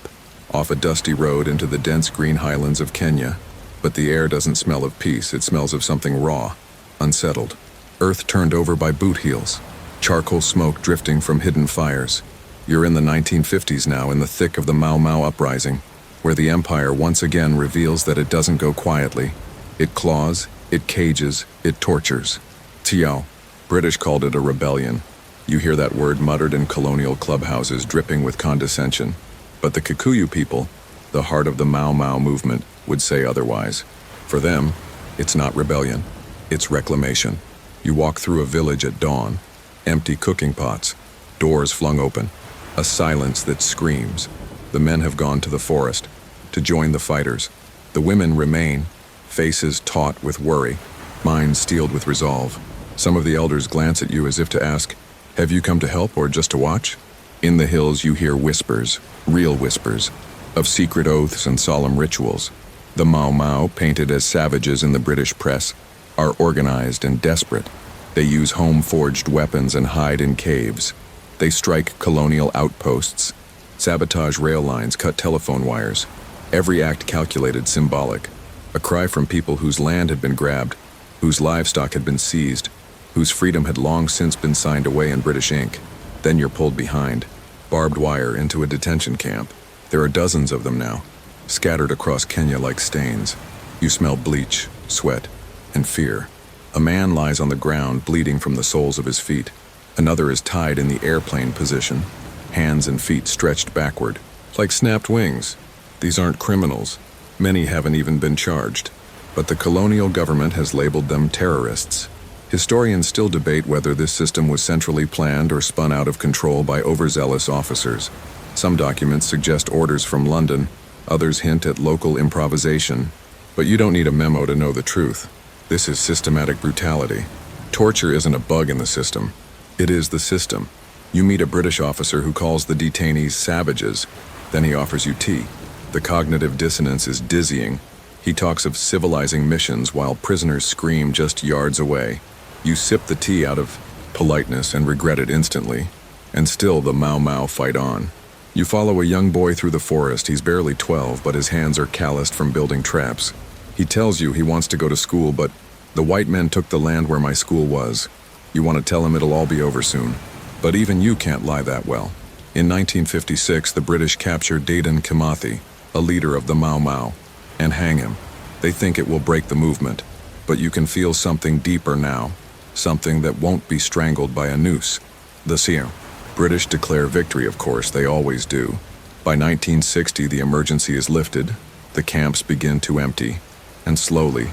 off a dusty road into the dense green highlands of Kenya. But the air doesn't smell of peace, it smells of something raw, unsettled. Earth turned over by boot heels, charcoal smoke drifting from hidden fires. You're in the 1950s now, in the thick of the Mau Mau uprising, where the empire once again reveals that it doesn't go quietly. It claws, it cages, it tortures. Tiao, British called it a rebellion. You hear that word muttered in colonial clubhouses dripping with condescension. But the Kikuyu people, the heart of the Mau Mau movement, would say otherwise. For them, it's not rebellion, it's reclamation. You walk through a village at dawn, empty cooking pots, doors flung open, a silence that screams. The men have gone to the forest to join the fighters. The women remain, faces taut with worry, minds steeled with resolve. Some of the elders glance at you as if to ask, have you come to help or just to watch? In the hills you hear whispers, real whispers, of secret oaths and solemn rituals. The Mau Mau, painted as savages in the British press, are organized and desperate. They use home-forged weapons and hide in caves. They strike colonial outposts, sabotage rail lines, cut telephone wires. Every act calculated, symbolic. A cry from people whose land had been grabbed, whose livestock had been seized, whose freedom had long since been signed away in British ink. Then you're pulled behind, barbed wire into a detention camp. There are dozens of them now, scattered across Kenya like stains. You smell bleach, sweat, and fear. A man lies on the ground, bleeding from the soles of his feet. Another is tied in the airplane position, hands and feet stretched backward, like snapped wings. These aren't criminals. Many haven't even been charged. But the colonial government has labeled them terrorists. Historians still debate whether this system was centrally planned or spun out of control by overzealous officers. Some documents suggest orders from London, others hint at local improvisation. But you don't need a memo to know the truth. This is systematic brutality. Torture isn't a bug in the system. It is the system. You meet a British officer who calls the detainees savages, then he offers you tea. The cognitive dissonance is dizzying. He talks of civilizing missions while prisoners scream just yards away. You sip the tea out of politeness and regret it instantly. And still the Mau Mau fight on. You follow a young boy through the forest. He's barely 12, but his hands are calloused from building traps. He tells you he wants to go to school, but the white men took the land where my school was. You want to tell him it'll all be over soon. But even you can't lie that well. In 1956, the British captured Dedan Kimathi, a leader of the Mau Mau, and hang him. They think it will break the movement, but you can feel something deeper now, something that won't be strangled by a noose. The Siam. British declare victory, of course, they always do. By 1960, the emergency is lifted, the camps begin to empty, and slowly,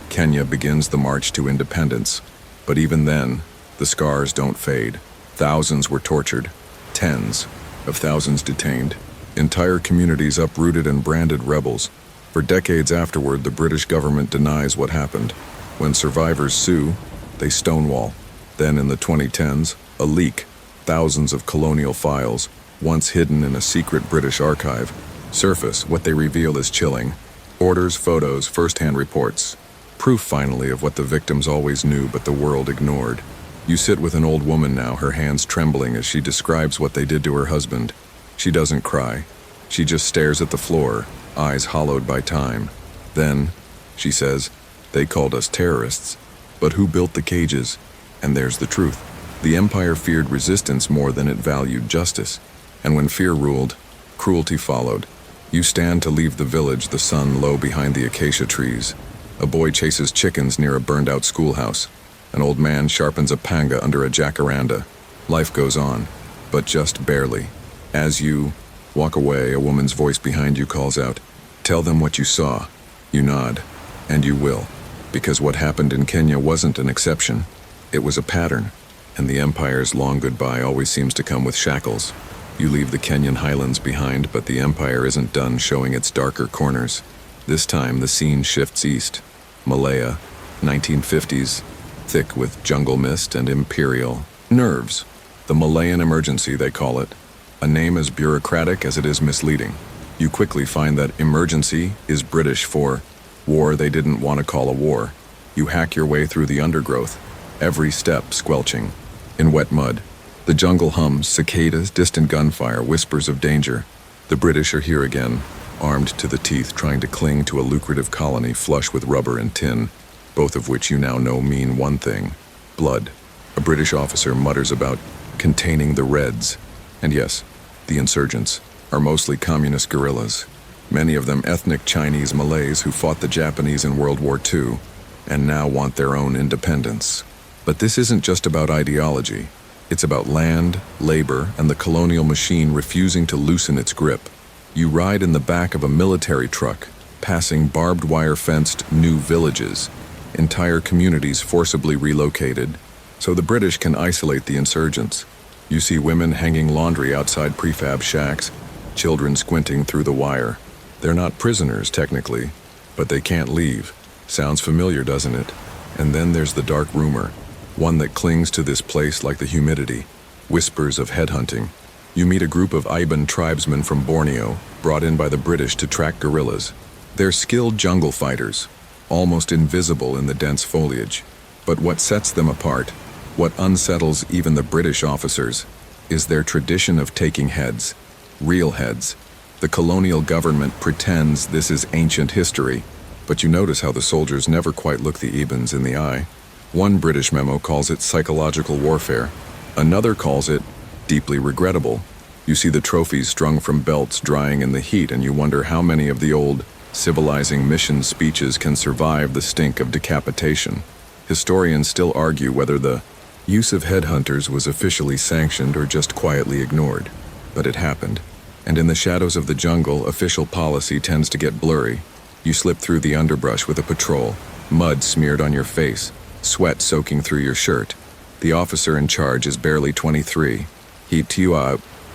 Kenya begins the march to independence. But even then, the scars don't fade. Thousands were tortured, tens of thousands detained, entire communities uprooted and branded rebels. For decades afterward, the British government denies what happened. When survivors sue, they stonewall. Then in the 2010s, a leak, thousands of colonial files, once hidden in a secret British archive, surface. What they reveal is chilling. Orders, photos, first-hand reports. Proof finally of what the victims always knew but the world ignored. You sit with an old woman now, her hands trembling as she describes what they did to her husband. She doesn't cry. She just stares at the floor, eyes hollowed by time. Then, she says, they called us terrorists. But who built the cages? And there's the truth. The empire feared resistance more than it valued justice. And when fear ruled, cruelty followed. You stand to leave the village, the sun low behind the acacia trees. A boy chases chickens near a burned-out schoolhouse. An old man sharpens a panga under a jacaranda. Life goes on, but just barely. As you walk away, a woman's voice behind you calls out, "Tell them what you saw." You nod, and you will, because what happened in Kenya wasn't an exception. It was a pattern, and the empire's long goodbye always seems to come with shackles. You leave the Kenyan highlands behind, but the empire isn't done showing its darker corners. This time, the scene shifts east. Malaya, 1950s, thick with jungle mist and imperial nerves. The Malayan emergency, they call it. A name as bureaucratic as it is misleading. You quickly find that emergency is British for war they didn't want to call a war. You hack your way through the undergrowth, every step squelching. In wet mud, the jungle hums, cicadas, distant gunfire, whispers of danger. The British are here again, armed to the teeth, trying to cling to a lucrative colony flush with rubber and tin, both of which you now know mean one thing: blood. A British officer mutters about containing the Reds. And yes, the insurgents are mostly communist guerrillas, many of them ethnic Chinese Malays who fought the Japanese in World War II and now want their own independence. But this isn't just about ideology. It's about land, labor, and the colonial machine refusing to loosen its grip. You ride in the back of a military truck, passing barbed wire fenced new villages, entire communities forcibly relocated, so the British can isolate the insurgents. You see women hanging laundry outside prefab shacks, children squinting through the wire. They're not prisoners, technically, but they can't leave. Sounds familiar, doesn't it? And then there's the dark rumor, one that clings to this place like the humidity. Whispers of headhunting. You meet a group of Iban tribesmen from Borneo, brought in by the British to track gorillas. They're skilled jungle fighters, almost invisible in the dense foliage. But what sets them apart, what unsettles even the British officers, is their tradition of taking heads. Real heads. The colonial government pretends this is ancient history, but you notice how the soldiers never quite look the Ibans in the eye. One British memo calls it psychological warfare. Another calls it deeply regrettable. You see the trophies strung from belts drying in the heat, and you wonder how many of the old, civilizing mission speeches can survive the stink of decapitation. Historians still argue whether the use of headhunters was officially sanctioned or just quietly ignored. But it happened. And in the shadows of the jungle, official policy tends to get blurry. You slip through the underbrush with a patrol, mud smeared on your face, sweat soaking through your shirt. The officer in charge is barely 23. He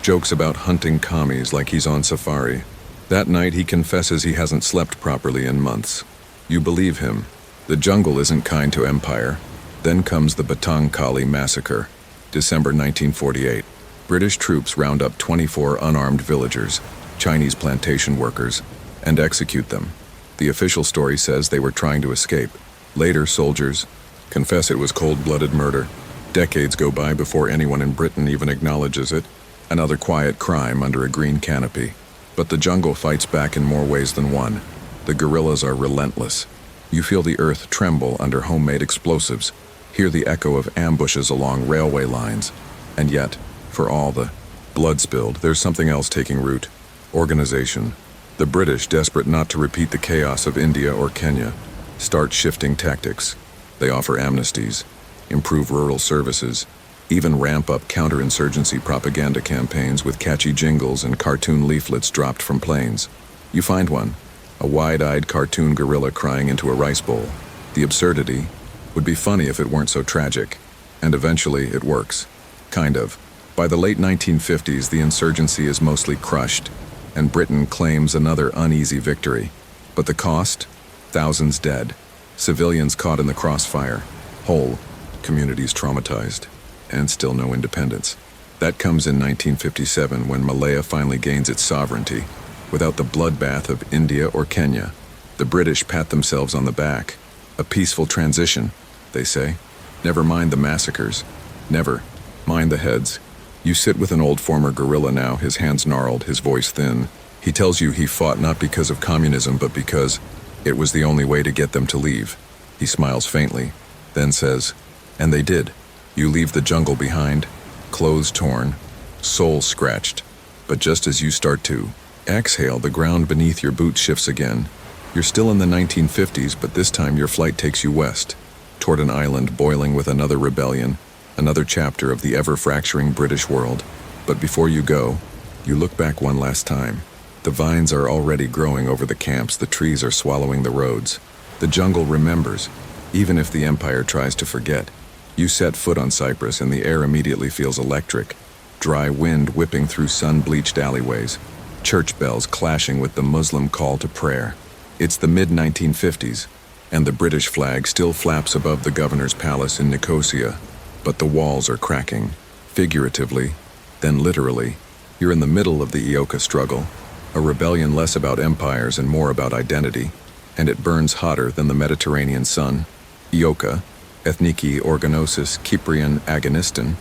jokes about hunting commies like he's on safari. That night he confesses he hasn't slept properly in months. You believe him. The jungle isn't kind to empire. Then comes the Batang Kali massacre, December 1948. British troops round up 24 unarmed villagers, Chinese plantation workers, and execute them. The official story says they were trying to escape. Later, soldiers confess it was cold-blooded murder. Decades go by before anyone in Britain even acknowledges it. Another quiet crime under a green canopy. But the jungle fights back in more ways than one. The guerrillas are relentless. You feel the earth tremble under homemade explosives, hear the echo of ambushes along railway lines. And yet, for all the blood spilled, there's something else taking root. Organization. The British, desperate not to repeat the chaos of India or Kenya, start shifting tactics. They offer amnesties, improve rural services, even ramp up counterinsurgency propaganda campaigns with catchy jingles and cartoon leaflets dropped from planes. You find one, a wide-eyed cartoon gorilla crying into a rice bowl. The absurdity would be funny if it weren't so tragic. And eventually it works. Kind of. By the late 1950s, the insurgency is mostly crushed, and Britain claims another uneasy victory. But the cost? Thousands dead. Civilians caught in the crossfire. Whole communities traumatized. And still no independence. That comes in 1957 when Malaya finally gains its sovereignty. Without the bloodbath of India or Kenya, the British pat themselves on the back. A peaceful transition, they say. Never mind the massacres. Never mind the heads. You sit with an old former guerrilla now, his hands gnarled, his voice thin. He tells you he fought not because of communism, but because it was the only way to get them to leave. He smiles faintly, then says, and they did. You leave the jungle behind, clothes torn, soul scratched. But just as you start to exhale, the ground beneath your boots shifts again. You're still in the 1950s, but this time your flight takes you west, toward an island boiling with another rebellion, another chapter of the ever-fracturing British world. But before you go, you look back one last time. The vines are already growing over the camps, the trees are swallowing the roads. The jungle remembers, even if the empire tries to forget. You set foot on Cyprus and the air immediately feels electric. Dry wind whipping through sun-bleached alleyways, church bells clashing with the Muslim call to prayer. It's the mid-1950s, and the British flag still flaps above the governor's palace in Nicosia. But the walls are cracking, figuratively, then literally. You're in the middle of the Ioka struggle, a rebellion less about empires and more about identity, and it burns hotter than the Mediterranean sun. Ioka, Ethniki Organosis Cyprian Agoniston,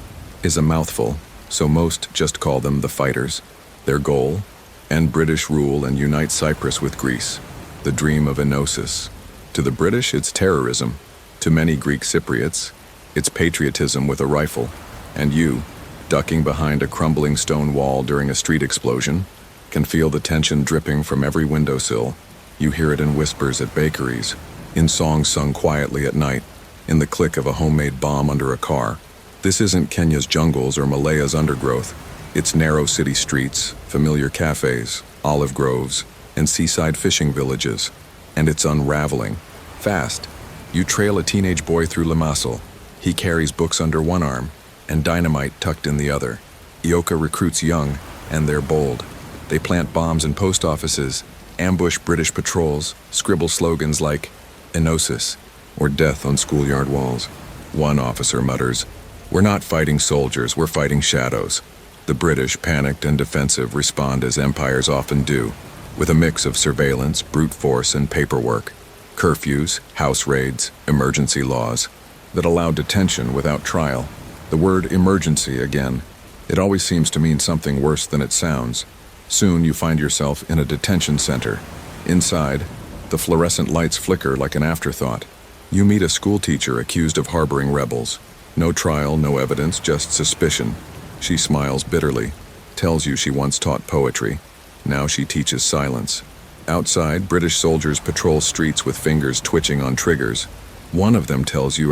is a mouthful, so most just call them the fighters. Their goal? End British rule and unite Cyprus with Greece. The dream of Enosis. To the British, it's terrorism. To many Greek Cypriots, it's patriotism with a rifle. And you, ducking behind a crumbling stone wall during a street explosion, can feel the tension dripping from every windowsill. You hear it in whispers at bakeries, in songs sung quietly at night, in the click of a homemade bomb under a car. This isn't Kenya's jungles or Malaya's undergrowth. It's narrow city streets, familiar cafes, olive groves, and seaside fishing villages. And it's unraveling. Fast. You trail a teenage boy through Limassol. He carries books under one arm and dynamite tucked in the other. Ioka recruits young, and they're bold. They plant bombs in post offices, ambush British patrols, scribble slogans like Enosis or death on schoolyard walls. One officer mutters, We're not fighting soldiers, we're fighting shadows. The British, panicked and defensive, respond as empires often do, with a mix of surveillance, brute force, and paperwork. Curfews, house raids, emergency laws that allow detention without trial. The word emergency again. It always seems to mean something worse than it sounds. Soon you find yourself in a detention center. Inside, the fluorescent lights flicker like an afterthought. You meet a schoolteacher accused of harboring rebels. No trial, no evidence, just suspicion. She smiles bitterly, tells you she once taught poetry. Now she teaches silence. Outside, British soldiers patrol streets with fingers twitching on triggers. One of them tells you,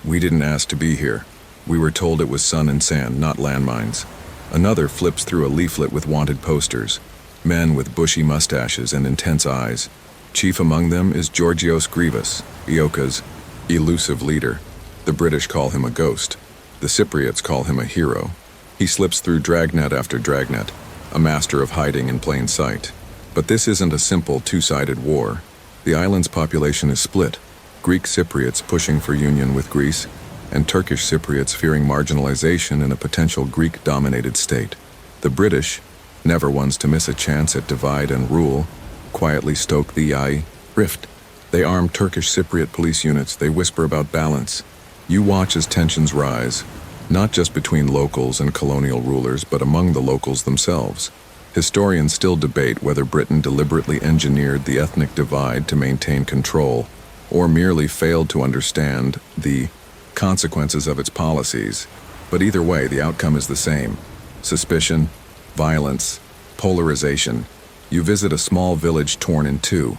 "We didn't ask to be here. We were told it was sun and sand, not landmines." Another flips through a leaflet with wanted posters. Men with bushy mustaches and intense eyes. Chief among them is Georgios Grivas, Ioka's elusive leader. The British call him a ghost. The Cypriots call him a hero. He slips through dragnet after dragnet, a master of hiding in plain sight. But this isn't a simple two-sided war. The island's population is split. Greek Cypriots pushing for union with Greece, and Turkish Cypriots fearing marginalization in a potential Greek-dominated state. The British, never ones to miss a chance at divide and rule, quietly stoke the rift. They arm Turkish Cypriot police units, they whisper about balance. You watch as tensions rise, not just between locals and colonial rulers, but among the locals themselves. Historians still debate whether Britain deliberately engineered the ethnic divide to maintain control, or merely failed to understand the consequences of its policies. But either way, the outcome is the same. Suspicion, violence, polarization. You visit a small village torn in two.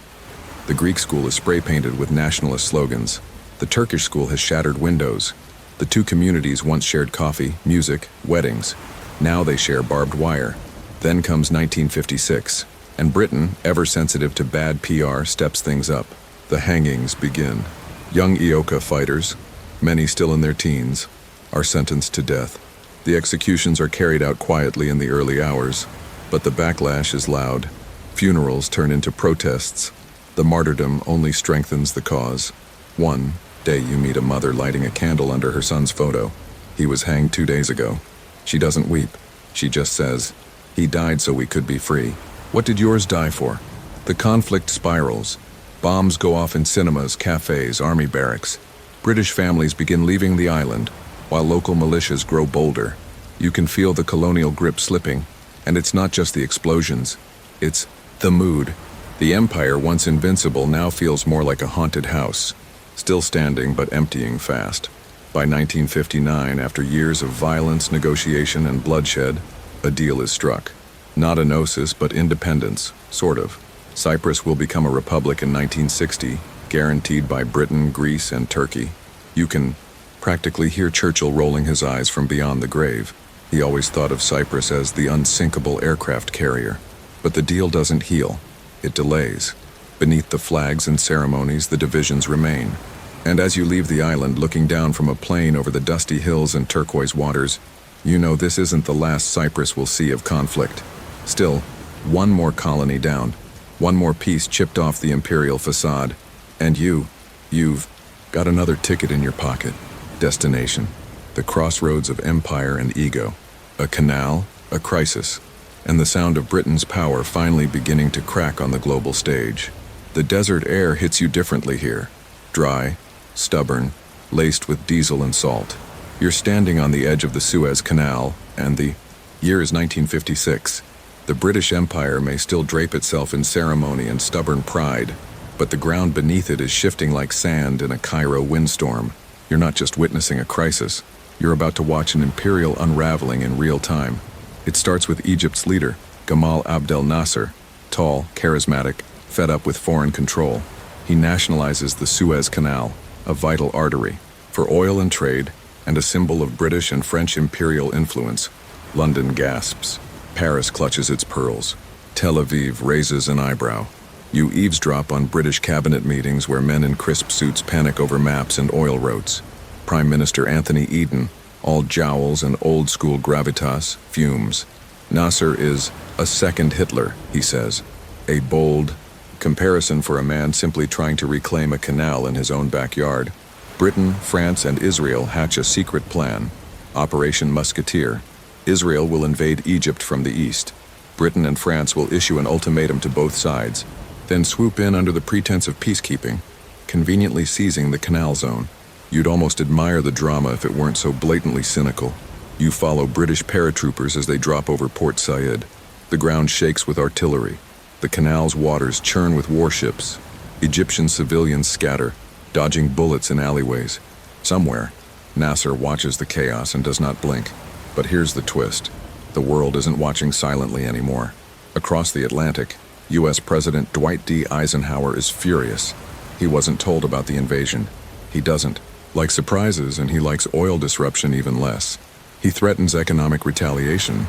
The Greek school is spray-painted with nationalist slogans. The Turkish school has shattered windows. The two communities once shared coffee, music, weddings. Now they share barbed wire. Then comes 1956, and Britain, ever sensitive to bad PR, steps things up. The hangings begin. Young Ioka fighters, many still in their teens, are sentenced to death. The executions are carried out quietly in the early hours, but the backlash is loud. Funerals turn into protests. The martyrdom only strengthens the cause. One day you meet a mother lighting a candle under her son's photo. He was hanged 2 days ago. She doesn't weep. She just says, "He died so we could be free." What did yours die for? The conflict spirals. Bombs go off in cinemas, cafes, army barracks. British families begin leaving the island, while local militias grow bolder. You can feel the colonial grip slipping, and it's not just the explosions. It's the mood. The empire, once invincible, now feels more like a haunted house, still standing but emptying fast. By 1959, after years of violence, negotiation, and bloodshed, a deal is struck. Not a gnosis, but independence, sort of. Cyprus will become a republic in 1960, guaranteed by Britain, Greece, and Turkey. You can practically hear Churchill rolling his eyes from beyond the grave. He always thought of Cyprus as the unsinkable aircraft carrier. But the deal doesn't heal. It delays. Beneath the flags and ceremonies, the divisions remain. And as you leave the island, looking down from a plane over the dusty hills and turquoise waters, you know this isn't the last Cyprus will see of conflict. Still, one more colony down, one more piece chipped off the imperial facade, and you've got another ticket in your pocket. Destination, the crossroads of empire and ego. A canal, a crisis, and the sound of Britain's power finally beginning to crack on the global stage. The desert air hits you differently here. Dry, stubborn, laced with diesel and salt. You're standing on the edge of the Suez Canal, and the year is 1956. The British Empire may still drape itself in ceremony and stubborn pride, but the ground beneath it is shifting like sand in a Cairo windstorm. You're not just witnessing a crisis. You're about to watch an imperial unraveling in real time. It starts with Egypt's leader, Gamal Abdel Nasser, tall, charismatic, fed up with foreign control. He nationalizes the Suez Canal, a vital artery for oil and trade, and a symbol of British and French imperial influence. London gasps. Paris clutches its pearls. Tel Aviv raises an eyebrow. You eavesdrop on British cabinet meetings where men in crisp suits panic over maps and oil roads. Prime Minister Anthony Eden, all jowls and old-school gravitas, fumes. Nasser is a second Hitler, he says. A bold comparison for a man simply trying to reclaim a canal in his own backyard. Britain, France, and Israel hatch a secret plan. Operation Musketeer. Israel will invade Egypt from the east. Britain and France will issue an ultimatum to both sides, then swoop in under the pretense of peacekeeping, conveniently seizing the Canal Zone. You'd almost admire the drama if it weren't so blatantly cynical. You follow British paratroopers as they drop over Port Said. The ground shakes with artillery. The canal's waters churn with warships. Egyptian civilians scatter, dodging bullets in alleyways. Somewhere, Nasser watches the chaos and does not blink. But here's the twist. The world isn't watching silently anymore. Across the Atlantic, U.S. President Dwight D. Eisenhower is furious. He wasn't told about the invasion. He doesn't like surprises, and he likes oil disruption even less. He threatens economic retaliation.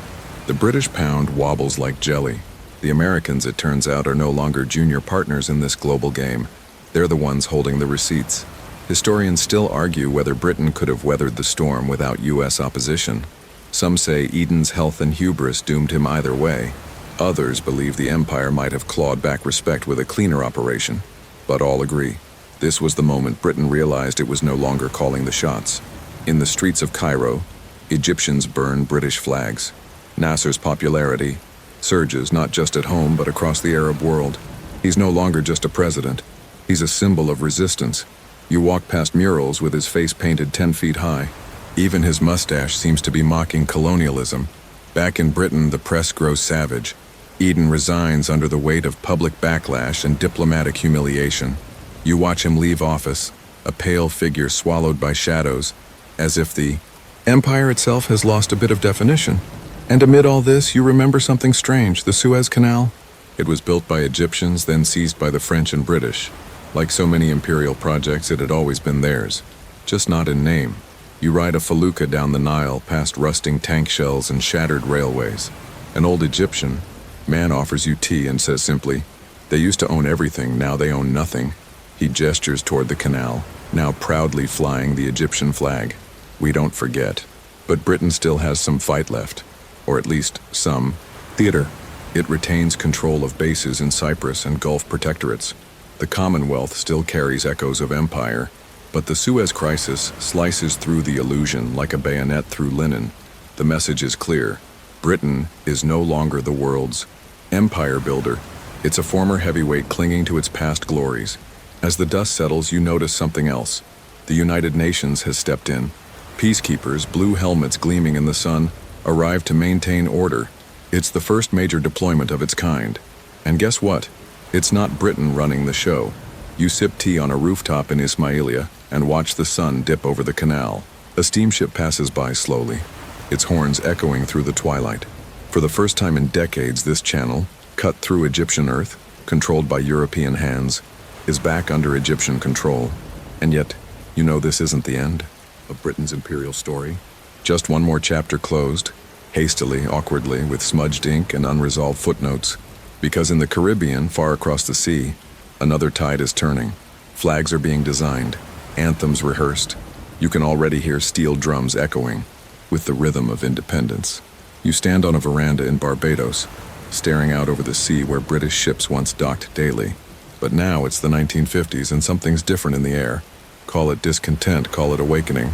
The British pound wobbles like jelly. The Americans, it turns out, are no longer junior partners in this global game. They're the ones holding the receipts. Historians still argue whether Britain could have weathered the storm without U.S. opposition. Some say Eden's health and hubris doomed him either way. Others believe the empire might have clawed back respect with a cleaner operation. But all agree. This was the moment Britain realized it was no longer calling the shots. In the streets of Cairo, Egyptians burn British flags. Nasser's popularity surges not just at home but across the Arab world. He's no longer just a president. He's a symbol of resistance. You walk past murals with his face painted 10 feet high. Even his mustache seems to be mocking colonialism. Back in Britain, the press grows savage. Eden resigns under the weight of public backlash and diplomatic humiliation. You watch him leave office, a pale figure swallowed by shadows, as if the empire itself has lost a bit of definition. And amid all this, you remember something strange: the Suez Canal. It was built by Egyptians, then seized by the French and British. Like so many imperial projects, it had always been theirs, just not in name. You ride a felucca down the Nile, past rusting tank shells and shattered railways. An old Egyptian man offers you tea and says simply, "They used to own everything, now they own nothing." He gestures toward the canal, now proudly flying the Egyptian flag. We don't forget. But Britain still has some fight left, or at least some theater. It retains control of bases in Cyprus and Gulf protectorates. The Commonwealth still carries echoes of empire, but the Suez Crisis slices through the illusion like a bayonet through linen. The message is clear. Britain is no longer the world's empire builder. It's a former heavyweight clinging to its past glories. As the dust settles, you notice something else. The United Nations has stepped in. Peacekeepers, blue helmets gleaming in the sun, arrive to maintain order. It's the first major deployment of its kind. And guess what? It's not Britain running the show. You sip tea on a rooftop in Ismailia and watch the sun dip over the canal. A steamship passes by slowly, its horns echoing through the twilight. For the first time in decades, this channel, cut through Egyptian earth, controlled by European hands, is back under Egyptian control. And yet, you know this isn't the end of Britain's imperial story. Just one more chapter closed, hastily, awkwardly, with smudged ink and unresolved footnotes. Because in the Caribbean, far across the sea, another tide is turning. Flags are being designed, anthems rehearsed. You can already hear steel drums echoing with the rhythm of independence. You stand on a veranda in Barbados, staring out over the sea where British ships once docked daily. But now it's the 1950s and something's different in the air. Call it discontent, call it awakening.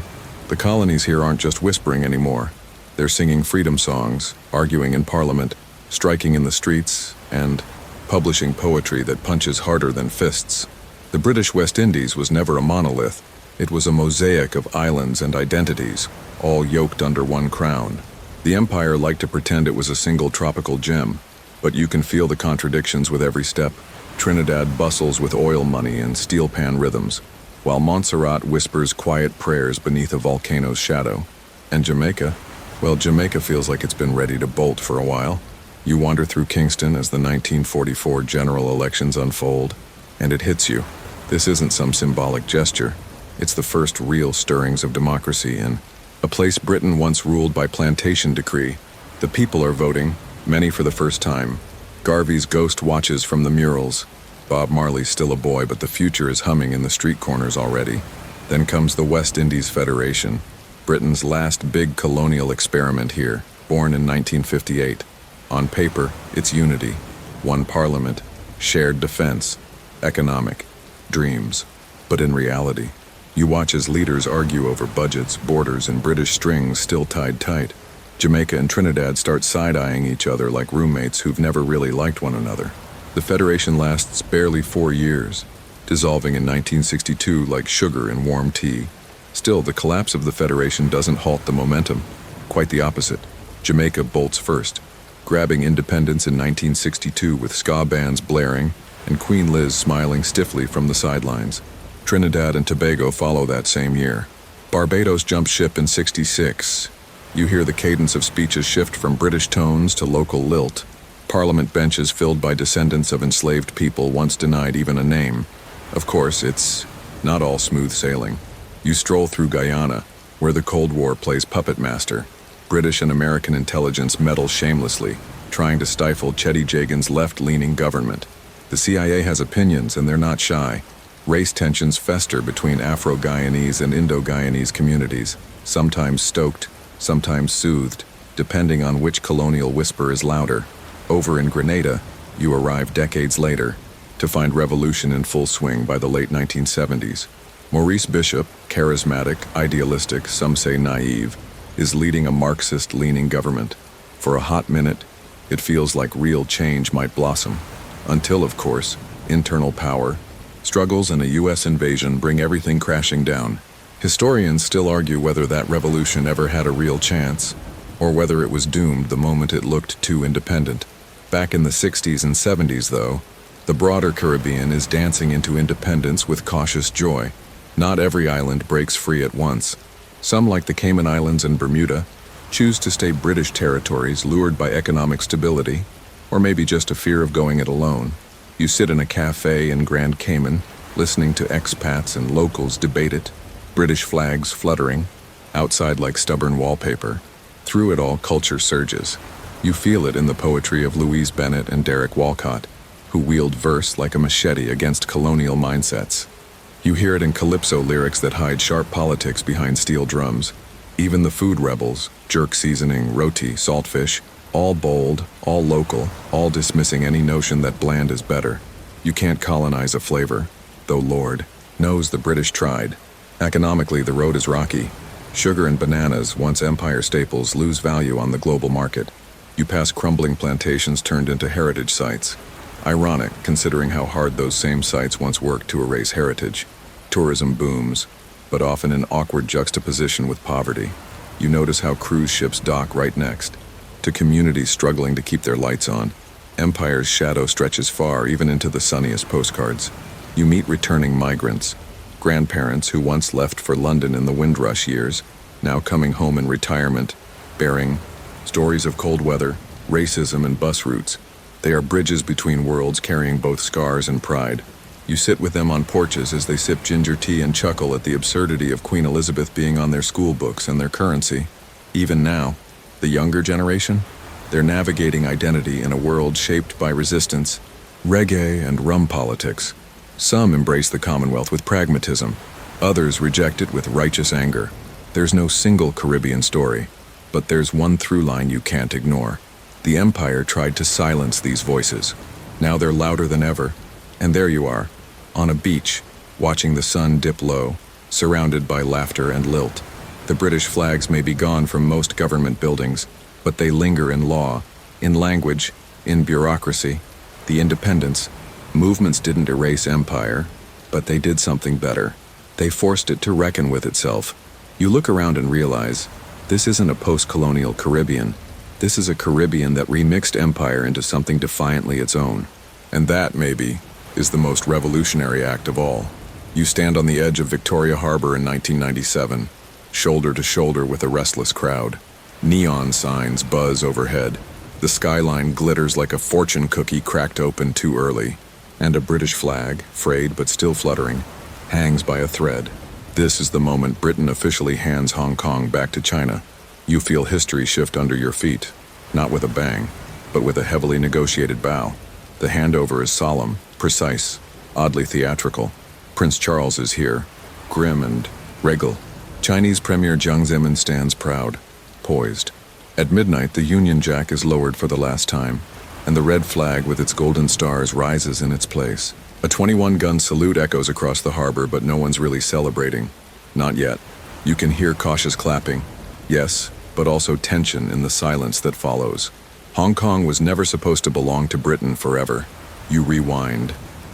The colonies here aren't just whispering anymore. They're singing freedom songs, arguing in parliament, striking in the streets, and publishing poetry that punches harder than fists. The British West Indies was never a monolith. It was a mosaic of islands and identities, all yoked under one crown. The empire liked to pretend it was a single tropical gem, but you can feel the contradictions with every step. Trinidad bustles with oil money and steel pan rhythms, while Montserrat whispers quiet prayers beneath a volcano's shadow. And Jamaica? Well, Jamaica feels like it's been ready to bolt for a while. You wander through Kingston as the 1944 general elections unfold, and it hits you. This isn't some symbolic gesture. It's the first real stirrings of democracy in a place Britain once ruled by plantation decree. The people are voting, many for the first time. Garvey's ghost watches from the murals. Bob Marley's still a boy, but the future is humming in the street corners already. Then comes the West Indies Federation, Britain's last big colonial experiment here, born in 1958. On paper, it's unity, one parliament, shared defense, economic, dreams. But in reality, You watch as leaders argue over budgets, borders, and British strings still tied tight. Jamaica and Trinidad start side-eyeing each other like roommates who've never really liked one another. The Federation lasts barely 4 years, dissolving in 1962 like sugar in warm tea. Still, the collapse of the Federation doesn't halt the momentum. Quite the opposite. Jamaica bolts first, grabbing independence in 1962 with ska bands blaring and Queen Liz smiling stiffly from the sidelines. Trinidad and Tobago follow that same year. Barbados jumps ship in '66. You hear the cadence of speeches shift from British tones to local lilt. Parliament benches filled by descendants of enslaved people once denied even a name. Of course, it's not all smooth sailing. You stroll through Guyana, where the Cold War plays puppet master. British and American intelligence meddle shamelessly, trying to stifle Chetty Jagan's left-leaning government. The CIA has opinions, and they're not shy. Race tensions fester between Afro-Guyanese and Indo-Guyanese communities, sometimes stoked, sometimes soothed, depending on which colonial whisper is louder. Over in Grenada, you arrive decades later, to find revolution in full swing by the late 1970s. Maurice Bishop, charismatic, idealistic, some say naive, is leading a Marxist-leaning government. For a hot minute, it feels like real change might blossom. Until, of course, internal power, struggles and a U.S. invasion bring everything crashing down. Historians still argue whether that revolution ever had a real chance, or whether it was doomed the moment it looked too independent. Back in the 60s and 70s, though, the broader Caribbean is dancing into independence with cautious joy. Not every island breaks free at once. Some, like the Cayman Islands and Bermuda, choose to stay British territories lured by economic stability, or maybe just a fear of going it alone. You sit in a cafe in Grand Cayman, listening to expats and locals debate it, British flags fluttering, outside like stubborn wallpaper. Through it all, culture surges. You feel it in the poetry of Louise Bennett and Derek Walcott, who wield verse like a machete against colonial mindsets. You hear it in calypso lyrics that hide sharp politics behind steel drums. Even the food rebels, jerk seasoning, roti, saltfish, all bold, all local, all dismissing any notion that bland is better. You can't colonize a flavor, though Lord knows the British tried. Economically, the road is rocky. Sugar and bananas, once empire staples, lose value on the global market. You pass crumbling plantations turned into heritage sites. Ironic, considering how hard those same sites once worked to erase heritage. Tourism booms, but often in awkward juxtaposition with poverty. You notice how cruise ships dock right next to communities struggling to keep their lights on. Empire's shadow stretches far, even into the sunniest postcards. You meet returning migrants, grandparents who once left for London in the Windrush years, now coming home in retirement, bearing stories of cold weather, racism, and bus routes. They are bridges between worlds, carrying both scars and pride. You sit with them on porches as they sip ginger tea and chuckle at the absurdity of Queen Elizabeth being on their school books and their currency. Even now, the younger generation, they're navigating identity in a world shaped by resistance, reggae, and rum politics. Some embrace the Commonwealth with pragmatism. Others reject it with righteous anger. There's no single Caribbean story, but there's one through line you can't ignore. The Empire tried to silence these voices. Now they're louder than ever. And there you are, on a beach, watching the sun dip low, surrounded by laughter and lilt. The British flags may be gone from most government buildings, but they linger in law, in language, in bureaucracy. The independence movements didn't erase empire, but they did something better. They forced it to reckon with itself. You look around and realize, this isn't a post-colonial Caribbean. This is a Caribbean that remixed empire into something defiantly its own. And that, maybe, is the most revolutionary act of all. You stand on the edge of Victoria Harbor in 1997, shoulder to shoulder with a restless crowd. Neon signs buzz overhead. The skyline glitters like a fortune cookie cracked open too early. And a British flag, frayed but still fluttering, hangs by a thread. This is the moment Britain officially hands Hong Kong back to China. You feel history shift under your feet, not with a bang, but with a heavily negotiated bow. The handover is solemn, precise, oddly theatrical. Prince Charles is here, grim and regal. Chinese Premier Jiang Zemin stands proud, poised. At midnight, the Union Jack is lowered for the last time, and the red flag with its golden stars rises in its place. A 21-gun salute echoes across the harbor, but no one's really celebrating. Not yet. You can hear cautious clapping. Yes, but also tension in the silence that follows. Hong Kong was never supposed to belong to Britain forever. You rewind.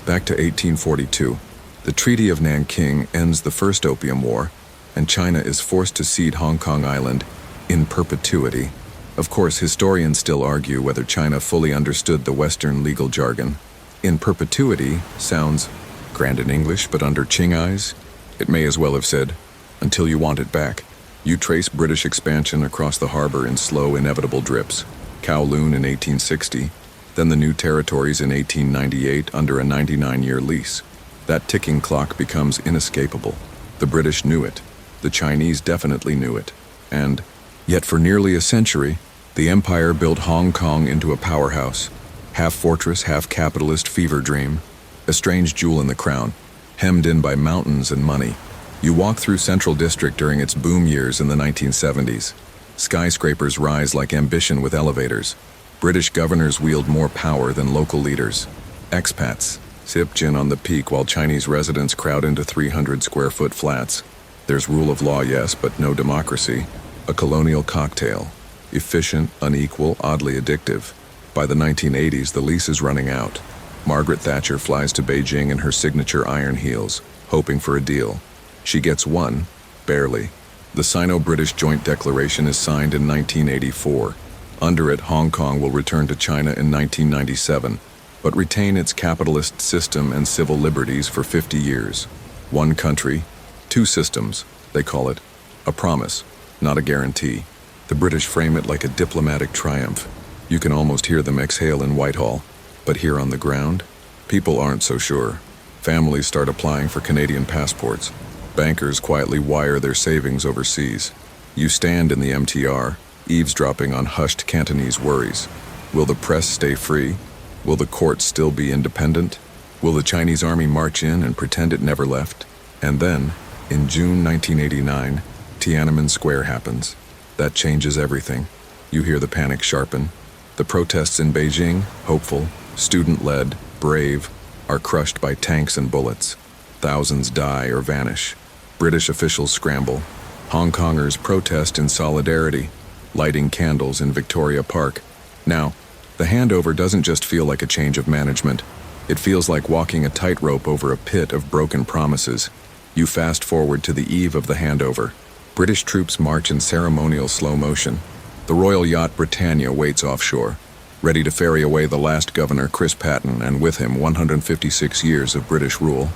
Back to 1842. The Treaty of Nanking ends the First Opium War, and China is forced to cede Hong Kong Island in perpetuity. Of course, historians still argue whether China fully understood the Western legal jargon. In perpetuity sounds grand in English, but under Qing eyes, it may as well have said, until you want it back. You trace British expansion across the harbor in slow, inevitable drips. Kowloon in 1860, then the new territories in 1898 under a 99-year lease. That ticking clock becomes inescapable. The British knew it. The Chinese definitely knew it. And yet for nearly a century, the empire built Hong Kong into a powerhouse. Half fortress, half capitalist fever dream. A strange jewel in the crown, hemmed in by mountains and money. You walk through Central District during its boom years in the 1970s. Skyscrapers rise like ambition with elevators. British governors wield more power than local leaders. Expats sip gin on the peak while Chinese residents crowd into 300-square-foot flats. There's rule of law, yes, but no democracy. A colonial cocktail. Efficient, unequal, oddly addictive. By the 1980s, the lease is running out. Margaret Thatcher flies to Beijing in her signature iron heels, hoping for a deal. She gets one, barely. The Sino-British Joint Declaration is signed in 1984. Under it, Hong Kong will return to China in 1997, but retain its capitalist system and civil liberties for 50 years. One country, two systems, they call it. A promise, not a guarantee. The British frame it like a diplomatic triumph. You can almost hear them exhale in Whitehall. But here on the ground, people aren't so sure. Families start applying for Canadian passports. Bankers quietly wire their savings overseas. You stand in the MTR, eavesdropping on hushed Cantonese worries. Will the press stay free? Will the courts still be independent? Will the Chinese army march in and pretend it never left? And then, in June 1989, Tiananmen Square happens. That changes everything. You hear the panic sharpen. The protests in Beijing, hopeful, student-led, brave, are crushed by tanks and bullets. Thousands die or vanish. British officials scramble. Hong Kongers protest in solidarity, lighting candles in Victoria Park. Now, the handover doesn't just feel like a change of management. It feels like walking a tightrope over a pit of broken promises. You fast forward to the eve of the handover. British troops march in ceremonial slow motion. The royal yacht Britannia waits offshore, ready to ferry away the last governor, Chris Patten, and with him 156 years of British rule.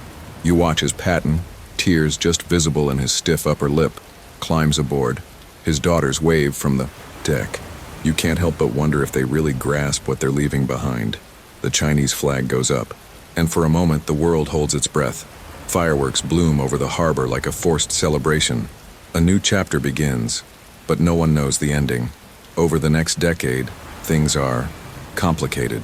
You watch as Patten, tears just visible in his stiff upper lip, climbs aboard. His daughters wave from the deck. You can't help but wonder if they really grasp what they're leaving behind. The Chinese flag goes up, and for a moment the world holds its breath. Fireworks bloom over the harbor like a forced celebration. A new chapter begins, but no one knows the ending. Over the next decade, things are complicated.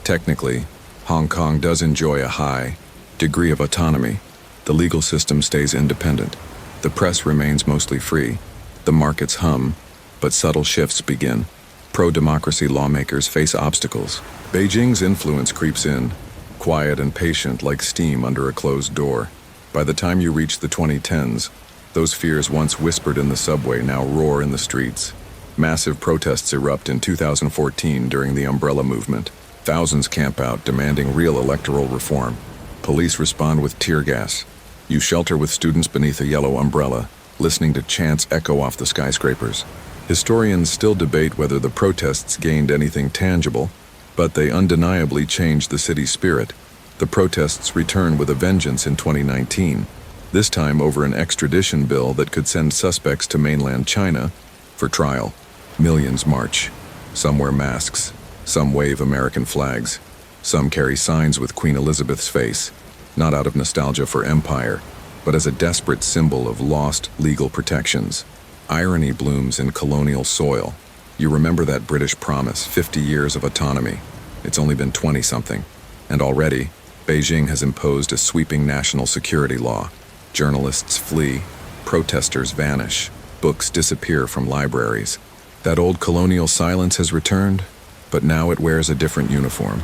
Technically, Hong Kong does enjoy a high degree of autonomy. The legal system stays independent. The press remains mostly free. The markets hum, but subtle shifts begin. Pro-democracy lawmakers face obstacles. Beijing's influence creeps in, quiet and patient like steam under a closed door. By the time you reach the 2010s, those fears once whispered in the subway now roar in the streets. Massive protests erupt in 2014 during the Umbrella Movement. Thousands camp out demanding real electoral reform. Police respond with tear gas. You shelter with students beneath a yellow umbrella, listening to chants echo off the skyscrapers. Historians still debate whether the protests gained anything tangible, but they undeniably changed the city's spirit. The protests return with a vengeance in 2019, this time over an extradition bill that could send suspects to mainland China for trial. Millions march. Some wear masks. Some wave American flags. Some carry signs with Queen Elizabeth's face, not out of nostalgia for empire, but as a desperate symbol of lost legal protections. Irony blooms in colonial soil. You remember that British promise, 50 years of autonomy. It's only been 20-something. And already, Beijing has imposed a sweeping national security law. Journalists flee. Protesters vanish. Books disappear from libraries. That old colonial silence has returned, but now it wears a different uniform.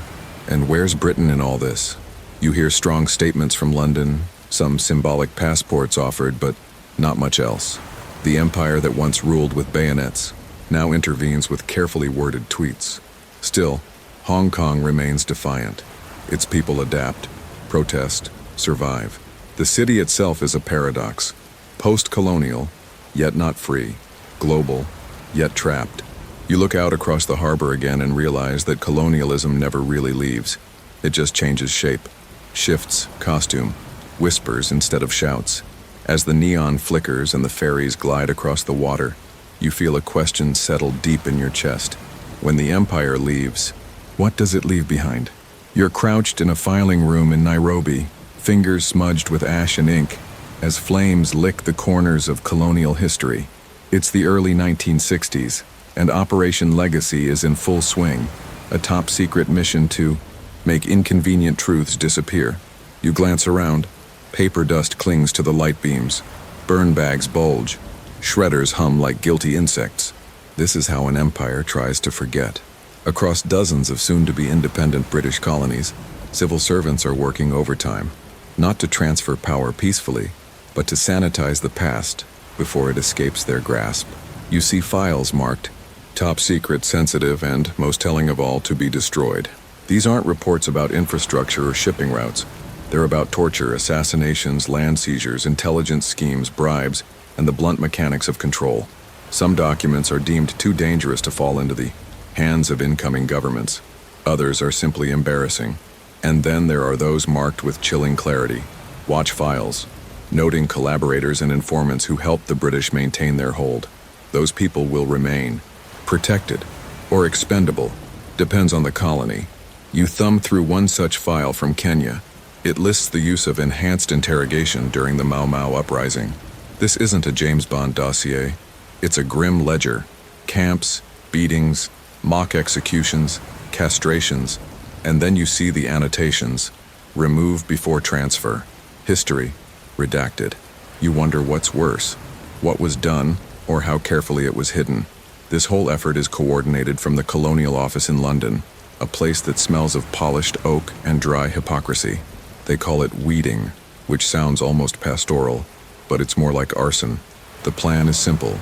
And where's Britain in all this? You hear strong statements from London, some symbolic passports offered, but Not much else. The empire that once ruled with bayonets now intervenes with carefully worded tweets. Still, Hong Kong remains defiant. Its people adapt, protest, survive. The city itself is a paradox. Post-colonial, yet not free. Global, yet trapped. You look out across the harbor again and realize that colonialism never really leaves. It just changes shape, shifts costume, whispers instead of shouts. As the neon flickers and the ferries glide across the water, you feel a question settle deep in your chest. When the empire leaves, what does it leave behind? You're crouched in a filing room in Nairobi, fingers smudged with ash and ink, as flames lick the corners of colonial history. It's the early 1960s, and Operation Legacy is in full swing, a top-secret mission to make inconvenient truths disappear. You glance around. Paper dust clings to the light beams. Burn bags bulge. Shredders hum like guilty insects. This is how an empire tries to forget. Across dozens of soon-to-be independent British colonies, civil servants are working overtime, not to transfer power peacefully, but to sanitize the past before it escapes their grasp. You see files marked top secret, sensitive, and, most telling of all, to be destroyed. These aren't reports about infrastructure or shipping routes. They're about torture, assassinations, land seizures, intelligence schemes, bribes, and the blunt mechanics of control. Some documents are deemed too dangerous to fall into the hands of incoming governments. Others are simply embarrassing. And then there are those marked with chilling clarity. Watch files, noting collaborators and informants who helped the British maintain their hold. Those people will remain protected or expendable, depends on the colony. You thumb through one such file from Kenya. It lists the use of enhanced interrogation during the Mau Mau uprising. This isn't a James Bond dossier. It's a grim ledger. Camps, beatings, mock executions, castrations, and then you see the annotations. Remove before transfer. History, redacted. You wonder what's worse, what was done, or how carefully it was hidden. This whole effort is coordinated from the Colonial Office in London, a place that smells of polished oak and dry hypocrisy. They call it weeding, which sounds almost pastoral, but it's more like arson. The plan is simple.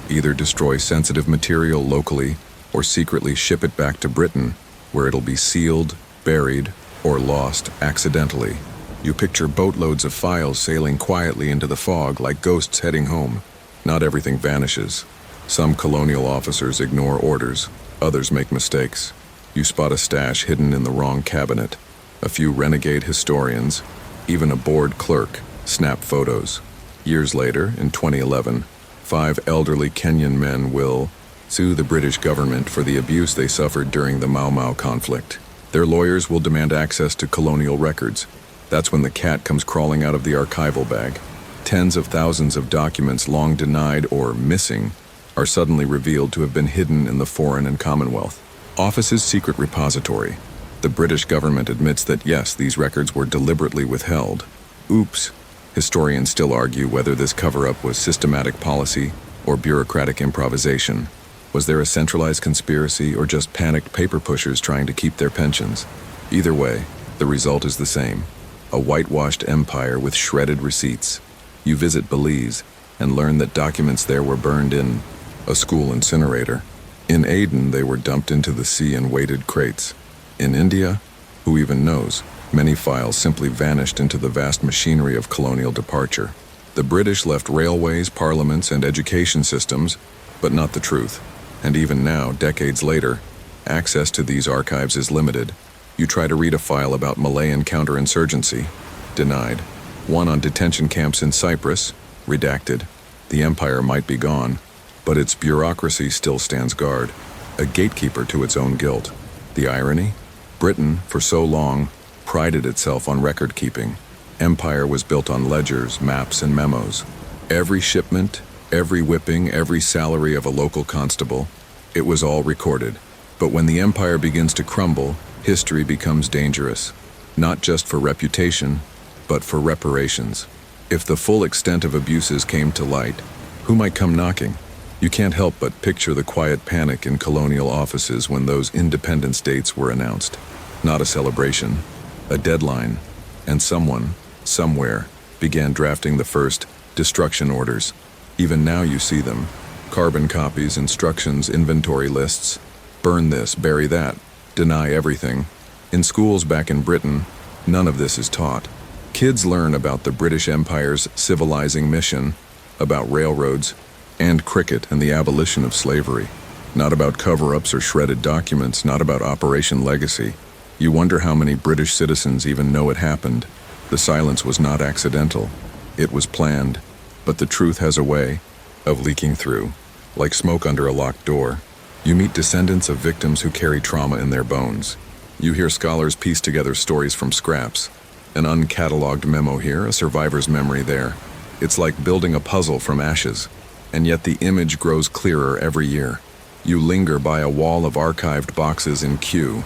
Either destroy sensitive material locally or secretly ship it back to Britain, where it'll be sealed, buried, or lost accidentally. You picture boatloads of files sailing quietly into the fog like ghosts heading home. Not everything vanishes. Some colonial officers ignore orders, others make mistakes. You spot a stash hidden in the wrong cabinet. A few renegade historians, even a bored clerk, snap photos. Years later, in 2011, 5 elderly Kenyan men will sue the British government for the abuse they suffered during the Mau Mau conflict. Their lawyers will demand access to colonial records. That's when the cat comes crawling out of the archival bag. Tens of thousands of documents long denied or missing are suddenly revealed to have been hidden in the Foreign and Commonwealth Office's secret repository. The British government admits that yes, these records were deliberately withheld. Oops. Historians still argue whether this cover-up was systematic policy or bureaucratic improvisation. Was there a centralized conspiracy or just panicked paper pushers trying to keep their pensions? Either way, the result is the same. A whitewashed empire with shredded receipts. You visit Belize and learn that documents there were burned in a school incinerator. In Aden, they were dumped into the sea in weighted crates. In India, who even knows? Many files simply vanished into the vast machinery of colonial departure. The British left railways, parliaments, and education systems, but not the truth. And even now, decades later, access to these archives is limited. You try to read a file about Malayan counterinsurgency, denied. One on detention camps in Cyprus, redacted. The empire might be gone, but its bureaucracy still stands guard, a gatekeeper to its own guilt. The irony? Britain, for so long, prided itself on record-keeping. Empire was built on ledgers, maps, and memos. Every shipment, every whipping, every salary of a local constable, it was all recorded. But when the empire begins to crumble, history becomes dangerous, not just for reputation, but for reparations. If the full extent of abuses came to light, who might come knocking? You can't help but picture the quiet panic in colonial offices when those independence dates were announced. Not a celebration, a deadline, and someone, somewhere, began drafting the first Destruction orders. Even now you see them. Carbon copies, instructions, inventory lists. Burn this, bury that, deny everything. In schools back in Britain, none of this is taught. Kids learn about the British Empire's civilizing mission, about railroads, and cricket and the abolition of slavery. Not about cover-ups or shredded documents, not about Operation Legacy. You wonder how many British citizens even know it happened. The silence was not accidental. It was planned. But the truth has a way of leaking through, like smoke under a locked door. You meet descendants of victims who carry trauma in their bones. You hear scholars piece together stories from scraps. An uncatalogued memo here, a survivor's memory there. It's like building a puzzle from ashes, and yet the image grows clearer every year. You linger by a wall of archived boxes in Kew,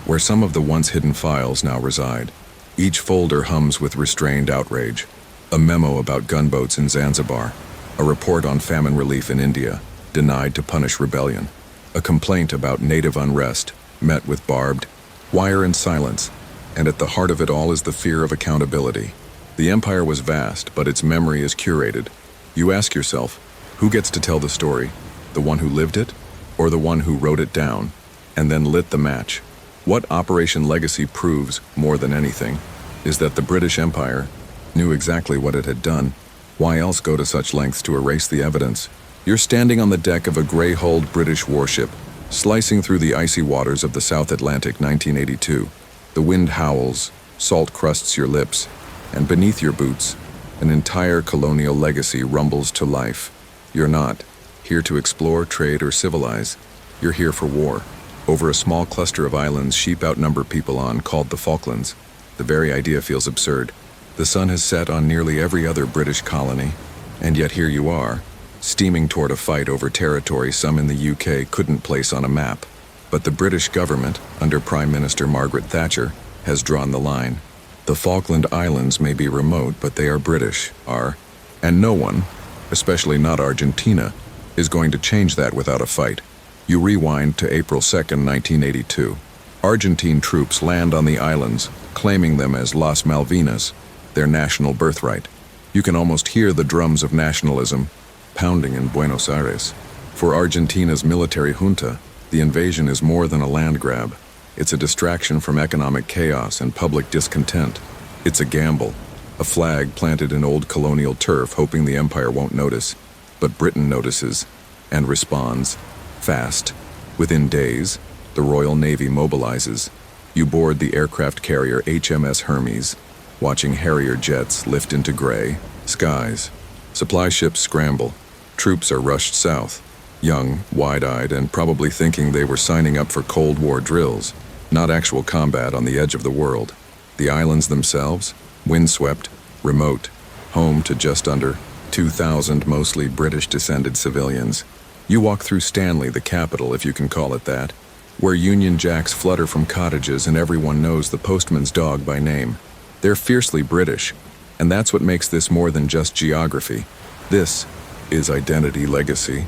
where some of the once hidden files now reside. Each folder hums with restrained outrage. A memo about gunboats in Zanzibar, a report on famine relief in India, denied to punish rebellion, a complaint about native unrest, met with barbed wire and silence, and at the heart of it all is the fear of accountability. The empire was vast, but its memory is curated. You ask yourself, who gets to tell the story? The one who lived it, or the one who wrote it down, and then lit the match? What Operation Legacy proves, more than anything, is that the British Empire knew exactly what it had done. Why else go to such lengths to erase the evidence? You're standing on the deck of a gray-hulled British warship, slicing through the icy waters of the South Atlantic 1982. The wind howls, salt crusts your lips, and beneath your boots, an entire colonial legacy rumbles to life. You're not here to explore, trade, or civilize. You're here for war. Over a small cluster of islands sheep outnumber people on, called the Falklands. The very idea feels absurd. The sun has set on nearly every other British colony, and yet here you are, steaming toward a fight over territory some in the UK couldn't place on a map. But the British government, under Prime Minister Margaret Thatcher, has drawn the line. The Falkland Islands may be remote, but they are British, and no one, especially not Argentina, is going to change that without a fight. You rewind to April 2nd, 1982. Argentine troops land on the islands, claiming them as Las Malvinas, their national birthright. You can almost hear the drums of nationalism pounding in Buenos Aires. For Argentina's military junta, the invasion is more than a land grab. It's a distraction from economic chaos and public discontent. It's a gamble, a flag planted in old colonial turf hoping the empire won't notice. But Britain notices, and responds, fast. Within days, the Royal Navy mobilizes. You board the aircraft carrier HMS Hermes, watching Harrier jets lift into gray skies. Supply ships scramble. Troops are rushed south, young, wide-eyed, and probably thinking they were signing up for Cold War drills, not actual combat on the edge of the world. The islands themselves, windswept, remote, home to just under 2,000 mostly British-descended civilians. You walk through Stanley, the capital, if you can call it that, where Union Jacks flutter from cottages and everyone knows the postman's dog by name. They're fiercely British, and that's what makes this more than just geography. This is identity legacy,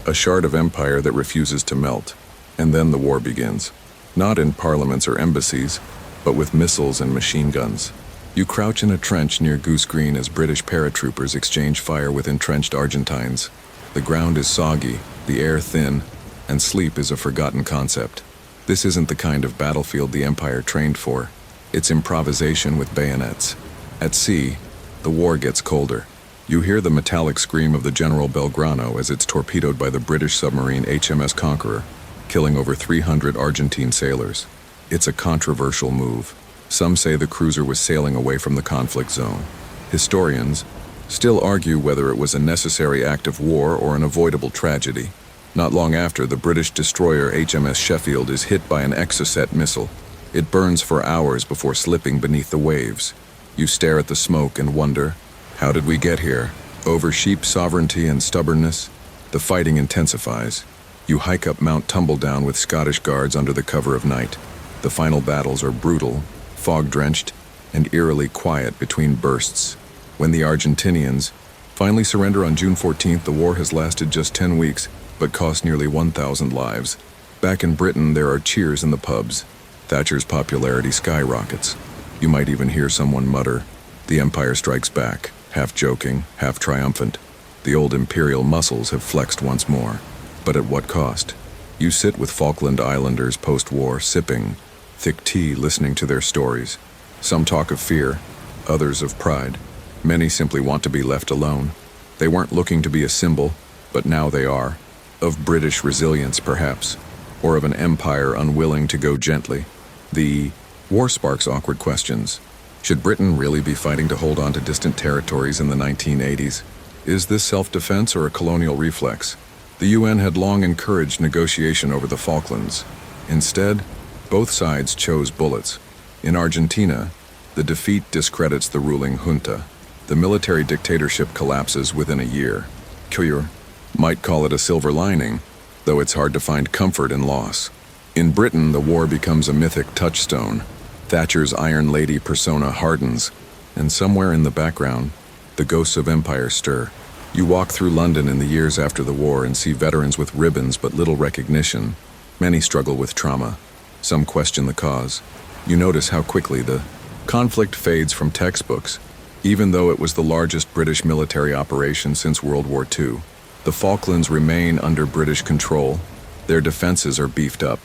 a shard of empire that refuses to melt. And then the war begins. Not in parliaments or embassies, but with missiles and machine guns. You crouch in a trench near Goose Green as British paratroopers exchange fire with entrenched Argentines. The ground is soggy, the air thin, and sleep is a forgotten concept. This isn't the kind of battlefield the Empire trained for. It's improvisation with bayonets. At sea, the war gets colder. You hear the metallic scream of the General Belgrano as it's torpedoed by the British submarine HMS Conqueror, killing over 300 Argentine sailors. It's a controversial move. Some say the cruiser was sailing away from the conflict zone. Historians still argue whether it was a necessary act of war or an avoidable tragedy. Not long after, the British destroyer HMS Sheffield is hit by an Exocet missile. It burns for hours before slipping beneath the waves. You stare at the smoke and wonder, how did we get here? Over sheep sovereignty and stubbornness, the fighting intensifies. You hike up Mount Tumbledown with Scottish guards under the cover of night. The final battles are brutal, fog-drenched, and eerily quiet between bursts. When the Argentinians finally surrender on June 14th, the war has lasted just 10 weeks, but cost nearly 1,000 lives. Back in Britain, there are cheers in the pubs. Thatcher's popularity skyrockets. You might even hear someone mutter, "The Empire strikes back." half joking, half triumphant. The old imperial muscles have flexed once more. But at what cost? You sit with Falkland Islanders post-war, sipping thick tea, listening to their stories. Some talk of fear, others of pride. Many simply want to be left alone. They weren't looking to be a symbol, but now they are. Of British resilience, perhaps, or of an empire unwilling to go gently. The war sparks awkward questions. Should Britain really be fighting to hold on to distant territories in the 1980s? Is this self-defense or a colonial reflex? The UN had long encouraged negotiation over the Falklands. Instead, both sides chose bullets. In Argentina, the defeat discredits the ruling junta. The military dictatorship collapses within a year. Cure might call it a silver lining, though it's hard to find comfort in loss. In Britain, the war becomes a mythic touchstone. Thatcher's Iron Lady persona hardens, and somewhere in the background, the ghosts of empire stir. You walk through London in the years after the war and see veterans with ribbons but little recognition. Many struggle with trauma. Some question the cause. You notice how quickly the conflict fades from textbooks, even though it was the largest British military operation since World War II. The Falklands remain under British control. Their defenses are beefed up.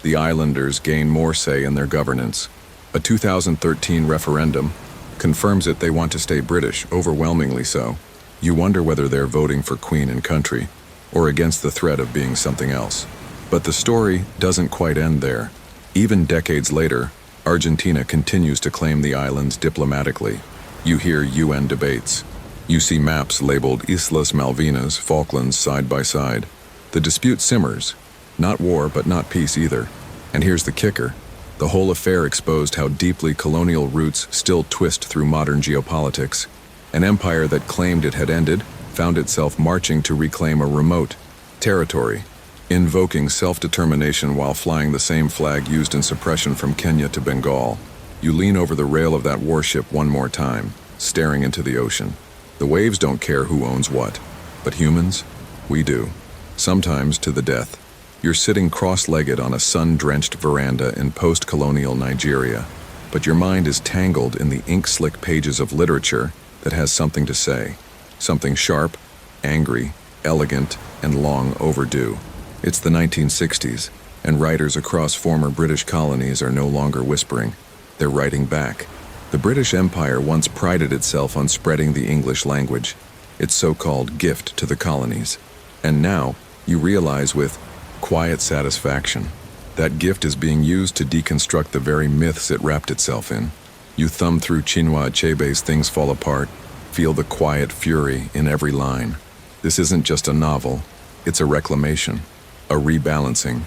The islanders gain more say in their governance. A 2013 referendum confirms it. They want to stay British, overwhelmingly so. You wonder whether they're voting for Queen and country, or against the threat of being something else. But the story doesn't quite end there. Even decades later, Argentina continues to claim the islands diplomatically. You hear UN debates. You see maps labeled Islas Malvinas, Falklands side by side. The dispute simmers. Not war, but not peace either. And here's the kicker. The whole affair exposed how deeply colonial roots still twist through modern geopolitics. An empire that claimed it had ended found itself marching to reclaim a remote territory, invoking self-determination while flying the same flag used in suppression from Kenya to Bengal. You lean over the rail of that warship one more time, staring into the ocean. The waves don't care who owns what, but humans, we do. Sometimes to the death. You're sitting cross-legged on a sun-drenched veranda in post-colonial Nigeria, but your mind is tangled in the ink-slick pages of literature that has something to say. Something sharp, angry, elegant, and long overdue. It's the 1960s, and writers across former British colonies are no longer whispering. They're writing back. The British Empire once prided itself on spreading the English language, its so-called gift to the colonies. And now, you realize with quiet satisfaction, that gift is being used to deconstruct the very myths it wrapped itself in. You thumb through Chinua Achebe's Things Fall Apart, feel the quiet fury in every line. This isn't just a novel, it's a reclamation, a rebalancing,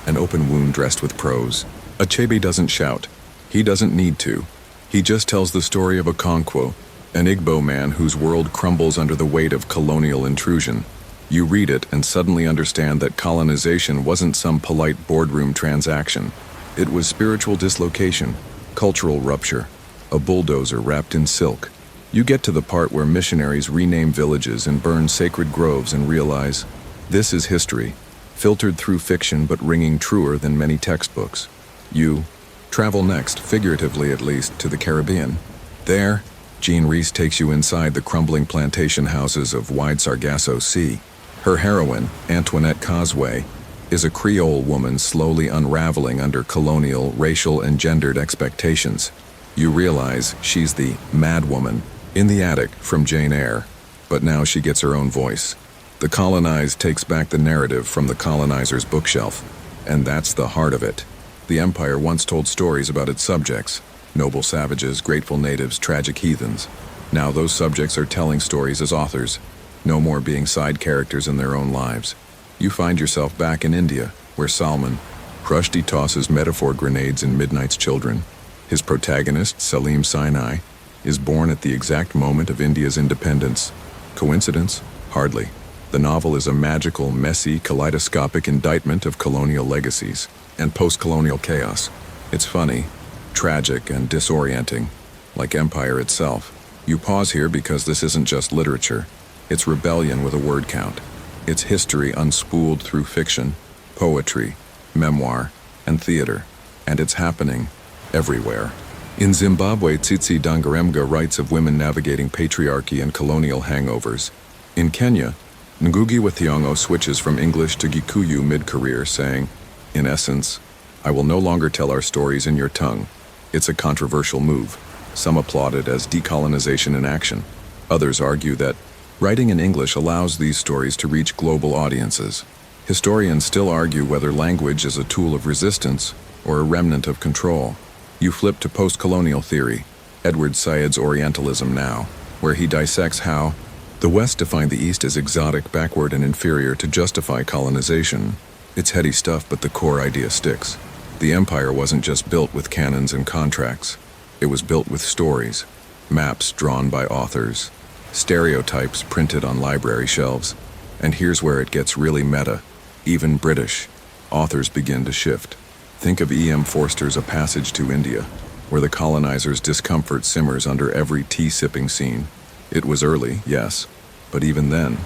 an open wound dressed with prose. Achebe doesn't shout. He doesn't need to. He just tells the story of Okonkwo, an Igbo man whose world crumbles under the weight of colonial intrusion. You read it and suddenly understand that colonization wasn't some polite boardroom transaction. It was spiritual dislocation, cultural rupture, a bulldozer wrapped in silk. You get to the part where missionaries rename villages and burn sacred groves and realize, this is history, filtered through fiction but ringing truer than many textbooks. You travel next, figuratively at least, to the Caribbean. There, Jean Rhys takes you inside the crumbling plantation houses of wide Sargasso Sea. Her heroine, Antoinette Causeway, is a Creole woman slowly unraveling under colonial, racial, and gendered expectations. You realize she's the mad woman in the attic from Jane Eyre, but now she gets her own voice. The colonized takes back the narrative from the colonizer's bookshelf, and that's the heart of it. The empire once told stories about its subjects, noble savages, grateful natives, tragic heathens. Now those subjects are telling stories as authors, no more being side characters in their own lives. You find yourself back in India, where Salman Rushdie tosses metaphor grenades in Midnight's Children. His protagonist, Salim Sinai, is born at the exact moment of India's independence. Coincidence? Hardly. The novel is a magical, messy, kaleidoscopic indictment of colonial legacies and post-colonial chaos. It's funny, tragic, and disorienting, like empire itself. You pause here because this isn't just literature. It's rebellion with a word count. It's history unspooled through fiction, poetry, memoir, and theater. And it's happening everywhere. In Zimbabwe, Tsitsi Dangarembga writes of women navigating patriarchy and colonial hangovers. In Kenya, Ngugi wa Thiong'o switches from English to Gikuyu mid-career, saying, in essence, I will no longer tell our stories in your tongue. It's a controversial move. Some applaud it as decolonization in action. Others argue that writing in English allows these stories to reach global audiences. Historians still argue whether language is a tool of resistance or a remnant of control. You flip to post-colonial theory, Edward Said's Orientalism Now, where he dissects how the West defined the East as exotic, backward, and inferior to justify colonization. It's heady stuff, but the core idea sticks. The empire wasn't just built with cannons and contracts. It was built with stories, maps drawn by authors, stereotypes printed on library shelves. And here's where it gets really meta. Even British authors begin to shift. Think of E.M. Forster's A Passage to India, where the colonizers' discomfort simmers under every tea-sipping scene. It was early, yes, but even then,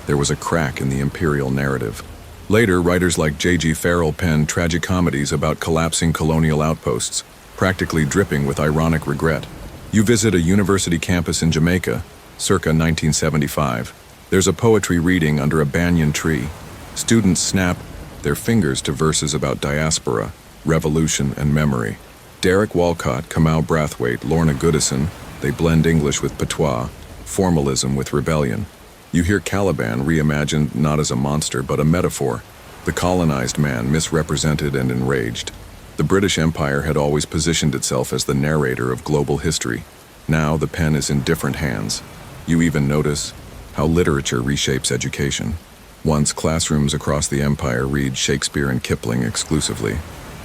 there was a crack in the imperial narrative. Later, writers like J.G. Farrell penned tragicomedies about collapsing colonial outposts, practically dripping with ironic regret. You visit a university campus in Jamaica, circa 1975. There's a poetry reading under a banyan tree. Students snap their fingers to verses about diaspora, revolution, and memory. Derek Walcott, Kamau Brathwaite, Lorna Goodison, they blend English with patois, formalism with rebellion. You hear Caliban reimagined not as a monster but a metaphor, the colonized man misrepresented and enraged. The British Empire had always positioned itself as the narrator of global history. Now the pen is in different hands. You even notice how literature reshapes education. Once classrooms across the empire read Shakespeare and Kipling exclusively.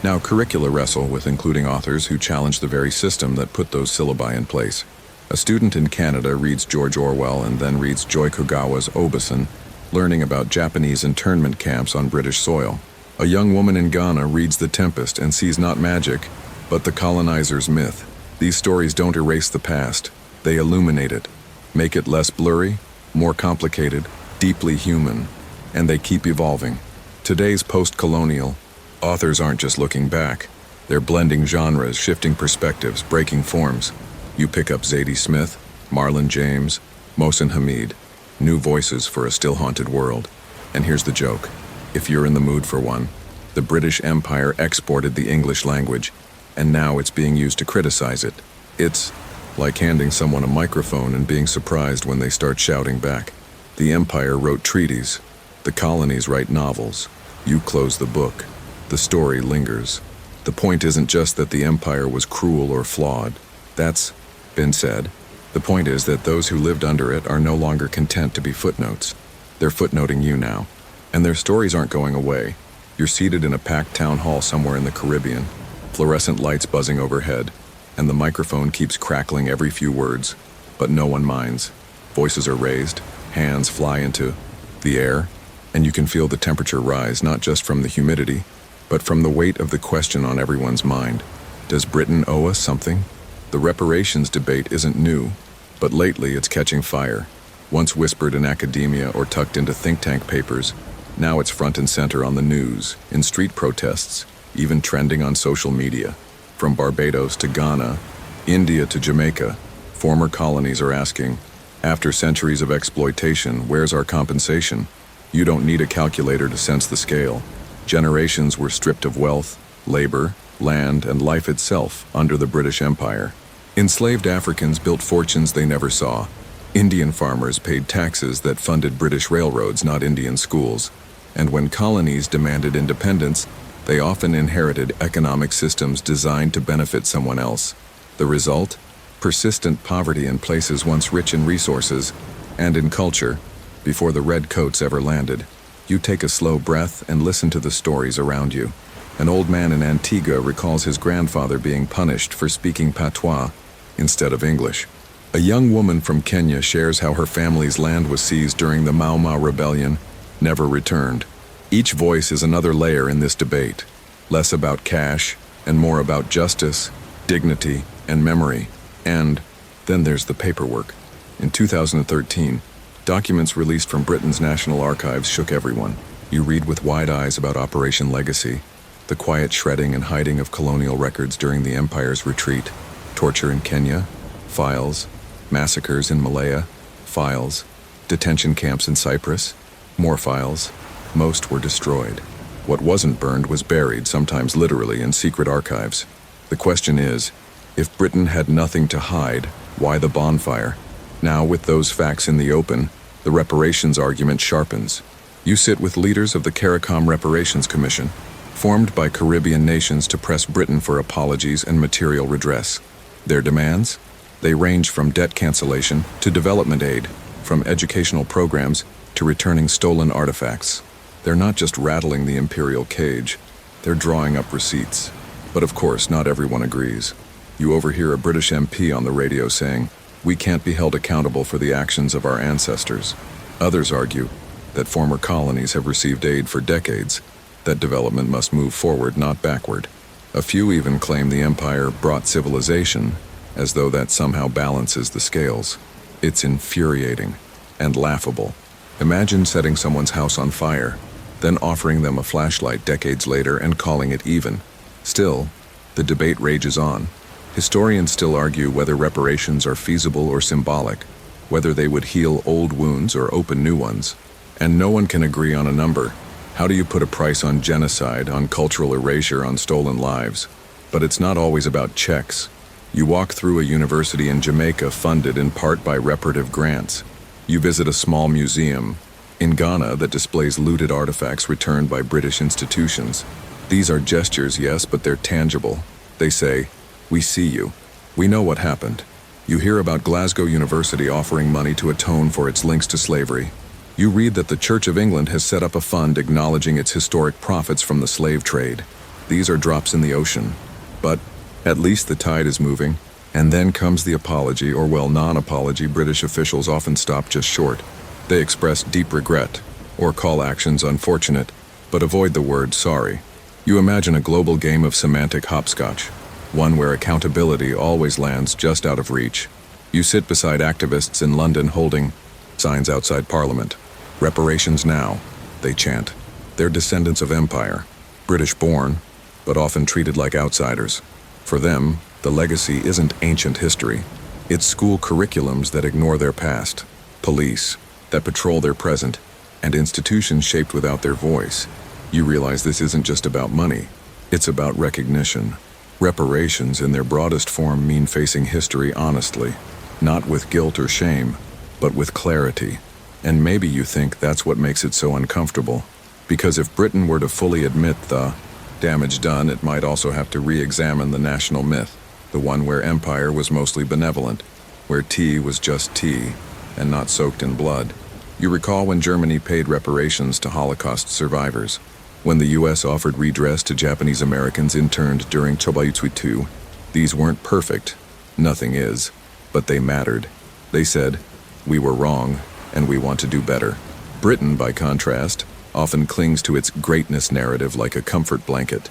Now curricula wrestle with including authors who challenge the very system that put those syllabi in place. A student in Canada reads George Orwell and then reads Joy Kogawa's Obasan, learning about Japanese internment camps on British soil. A young woman in Ghana reads The Tempest and sees not magic, but the colonizer's myth. These stories don't erase the past, they illuminate it, make it less blurry, more complicated, deeply human, and they keep evolving. Today's post-colonial authors aren't just looking back, they're blending genres, shifting perspectives, breaking forms. You pick up Zadie Smith, Marlon James, Mohsin Hamid, new voices for a still-haunted world. And here's the joke. If you're in the mood for one, the British Empire exported the English language, and now it's being used to criticize it. It's like handing someone a microphone and being surprised when they start shouting back. The Empire wrote treaties. The colonies write novels. You close the book. The story lingers. The point isn't just that the empire was cruel or flawed. That's been said. The point is that those who lived under it are no longer content to be footnotes. They're footnoting you now. And their stories aren't going away. You're seated in a packed town hall somewhere in the Caribbean, fluorescent lights buzzing overhead, and the microphone keeps crackling every few words, but no one minds. Voices are raised, hands fly into the air, and you can feel the temperature rise not just from the humidity, but from the weight of the question on everyone's mind. Does Britain owe us something? The reparations debate isn't new, but lately it's catching fire. Once whispered in academia or tucked into think tank papers, now it's front and center on the news, in street protests, even trending on social media. From Barbados to Ghana, India to Jamaica, former colonies are asking, after centuries of exploitation, where's our compensation? You don't need a calculator to sense the scale. Generations were stripped of wealth, labor, land, and life itself under the British Empire. Enslaved Africans built fortunes they never saw. Indian farmers paid taxes that funded British railroads, not Indian schools. And when colonies demanded independence, they often inherited economic systems designed to benefit someone else. The result? Persistent poverty in places once rich in resources and in culture. Before the redcoats ever landed, you take a slow breath and listen to the stories around you. An old man in Antigua recalls his grandfather being punished for speaking patois instead of English. A young woman from Kenya shares how her family's land was seized during the Mau Mau Rebellion, never returned. Each voice is another layer in this debate, less about cash and more about justice, dignity, and memory. And then there's the paperwork. In 2013, documents released from Britain's National Archives shook everyone. You read with wide eyes about Operation Legacy, the quiet shredding and hiding of colonial records during the Empire's retreat. Torture in Kenya? Files. Massacres in Malaya? Files. Detention camps in Cyprus? More files. Most were destroyed. What wasn't burned was buried, sometimes literally, in secret archives. The question is, if Britain had nothing to hide, why the bonfire? Now, with those facts in the open, the reparations argument sharpens. You sit with leaders of the CARICOM Reparations Commission, formed by Caribbean nations to press Britain for apologies and material redress. Their demands? They range from debt cancellation to development aid, from educational programs to returning stolen artifacts. They're not just rattling the imperial cage, they're drawing up receipts. But of course, not everyone agrees. You overhear a British MP on the radio saying, "We can't be held accountable for the actions of our ancestors." Others argue that former colonies have received aid for decades, that development must move forward, not backward. A few even claim the empire brought civilization, as though that somehow balances the scales. It's infuriating and laughable. Imagine setting someone's house on fire, then offering them a flashlight decades later and calling it even. Still, the debate rages on. Historians still argue whether reparations are feasible or symbolic, whether they would heal old wounds or open new ones. And no one can agree on a number. How do you put a price on genocide, on cultural erasure, on stolen lives? But it's not always about checks. You walk through a university in Jamaica funded in part by reparative grants. You visit a small museum in Ghana that displays looted artifacts returned by British institutions. These are gestures, yes, but they're tangible. They say, "We see you. We know what happened." You hear about Glasgow University offering money to atone for its links to slavery. You read that the Church of England has set up a fund acknowledging its historic profits from the slave trade. These are drops in the ocean. But at least the tide is moving. And then comes the apology, or well, non-apology. British officials often stop just short. They express deep regret, or call actions unfortunate, but avoid the word sorry. You imagine a global game of semantic hopscotch, one where accountability always lands just out of reach. You sit beside activists in London holding signs outside Parliament. "Reparations now," they chant. They're descendants of empire, British-born, but often treated like outsiders. For them, the legacy isn't ancient history. It's school curriculums that ignore their past, police that patrol their present, and institutions shaped without their voice. You realize this isn't just about money. It's about recognition. Reparations in their broadest form mean facing history honestly, not with guilt or shame, but with clarity. And maybe you think that's what makes it so uncomfortable. Because if Britain were to fully admit the damage done, it might also have to re-examine the national myth, the one where empire was mostly benevolent, where tea was just tea and not soaked in blood. You recall when Germany paid reparations to Holocaust survivors, when the US offered redress to Japanese Americans interned during Chobayutsui II. These weren't perfect, nothing is, but they mattered. They said, "We were wrong, and we want to do better." Britain, by contrast, often clings to its greatness narrative like a comfort blanket.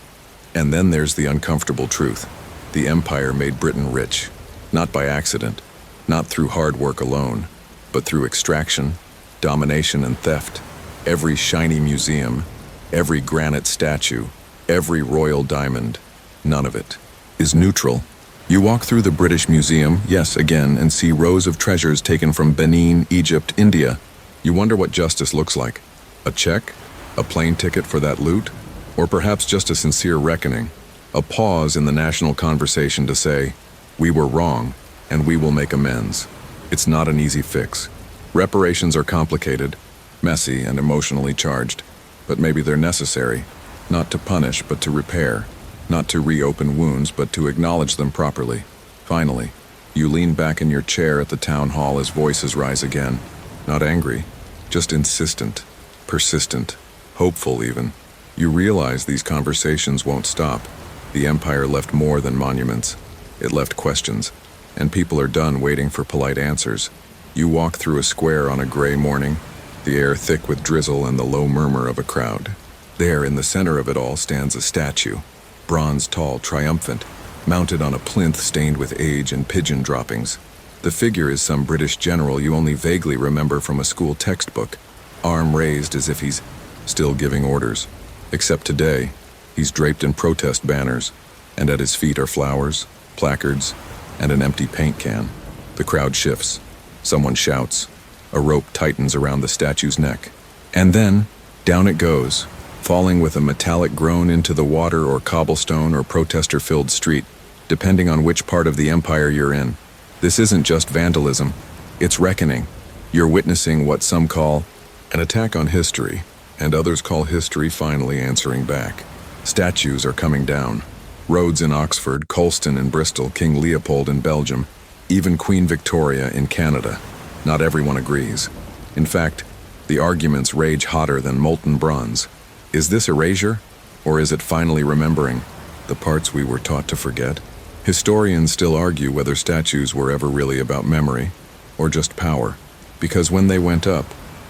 And then there's the uncomfortable truth. The empire made Britain rich, not by accident, not through hard work alone, but through extraction, domination, and theft. Every shiny museum, every granite statue, every royal diamond, none of it is neutral. You walk through the British Museum, yes, again, and see rows of treasures taken from Benin, Egypt, India. You wonder what justice looks like. A check? A plane ticket for that loot? Or perhaps just a sincere reckoning? A pause in the national conversation to say, "We were wrong, and we will make amends." It's not an easy fix. Reparations are complicated, messy, and emotionally charged. But maybe they're necessary, not to punish, but to repair. Not to reopen wounds, but to acknowledge them properly. Finally, you lean back in your chair at the town hall as voices rise again. Not angry, just insistent, persistent, hopeful even. You realize these conversations won't stop. The empire left more than monuments. It left questions, and people are done waiting for polite answers. You walk through a square on a gray morning, the air thick with drizzle and the low murmur of a crowd. There, in the center of it all, stands a statue. Bronze tall, triumphant, mounted on a plinth stained with age and pigeon droppings. The figure is some British general you only vaguely remember from a school textbook, arm raised as if he's still giving orders. Except today, he's draped in protest banners, and at his feet are flowers, placards, and an empty paint can. The crowd shifts. Someone shouts. A rope tightens around the statue's neck. And then, down it goes, falling with a metallic groan into the water or cobblestone or protester-filled street, depending on which part of the empire you're in. This isn't just vandalism, it's reckoning. You're witnessing what some call an attack on history, and others call history finally answering back. Statues are coming down. Rhodes in Oxford, Colston in Bristol, King Leopold in Belgium, even Queen Victoria in Canada. Not everyone agrees. In fact, the arguments rage hotter than molten bronze. Is this erasure, or is it finally remembering the parts we were taught to forget? Historians still argue whether statues were ever really about memory, or just power, because when they went up,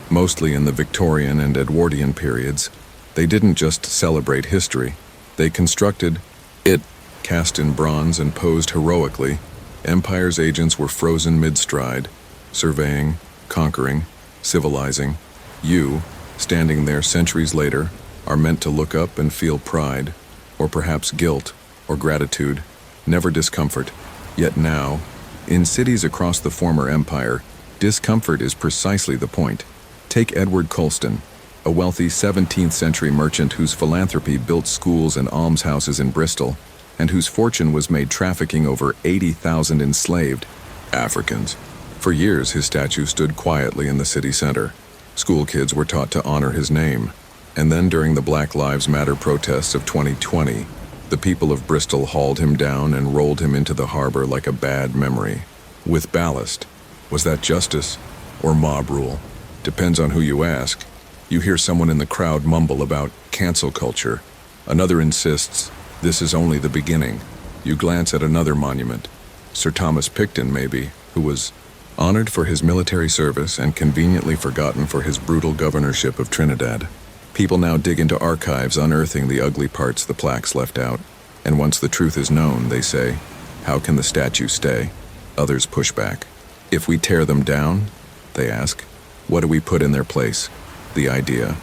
mostly in the Victorian and Edwardian periods, they didn't just celebrate history, they constructed it. Cast in bronze and posed heroically, empire's agents were frozen mid-stride, surveying, conquering, civilizing. You, standing there centuries later, are meant to look up and feel pride, or perhaps guilt, or gratitude, never discomfort. Yet now, in cities across the former empire, discomfort is precisely the point. Take Edward Colston, a wealthy 17th century merchant whose philanthropy built schools and almshouses in Bristol, and whose fortune was made trafficking over 80,000 enslaved Africans. For years, his statue stood quietly in the city center. School kids were taught to honor his name. And then during the Black Lives Matter protests of 2020, the people of Bristol hauled him down and rolled him into the harbor like a bad memory. With ballast. Was that justice or mob rule? Depends on who you ask. You hear someone in the crowd mumble about cancel culture. Another insists, this is only the beginning. You glance at another monument. Sir Thomas Picton, maybe, who was honored for his military service and conveniently forgotten for his brutal governorship of Trinidad. People now dig into archives unearthing the ugly parts the plaques left out. And once the truth is known, they say, how can the statue stay? Others push back. If we tear them down, they ask, what do we put in their place? The idea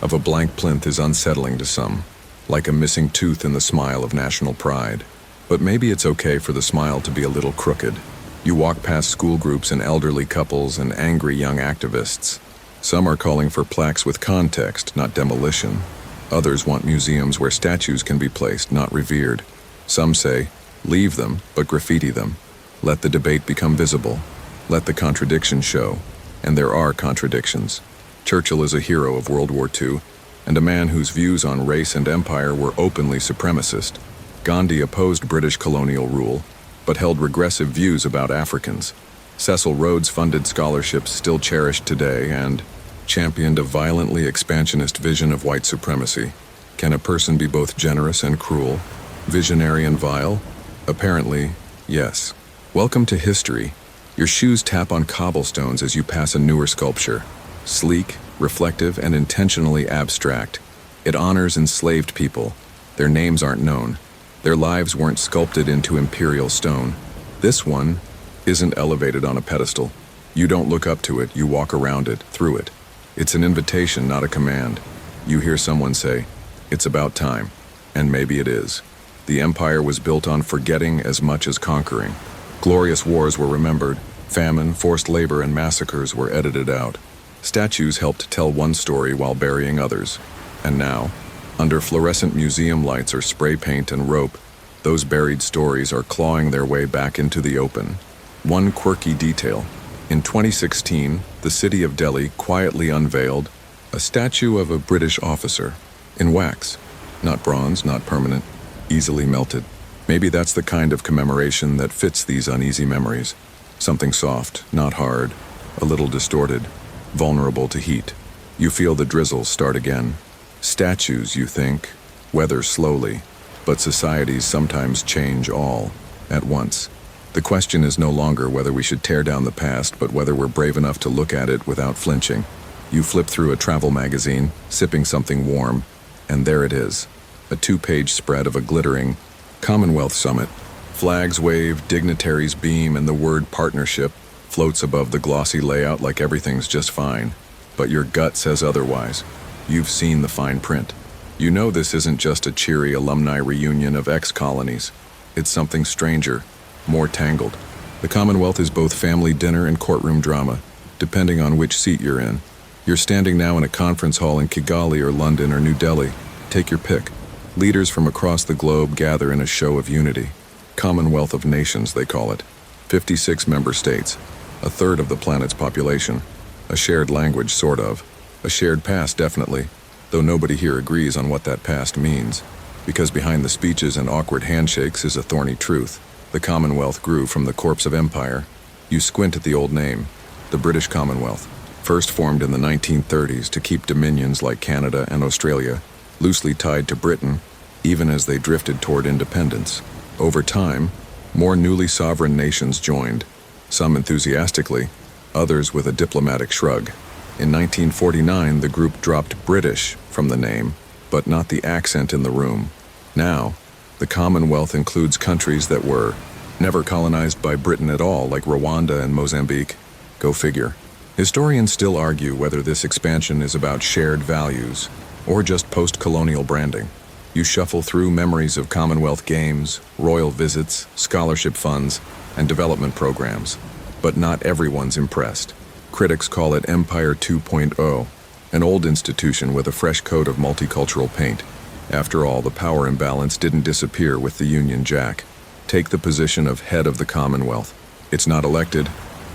of a blank plinth is unsettling to some, like a missing tooth in the smile of national pride. But maybe it's okay for the smile to be a little crooked. You walk past school groups and elderly couples and angry young activists. Some are calling for plaques with context, not demolition. Others want museums where statues can be placed, not revered. Some say, leave them, but graffiti them. Let the debate become visible. Let the contradiction show. And there are contradictions. Churchill is a hero of World War II, and a man whose views on race and empire were openly supremacist. Gandhi opposed British colonial rule, but held regressive views about Africans. Cecil Rhodes funded scholarships still cherished today and championed a violently expansionist vision of white supremacy. Can a person be both generous and cruel, visionary and vile? Apparently, yes. Welcome to history. Your shoes tap on cobblestones as you pass a newer sculpture. Sleek, reflective, and intentionally abstract. It honors enslaved people. Their names aren't known. Their lives weren't sculpted into imperial stone. This one isn't elevated on a pedestal. You don't look up to it, you walk around it, through it. It's an invitation, not a command. You hear someone say, it's about time. And maybe it is. The empire was built on forgetting as much as conquering. Glorious wars were remembered. Famine, forced labor, and massacres were edited out. Statues helped tell one story while burying others. And now, under fluorescent museum lights or spray paint and rope, those buried stories are clawing their way back into the open. One quirky detail. In 2016, the city of Delhi quietly unveiled a statue of a British officer in wax. Not bronze, not permanent, easily melted. Maybe that's the kind of commemoration that fits these uneasy memories. Something soft, not hard, a little distorted, vulnerable to heat. You feel the drizzle start again. Statues, you think, weather slowly, but societies sometimes change all at once. The question is no longer whether we should tear down the past, but whether we're brave enough to look at it without flinching. You flip through a travel magazine, sipping something warm, and there it is, a 2-page spread of a glittering Commonwealth Summit. Flags wave, dignitaries beam, and the word partnership floats above the glossy layout like everything's just fine. But your gut says otherwise. You've seen the fine print. You know this isn't just a cheery alumni reunion of ex-colonies. It's something stranger, more tangled. The Commonwealth is both family dinner and courtroom drama, depending on which seat you're in. You're standing now in a conference hall in Kigali or London or New Delhi. Take your pick. Leaders from across the globe gather in a show of unity. Commonwealth of Nations, they call it. 56 member states, a third of the planet's population. A shared language, sort of. A shared past, definitely, though nobody here agrees on what that past means. Because behind the speeches and awkward handshakes is a thorny truth. The Commonwealth grew from the corpse of empire. You squint at the old name, the British Commonwealth, first formed in the 1930s to keep dominions like Canada and Australia loosely tied to Britain, even as they drifted toward independence. Over time, more newly sovereign nations joined, some enthusiastically, others with a diplomatic shrug. In 1949, the group dropped British from the name, but not the accent in the room. Now, the Commonwealth includes countries that were never colonized by Britain at all, like Rwanda and Mozambique. Go figure. Historians still argue whether this expansion is about shared values or just post-colonial branding. You shuffle through memories of Commonwealth games, royal visits, scholarship funds, and development programs, but not everyone's impressed. Critics call it Empire 2.0, an old institution with a fresh coat of multicultural paint. After all, the power imbalance didn't disappear with the Union Jack. Take the position of head of the Commonwealth. It's not elected,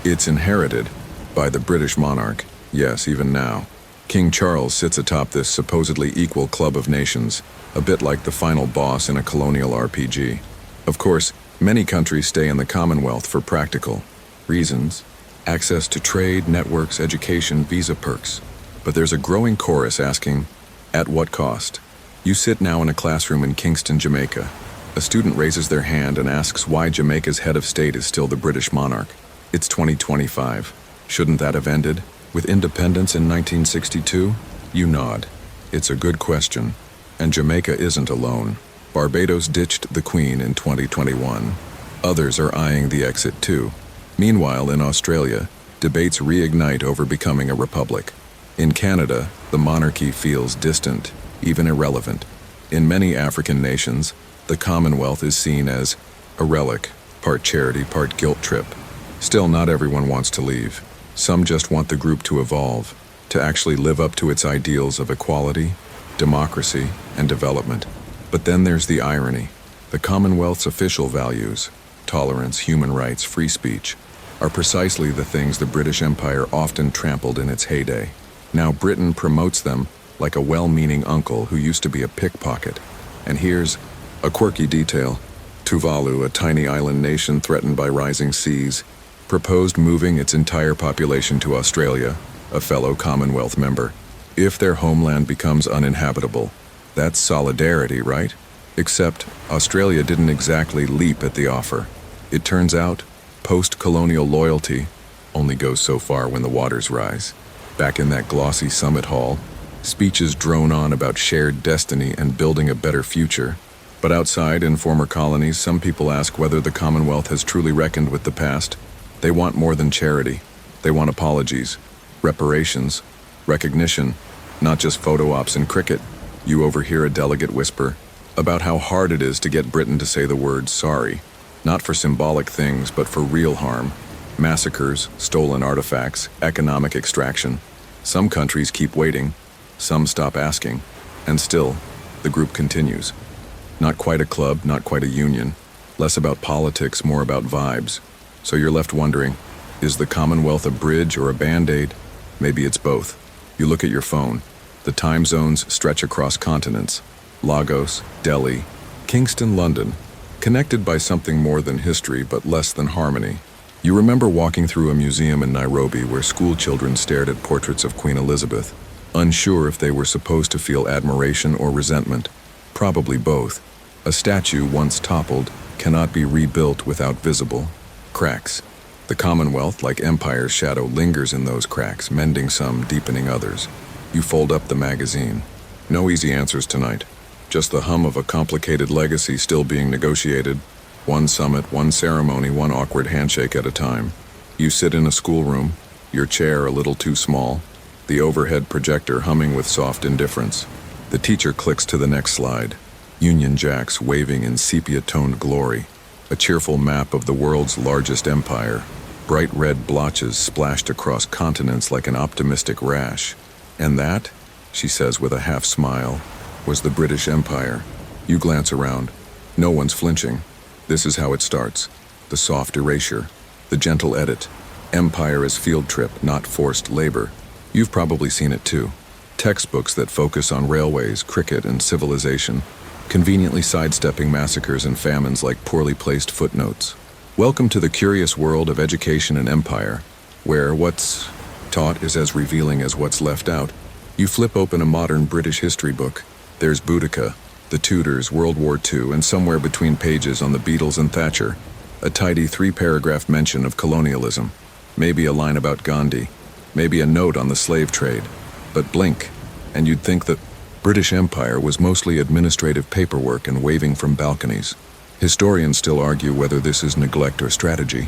it's inherited by the British monarch. Yes, even now. King Charles sits atop this supposedly equal club of nations, a bit like the final boss in a colonial RPG. Of course, many countries stay in the Commonwealth for practical reasons. Access to trade, networks, education, visa perks. But there's a growing chorus asking, at what cost? You sit now in a classroom in Kingston, Jamaica. A student raises their hand and asks why Jamaica's head of state is still the British monarch. It's 2025. Shouldn't that have ended with independence in 1962? You nod. It's a good question. And Jamaica isn't alone. Barbados ditched the Queen in 2021. Others are eyeing the exit too. Meanwhile, in Australia, debates reignite over becoming a republic. In Canada, the monarchy feels distant, even irrelevant. In many African nations, the Commonwealth is seen as a relic, part charity, part guilt trip. Still, not everyone wants to leave. Some just want the group to evolve, to actually live up to its ideals of equality, democracy, and development. But then there's the irony. The Commonwealth's official values, tolerance, human rights, free speech, are precisely the things the British Empire often trampled in its heyday. Now Britain promotes them like a well-meaning uncle who used to be a pickpocket. And here's a quirky detail. Tuvalu, a tiny island nation threatened by rising seas, proposed moving its entire population to Australia, a fellow Commonwealth member. If their homeland becomes uninhabitable, that's solidarity, right? Except Australia didn't exactly leap at the offer. It turns out, post-colonial loyalty only goes so far when the waters rise. Back in that glossy summit hall, speeches drone on about shared destiny and building a better future. But outside, in former colonies, some people ask whether the Commonwealth has truly reckoned with the past. They want more than charity. They want apologies, reparations, recognition, not just photo ops and cricket. You overhear a delegate whisper about how hard it is to get Britain to say the word sorry, not for symbolic things, but for real harm. Massacres, stolen artifacts, economic extraction. Some countries keep waiting, some stop asking, and still, the group continues. Not quite a club, not quite a union, less about politics, more about vibes. So you're left wondering, is the Commonwealth a bridge or a band-aid? Maybe it's both. You look at your phone. The time zones stretch across continents. Lagos, Delhi, Kingston, London, connected by something more than history but less than harmony. You remember walking through a museum in Nairobi where school children stared at portraits of Queen Elizabeth, unsure if they were supposed to feel admiration or resentment. Probably both. A statue once toppled cannot be rebuilt without visible cracks. The Commonwealth, like Empire's shadow, lingers in those cracks, mending some, deepening others. You fold up the magazine. No easy answers tonight. Just the hum of a complicated legacy still being negotiated. One summit, one ceremony, one awkward handshake at a time. You sit in a schoolroom, your chair a little too small, the overhead projector humming with soft indifference. The teacher clicks to the next slide. Union Jacks waving in sepia-toned glory. A cheerful map of the world's largest empire. Bright red blotches splashed across continents like an optimistic rash. And that, she says with a half smile, was the British Empire. You glance around. No one's flinching. This is how it starts. The soft erasure. The gentle edit. Empire as field trip, not forced labor. You've probably seen it too. Textbooks that focus on railways, cricket, and civilization, conveniently sidestepping massacres and famines like poorly placed footnotes. Welcome to the curious world of education and empire, where what's taught is as revealing as what's left out. You flip open a modern British history book. There's Boudica, the Tudors, World War II, and somewhere between pages on the Beatles and Thatcher, a tidy 3-paragraph mention of colonialism. Maybe a line about Gandhi, maybe a note on the slave trade. But blink, and you'd think that British Empire was mostly administrative paperwork and waving from balconies. Historians still argue whether this is neglect or strategy,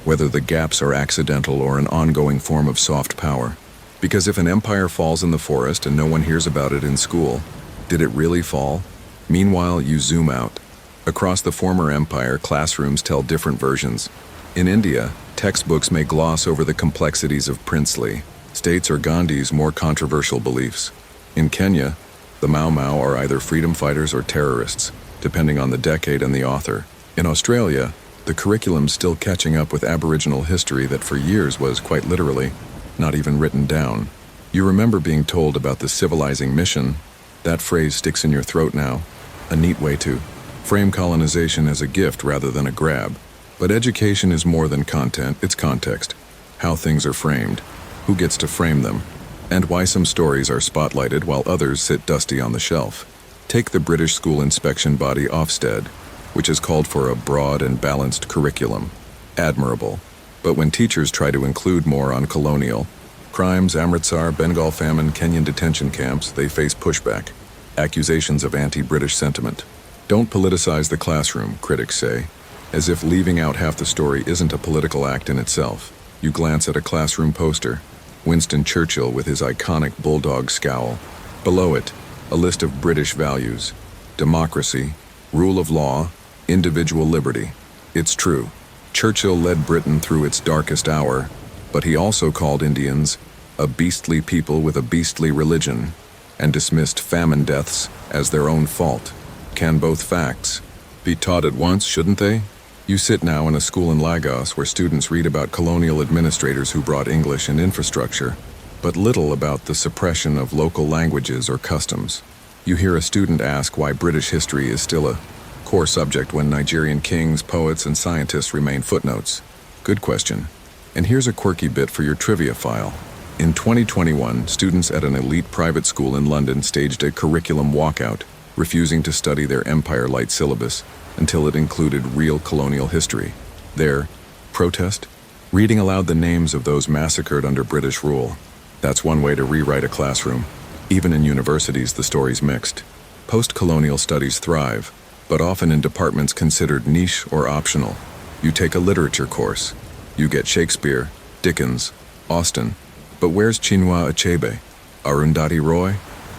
whether the gaps are accidental or an ongoing form of soft power. Because if an empire falls in the forest and no one hears about it in school, did it really fall? Meanwhile, you zoom out. Across the former empire, classrooms tell different versions. In India, textbooks may gloss over the complexities of princely states or Gandhi's more controversial beliefs. In Kenya, the Mau Mau are either freedom fighters or terrorists, depending on the decade and the author. In Australia, the curriculum's still catching up with Aboriginal history that for years was, quite literally, not even written down. You remember being told about the civilizing mission. That phrase sticks in your throat now. A neat way to frame colonization as a gift rather than a grab. But education is more than content, it's context. How things are framed, who gets to frame them, and why some stories are spotlighted while others sit dusty on the shelf. Take the British school inspection body Ofsted, which has called for a broad and balanced curriculum. Admirable. But when teachers try to include more on colonial crimes, Amritsar, Bengal famine, Kenyan detention camps, they face pushback, accusations of anti-British sentiment. Don't politicize the classroom, critics say, as if leaving out half the story isn't a political act in itself. You glance at a classroom poster, Winston Churchill with his iconic bulldog scowl. Below it, a list of British values: democracy, rule of law, individual liberty. It's true. Churchill led Britain through its darkest hour, but he also called Indians a beastly people with a beastly religion, and dismissed famine deaths as their own fault. Can both facts be taught at once, shouldn't they? You sit now in a school in Lagos where students read about colonial administrators who brought English and infrastructure, but little about the suppression of local languages or customs. You hear a student ask why British history is still a core subject when Nigerian kings, poets, and scientists remain footnotes. Good question. And here's a quirky bit for your trivia file. In 2021, students at an elite private school in London staged a curriculum walkout, refusing to study their Empire Light syllabus until it included real colonial history. Their protest? Reading aloud the names of those massacred under British rule. That's one way to rewrite a classroom. Even in universities, the story's mixed. Post-colonial studies thrive, but often in departments considered niche or optional. You take a literature course. You get Shakespeare, Dickens, Austen. But where's Chinua Achebe, Arundhati Roy,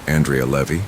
Andrea Levy?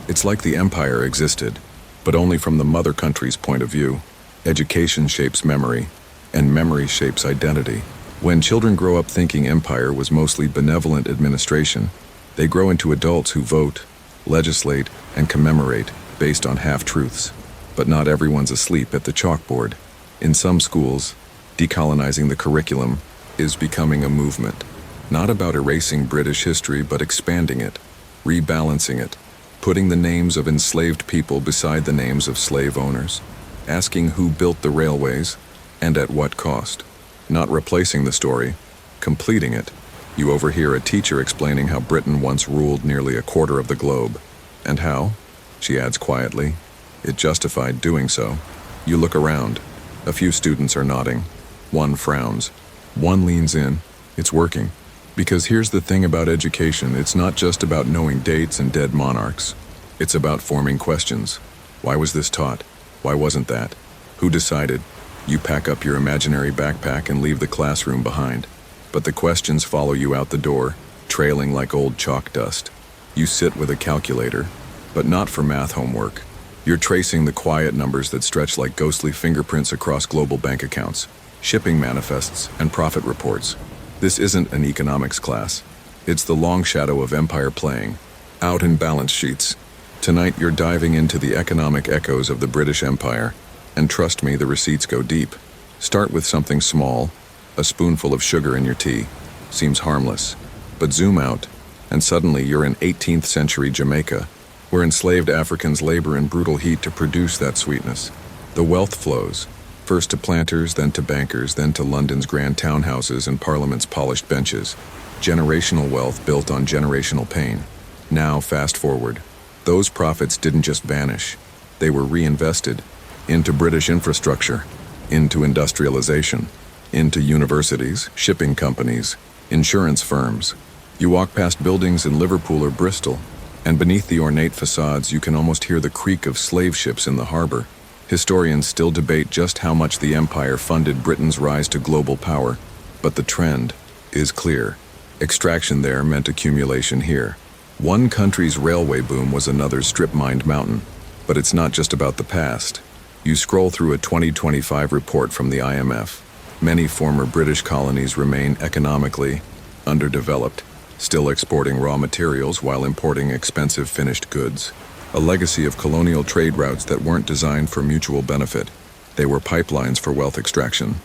It's like the empire existed, but only from the mother country's point of view. Education shapes memory, and memory shapes identity. When children grow up thinking empire was mostly benevolent administration, they grow into adults who vote, legislate, and commemorate based on half-truths. But not everyone's asleep at the chalkboard. In some schools, decolonizing the curriculum is becoming a movement. Not about erasing British history, but expanding it, rebalancing it, putting the names of enslaved people beside the names of slave owners, asking who built the railways and at what cost. Not replacing the story, completing it. You overhear a teacher explaining how Britain once ruled nearly a quarter of the globe, and how, she adds quietly, it justified doing so. You look around. A few students are nodding. One frowns. One leans in. It's working. Because here's the thing about education, it's not just about knowing dates and dead monarchs. It's about forming questions. Why was this taught? Why wasn't that? Who decided? You pack up your imaginary backpack and leave the classroom behind. But the questions follow you out the door, trailing like old chalk dust. You sit with a calculator, but not for math homework. You're tracing the quiet numbers that stretch like ghostly fingerprints across global bank accounts, shipping manifests, and profit reports. This isn't an economics class. It's the long shadow of empire playing out in balance sheets. Tonight you're diving into the economic echoes of the British Empire, and trust me, the receipts go deep. Start with something small, a spoonful of sugar in your tea. Seems harmless, but zoom out, and suddenly you're in 18th century Jamaica, where enslaved Africans labor in brutal heat to produce that sweetness. The wealth flows, first to planters, then to bankers, then to London's grand townhouses and Parliament's polished benches. Generational wealth built on generational pain. Now, fast forward. Those profits didn't just vanish. They were reinvested into British infrastructure, into industrialization, into universities, shipping companies, insurance firms. You walk past buildings in Liverpool or Bristol, and beneath the ornate facades you can almost hear the creak of slave ships in the harbor. Historians still debate just how much the empire funded Britain's rise to global power, but the trend is clear. Extraction there meant accumulation here. One country's railway boom was another's strip-mined mountain. But it's not just about the past. You scroll through a 2025 report from the IMF. Many former British colonies remain economically underdeveloped, still exporting raw materials while importing expensive finished goods. A legacy of colonial trade routes that weren't designed for mutual benefit. They were pipelines for wealth extraction.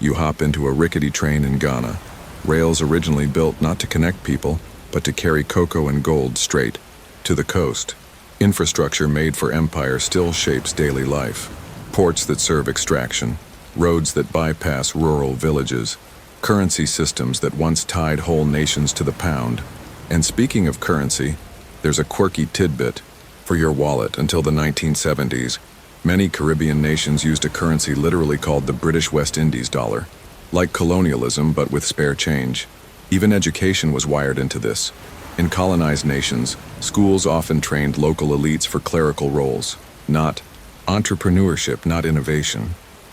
You hop into a rickety train in Ghana. Rails originally built not to connect people, but to carry cocoa and gold straight to the coast. Infrastructure made for empire still shapes daily life. Ports that serve extraction, roads that bypass rural villages, currency systems that once tied whole nations to the pound. And speaking of currency, there's a quirky tidbit for your wallet. Until the 1970s, many Caribbean nations used a currency literally called the British West Indies dollar, like colonialism but with spare change. Even education was wired into this. In colonized nations, schools often trained local elites for clerical roles, not entrepreneurship, not innovation,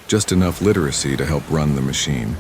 just enough literacy to help run the machine.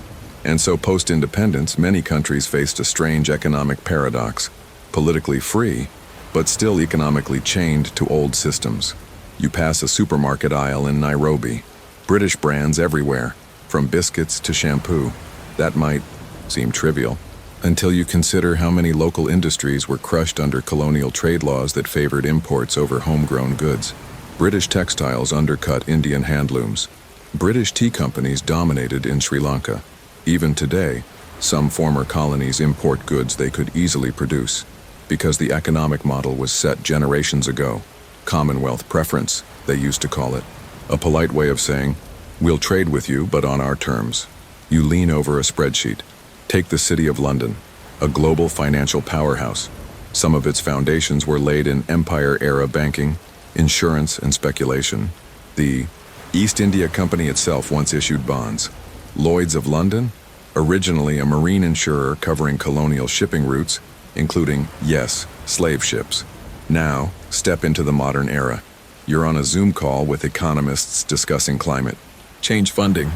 And so post-independence, many countries faced a strange economic paradox, politically free, but still economically chained to old systems. You pass a supermarket aisle in Nairobi, British brands everywhere, from biscuits to shampoo. That might seem trivial, until you consider how many local industries were crushed under colonial trade laws that favored imports over homegrown goods. British textiles undercut Indian handlooms. British tea companies dominated in Sri Lanka. Even today, some former colonies import goods they could easily produce, because the economic model was set generations ago. Commonwealth preference, they used to call it. A polite way of saying, we'll trade with you, but on our terms. You lean over a spreadsheet. Take the City of London, a global financial powerhouse. Some of its foundations were laid in empire-era banking, insurance, and speculation. The East India Company itself once issued bonds. Lloyd's of London, originally a marine insurer covering colonial shipping routes, including, yes, slave ships. Now, step into the modern era. You're on a Zoom call with economists discussing climate change funding.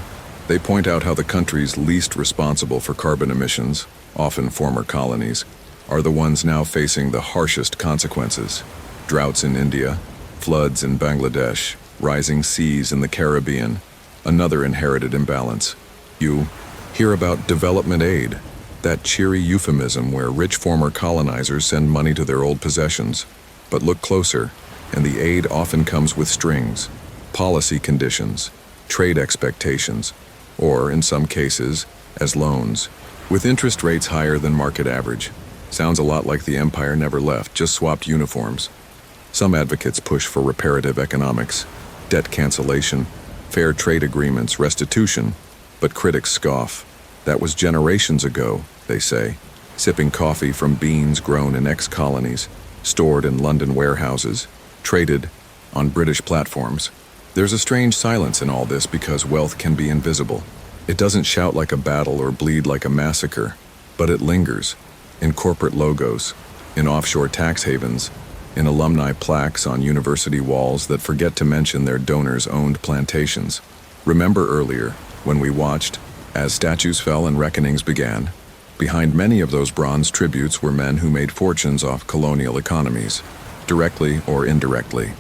They point out how the countries least responsible for carbon emissions, often former colonies, are the ones now facing the harshest consequences. Droughts in India, floods in Bangladesh, rising seas in the Caribbean, another inherited imbalance. You hear about development aid, that cheery euphemism where rich former colonizers send money to their old possessions. But look closer, and the aid often comes with strings, policy conditions, trade expectations, or, in some cases, as loans, with interest rates higher than market average. Sounds a lot like the empire never left, just swapped uniforms. Some advocates push for reparative economics, debt cancellation, fair trade agreements, restitution, but critics scoff. That was generations ago, they say, sipping coffee from beans grown in ex-colonies, stored in London warehouses, traded on British platforms. There's a strange silence in all this because wealth can be invisible. It doesn't shout like a battle or bleed like a massacre, but it lingers in corporate logos, in offshore tax havens, in alumni plaques on university walls that forget to mention their donors-owned plantations. Remember earlier, when we watched as statues fell and reckonings began? Behind many of those bronze tributes were men who made fortunes off colonial economies, directly or indirectly.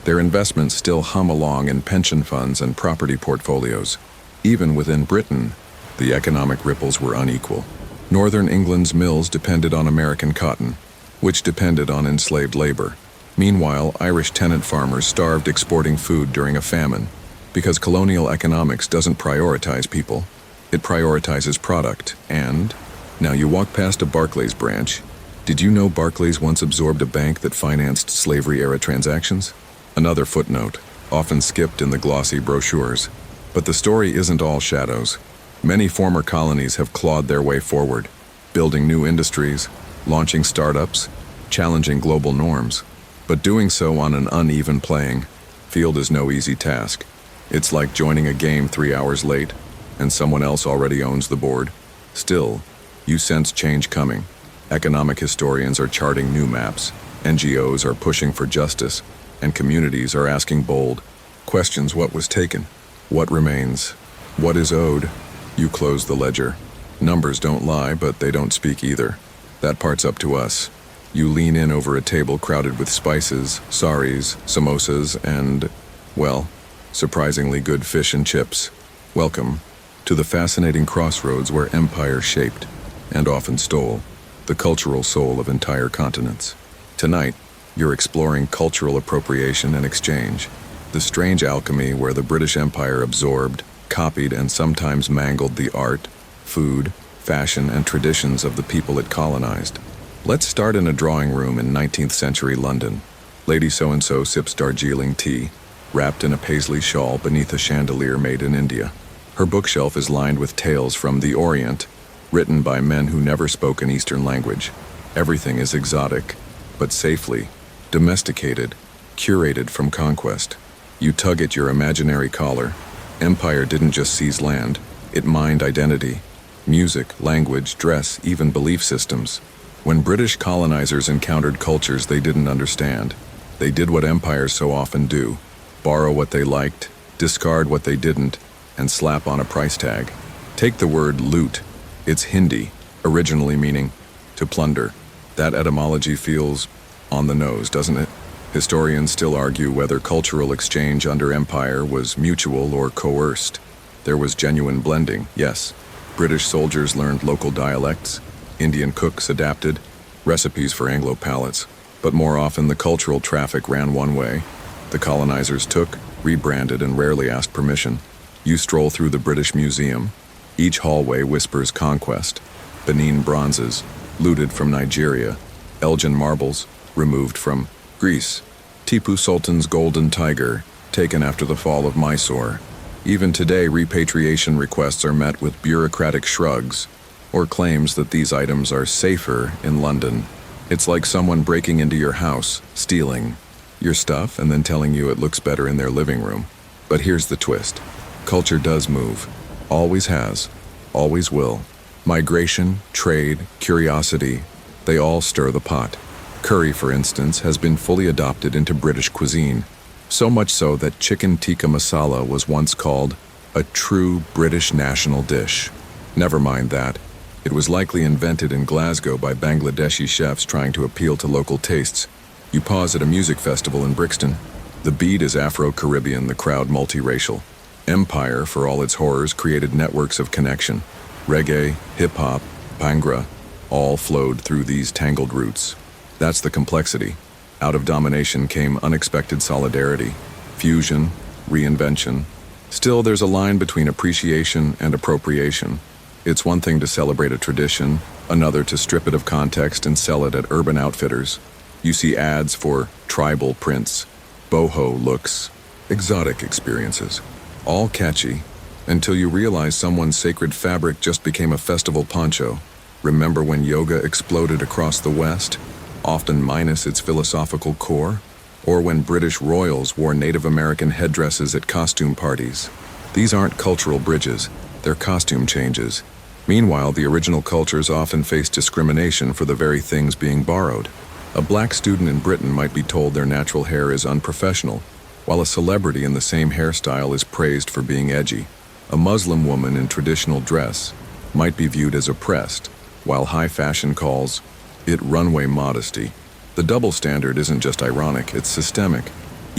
Their investments still hum along in pension funds and property portfolios. Even within Britain, the economic ripples were unequal. Northern England's mills depended on American cotton, which depended on enslaved labor. Meanwhile, Irish tenant farmers starved exporting food during a famine, because colonial economics doesn't prioritize people, it prioritizes product. And now you walk past a Barclays branch. Did you know Barclays once absorbed a bank that financed slavery-era transactions? Another footnote, often skipped in the glossy brochures. But the story isn't all shadows. Many former colonies have clawed their way forward, building new industries, launching startups, challenging global norms. But doing so on an uneven playing field is no easy task. It's like joining a game 3 hours late, and someone else already owns the board. Still, you sense change coming. Economic historians are charting new maps, NGOs are pushing for justice, and communities are asking bold questions: what was taken? What remains? What is owed? You close the ledger. Numbers don't lie, but they don't speak either. That part's up to us. You lean in over a table crowded with spices, saris, samosas, and, well, surprisingly good fish and chips. Welcome to the fascinating crossroads where empire shaped, and often stole, the cultural soul of entire continents. Tonight, you're exploring cultural appropriation and exchange, the strange alchemy where the British Empire absorbed, copied, and sometimes mangled the art, food, fashion, and traditions of the people it colonized. Let's start in a drawing room in 19th century London. Lady so-and-so sips Darjeeling tea, wrapped in a paisley shawl beneath a chandelier made in India. Her bookshelf is lined with tales from the Orient, written by men who never spoke an Eastern language. Everything is exotic, but safely domesticated, curated from conquest. You tug at your imaginary collar. Empire didn't just seize land, it mined identity, music, language, dress, even belief systems. When British colonizers encountered cultures they didn't understand, they did what empires so often do: borrow what they liked, discard what they didn't, and slap on a price tag. Take the word loot. It's Hindi, originally meaning to plunder. That etymology feels on the nose, doesn't it? Historians still argue whether cultural exchange under empire was mutual or coerced. There was genuine blending, yes. British soldiers learned local dialects, Indian cooks adapted recipes for Anglo palates, but more often the cultural traffic ran one way. The colonizers took, rebranded, and rarely asked permission. You stroll through the British Museum. Each hallway whispers conquest. Benin bronzes, looted from Nigeria. Elgin marbles, removed from Greece. Tipu Sultan's golden tiger, taken after the fall of Mysore. Even today, repatriation requests are met with bureaucratic shrugs, or claims that these items are safer in London. It's like someone breaking into your house, stealing your stuff, and then telling you it looks better in their living room. But here's the twist. Culture does move. Always has. Always will. Migration, trade, curiosity, they all stir the pot. Curry, for instance, has been fully adopted into British cuisine. So much so that chicken tikka masala was once called a true British national dish. Never mind that. It was likely invented in Glasgow by Bangladeshi chefs trying to appeal to local tastes. You pause at a music festival in Brixton. The beat is Afro-Caribbean, the crowd multiracial. Empire, for all its horrors, created networks of connection. Reggae, hip-hop, bhangra, all flowed through these tangled roots. That's the complexity. Out of domination came unexpected solidarity, fusion, reinvention. Still, there's a line between appreciation and appropriation. It's one thing to celebrate a tradition, another to strip it of context and sell it at Urban Outfitters. You see ads for tribal prints, boho looks, exotic experiences. All catchy, until you realize someone's sacred fabric just became a festival poncho. Remember when yoga exploded across the West, often minus its philosophical core? Or when British royals wore Native American headdresses at costume parties? These aren't cultural bridges, they're costume changes. Meanwhile, the original cultures often face discrimination for the very things being borrowed. A black student in Britain might be told their natural hair is unprofessional, while a celebrity in the same hairstyle is praised for being edgy. A Muslim woman in traditional dress might be viewed as oppressed, while high fashion calls it runway modesty. The double standard isn't just ironic, it's systemic.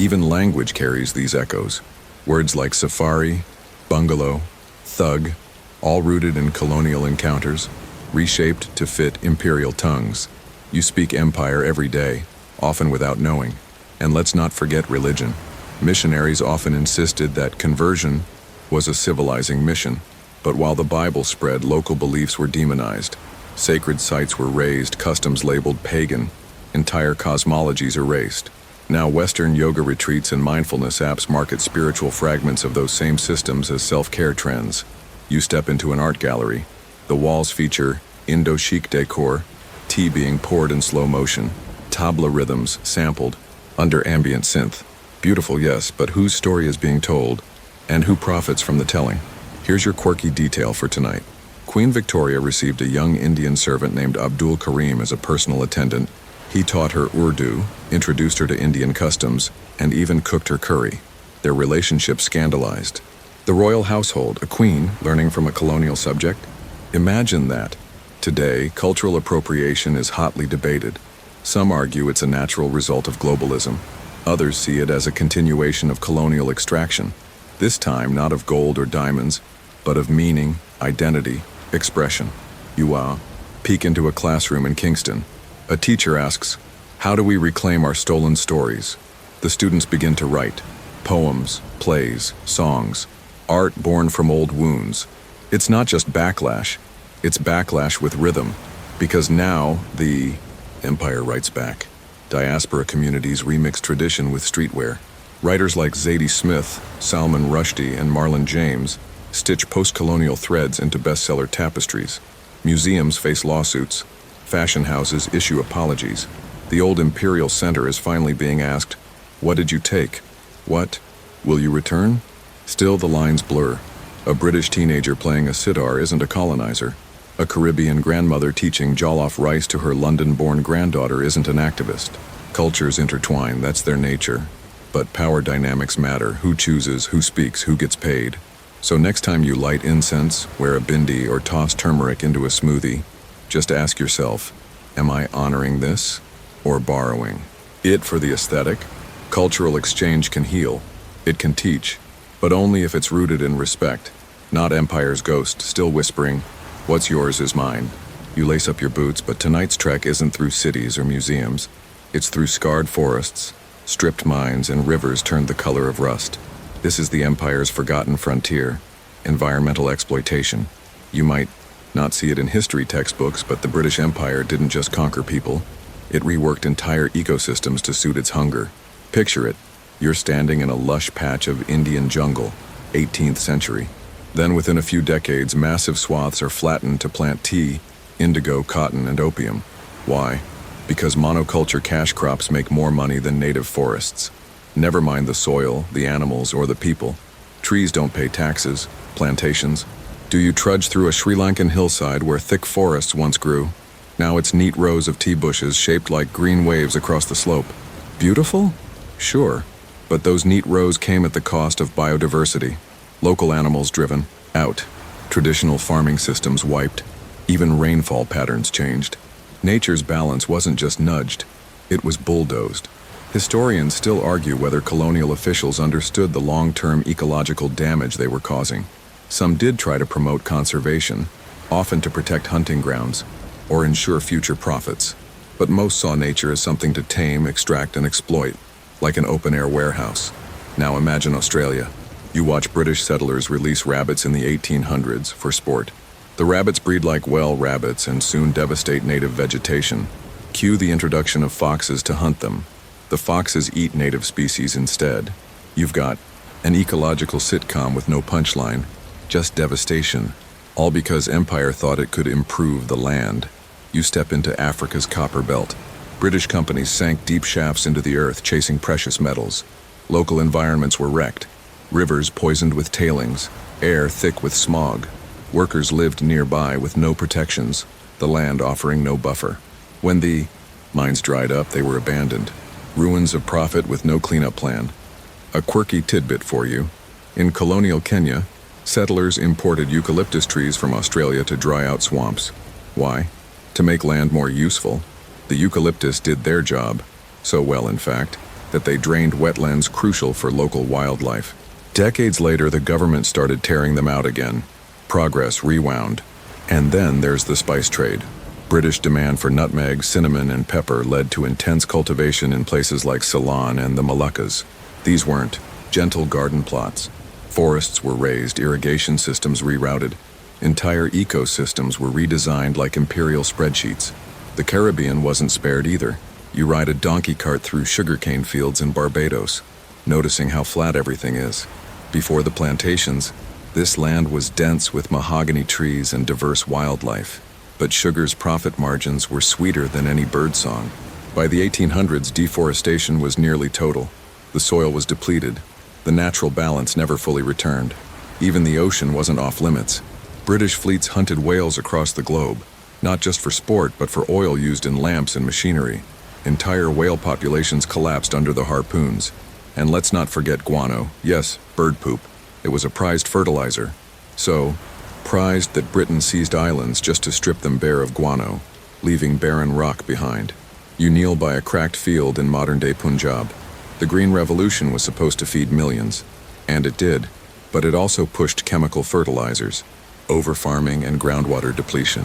Even language carries these echoes. Words like safari, bungalow, thug, all rooted in colonial encounters, reshaped to fit imperial tongues. You speak empire every day, often without knowing. And let's not forget religion. Missionaries often insisted that conversion was a civilizing mission. But while the Bible spread, local beliefs were demonized. Sacred sites were razed, customs labeled pagan, entire cosmologies erased. Now Western yoga retreats and mindfulness apps market spiritual fragments of those same systems as self-care trends. You step into an art gallery. The walls feature Indo-chic decor, tea being poured in slow motion, tabla rhythms sampled under ambient synth. Beautiful, yes, but whose story is being told, and who profits from the telling? Here's your quirky detail for tonight. Queen Victoria received a young Indian servant named Abdul Karim as a personal attendant. He taught her Urdu, introduced her to Indian customs, and even cooked her curry. Their relationship scandalized. The royal household, a queen learning from a colonial subject? Imagine that. Today, cultural appropriation is hotly debated. Some argue it's a natural result of globalism. Others see it as a continuation of colonial extraction. This time not of gold or diamonds, but of meaning, identity, expression. Peek into a classroom in Kingston. A teacher asks, "How do we reclaim our stolen stories?" The students begin to write. Poems, plays, songs, art born from old wounds. It's not just backlash, it's backlash with rhythm. Because now, the empire writes back. Diaspora communities remix tradition with streetwear. Writers like Zadie Smith, Salman Rushdie, and Marlon James stitch post-colonial threads into bestseller tapestries. Museums face lawsuits. Fashion houses issue apologies. The old Imperial Center is finally being asked, "What did you take? What? Will you return?" Still the lines blur. A British teenager playing a sitar isn't a colonizer. A Caribbean grandmother teaching jollof rice to her London-born granddaughter isn't an activist. Cultures intertwine, that's their nature. But power dynamics matter. Who chooses, who speaks, who gets paid. So next time you light incense, wear a bindi, or toss turmeric into a smoothie, just ask yourself, am I honoring this or borrowing? It for the aesthetic. Cultural exchange can heal. It can teach, but only if it's rooted in respect, not empire's ghost still whispering, "What's yours is mine." You lace up your boots, but tonight's trek isn't through cities or museums. It's through scarred forests, stripped mines, and rivers turned the color of rust. This is the empire's forgotten frontier, environmental exploitation. You might not see it in history textbooks, but the British Empire didn't just conquer people. It reworked entire ecosystems to suit its hunger. Picture it. You're standing in a lush patch of Indian jungle, 18th century. Then within a few decades, massive swaths are flattened to plant tea, indigo, cotton, and opium. Why? Because monoculture cash crops make more money than native forests. Never mind the soil, the animals, or the people. Trees don't pay taxes. Plantations. Do you trudge through a Sri Lankan hillside where thick forests once grew? Now it's neat rows of tea bushes shaped like green waves across the slope. Beautiful? Sure. But those neat rows came at the cost of biodiversity. Local animals driven out. Traditional farming systems wiped. Even rainfall patterns changed. Nature's balance wasn't just nudged, it was bulldozed. Historians still argue whether colonial officials understood the long-term ecological damage they were causing. Some did try to promote conservation, often to protect hunting grounds or ensure future profits. But most saw nature as something to tame, extract, and exploit, like an open-air warehouse. Now imagine Australia. You watch British settlers release rabbits in the 1800s for sport. The rabbits breed like rabbits and soon devastate native vegetation. Cue the introduction of foxes to hunt them. The foxes eat native species instead. You've got an ecological sitcom with no punchline, just devastation, all because empire thought it could improve the land. You step into Africa's copper belt. British companies sank deep shafts into the earth chasing precious metals. Local environments were wrecked. Rivers poisoned with tailings, air thick with smog. Workers lived nearby with no protections, the land offering no buffer. When the mines dried up, they were abandoned. Ruins of profit with no cleanup plan. A quirky tidbit for you. In colonial Kenya, settlers imported eucalyptus trees from Australia to dry out swamps. Why? To make land more useful. The eucalyptus did their job. So well, in fact, that they drained wetlands crucial for local wildlife. Decades later, the government started tearing them out again. Progress rewound. And then there's the spice trade. British demand for nutmeg, cinnamon, and pepper led to intense cultivation in places like Ceylon and the Moluccas. These weren't gentle garden plots. Forests were raised, irrigation systems rerouted. Entire ecosystems were redesigned like imperial spreadsheets. The Caribbean wasn't spared either. You ride a donkey cart through sugarcane fields in Barbados, noticing how flat everything is. Before the plantations, this land was dense with mahogany trees and diverse wildlife. But sugar's profit margins were sweeter than any birdsong. By the 1800s, deforestation was nearly total. The soil was depleted. The natural balance never fully returned. Even the ocean wasn't off limits. British fleets hunted whales across the globe, not just for sport, but for oil used in lamps and machinery. Entire whale populations collapsed under the harpoons. And let's not forget guano. Yes, bird poop. It was a prized fertilizer. So prized that Britain seized islands just to strip them bare of guano, leaving barren rock behind. You kneel by a cracked field in modern-day Punjab. The Green Revolution was supposed to feed millions, and it did, but it also pushed chemical fertilizers, over-farming, and groundwater depletion.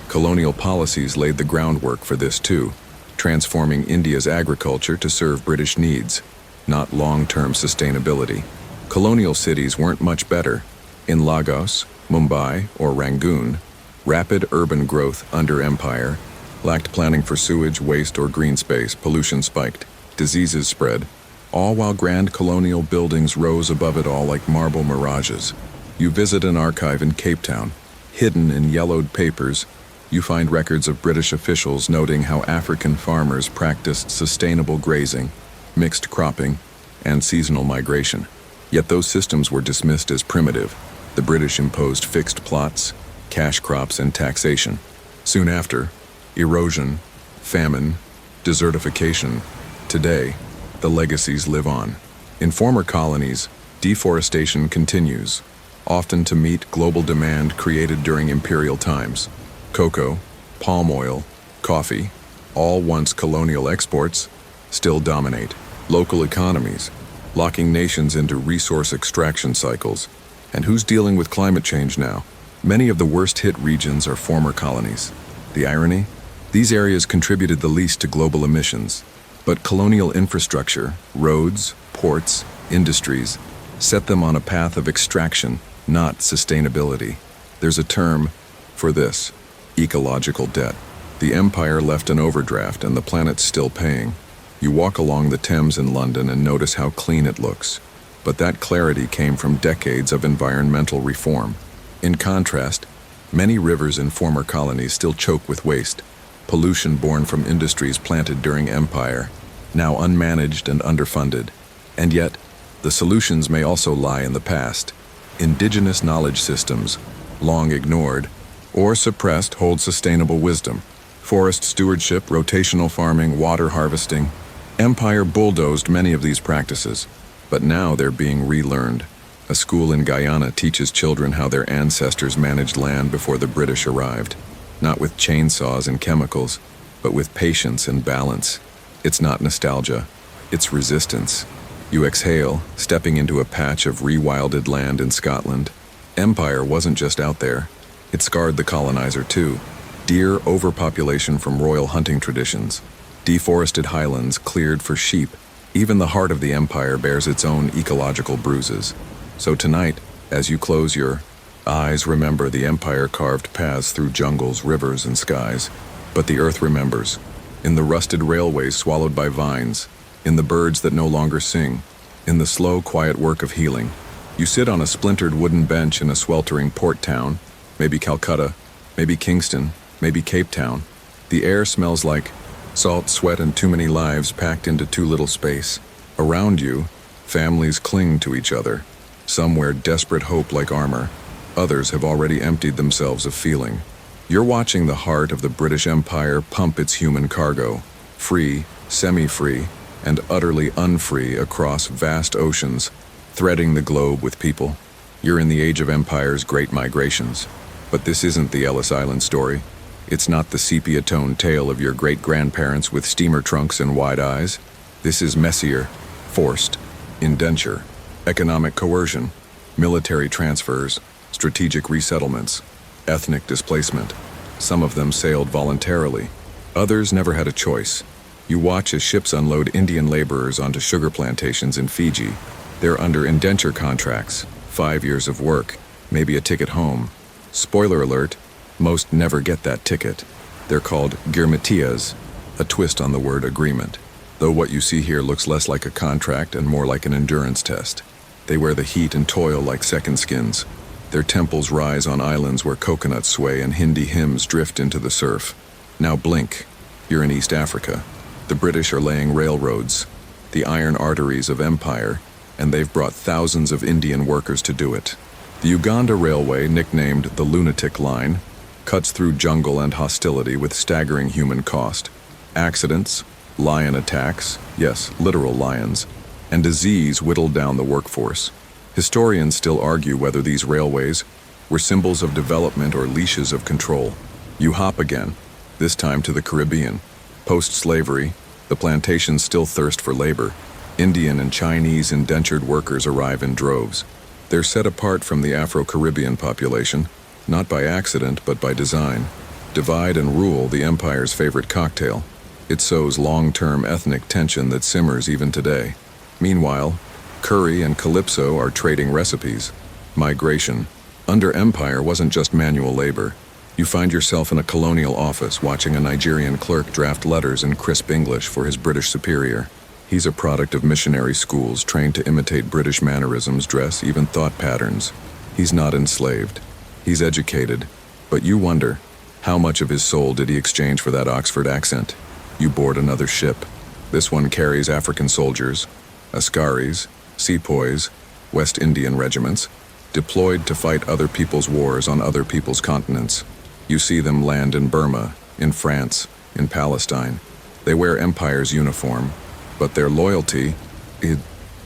Colonial policies laid the groundwork for this too, transforming India's agriculture to serve British needs, not long-term sustainability. Colonial cities weren't much better. In Lagos, Mumbai, or Rangoon, rapid urban growth under empire lacked planning for sewage, waste, or green space. Pollution spiked, diseases spread, all while grand colonial buildings rose above it all like marble mirages. You visit an archive in Cape Town. Hidden in yellowed papers, you find records of British officials noting how African farmers practiced sustainable grazing, mixed cropping, and seasonal migration. Yet those systems were dismissed as primitive. The British imposed fixed plots, cash crops, and taxation. Soon after, erosion, famine, desertification. Today, the legacies live on. In former colonies, deforestation continues, often to meet global demand created during imperial times. Cocoa, palm oil, coffee, all once colonial exports, still dominate local economies, locking nations into resource extraction cycles. And who's dealing with climate change now? Many of the worst-hit regions are former colonies. The irony? These areas contributed the least to global emissions. But colonial infrastructure, roads, ports, industries, set them on a path of extraction, not sustainability. There's a term for this: ecological debt. The empire left an overdraft and the planet's still paying. You walk along the Thames in London and notice how clean it looks. But that clarity came from decades of environmental reform. In contrast, many rivers in former colonies still choke with waste, pollution born from industries planted during empire, now unmanaged and underfunded. And yet, the solutions may also lie in the past. Indigenous knowledge systems, long ignored or suppressed, hold sustainable wisdom. Forest stewardship, rotational farming, water harvesting. Empire bulldozed many of these practices, but now they're being relearned. A school in Guyana teaches children how their ancestors managed land before the British arrived, not with chainsaws and chemicals, but with patience and balance. It's not nostalgia, it's resistance. You exhale, stepping into a patch of rewilded land in Scotland. Empire wasn't just out there, it scarred the colonizer too. Deer overpopulation from royal hunting traditions, deforested highlands cleared for sheep. Even the heart of the empire bears its own ecological bruises. So tonight, as you close your eyes, remember the empire carved paths through jungles, rivers, and skies. But the earth remembers. In the rusted railways swallowed by vines, in the birds that no longer sing, in the slow, quiet work of healing. You sit on a splintered wooden bench in a sweltering port town, maybe Calcutta, maybe Kingston, maybe Cape Town. The air smells like salt, sweat, and too many lives packed into too little space. Around you, families cling to each other. Some wear desperate hope like armor. Others have already emptied themselves of feeling. You're watching the heart of the British Empire pump its human cargo, free, semi-free, and utterly unfree across vast oceans, threading the globe with people. You're in the age of empire's great migrations. But this isn't the Ellis Island story. It's not the sepia-toned tale of your great-grandparents with steamer trunks and wide eyes. This is messier, forced, indenture, economic coercion, military transfers, strategic resettlements, ethnic displacement. Some of them sailed voluntarily. Others never had a choice. You watch as ships unload Indian laborers onto sugar plantations in Fiji. They're under indenture contracts, 5 years of work, maybe a ticket home. Spoiler alert, most never get that ticket. They're called girmitias, a twist on the word agreement. Though what you see here looks less like a contract and more like an endurance test. They wear the heat and toil like second skins. Their temples rise on islands where coconuts sway and Hindi hymns drift into the surf. Now blink, you're in East Africa. The British are laying railroads, the iron arteries of empire, and they've brought thousands of Indian workers to do it. The Uganda Railway, nicknamed the Lunatic Line, cuts through jungle and hostility with staggering human cost. Accidents, lion attacks, yes, literal lions, and disease whittled down the workforce. Historians still argue whether these railways were symbols of development or leashes of control. You hop again, this time to the Caribbean. Post-slavery, the plantations still thirst for labor. Indian and Chinese indentured workers arrive in droves. They're set apart from the Afro-Caribbean population, not by accident but by design. Divide and rule, the empire's favorite cocktail. It sows long-term ethnic tension that simmers even today. Meanwhile, Curry and Calypso are trading recipes. Migration. Under empire wasn't just manual labor. You find yourself in a colonial office watching a Nigerian clerk draft letters in crisp English for his British superior. He's a product of missionary schools trained to imitate British mannerisms, dress, even thought patterns. He's not enslaved. He's educated. But you wonder, how much of his soul did he exchange for that Oxford accent? You board another ship. This one carries African soldiers, Askaris, Sepoys, West Indian regiments, deployed to fight other people's wars on other people's continents. You see them land in Burma, in France, in Palestine. They wear empire's uniform, but their loyalty is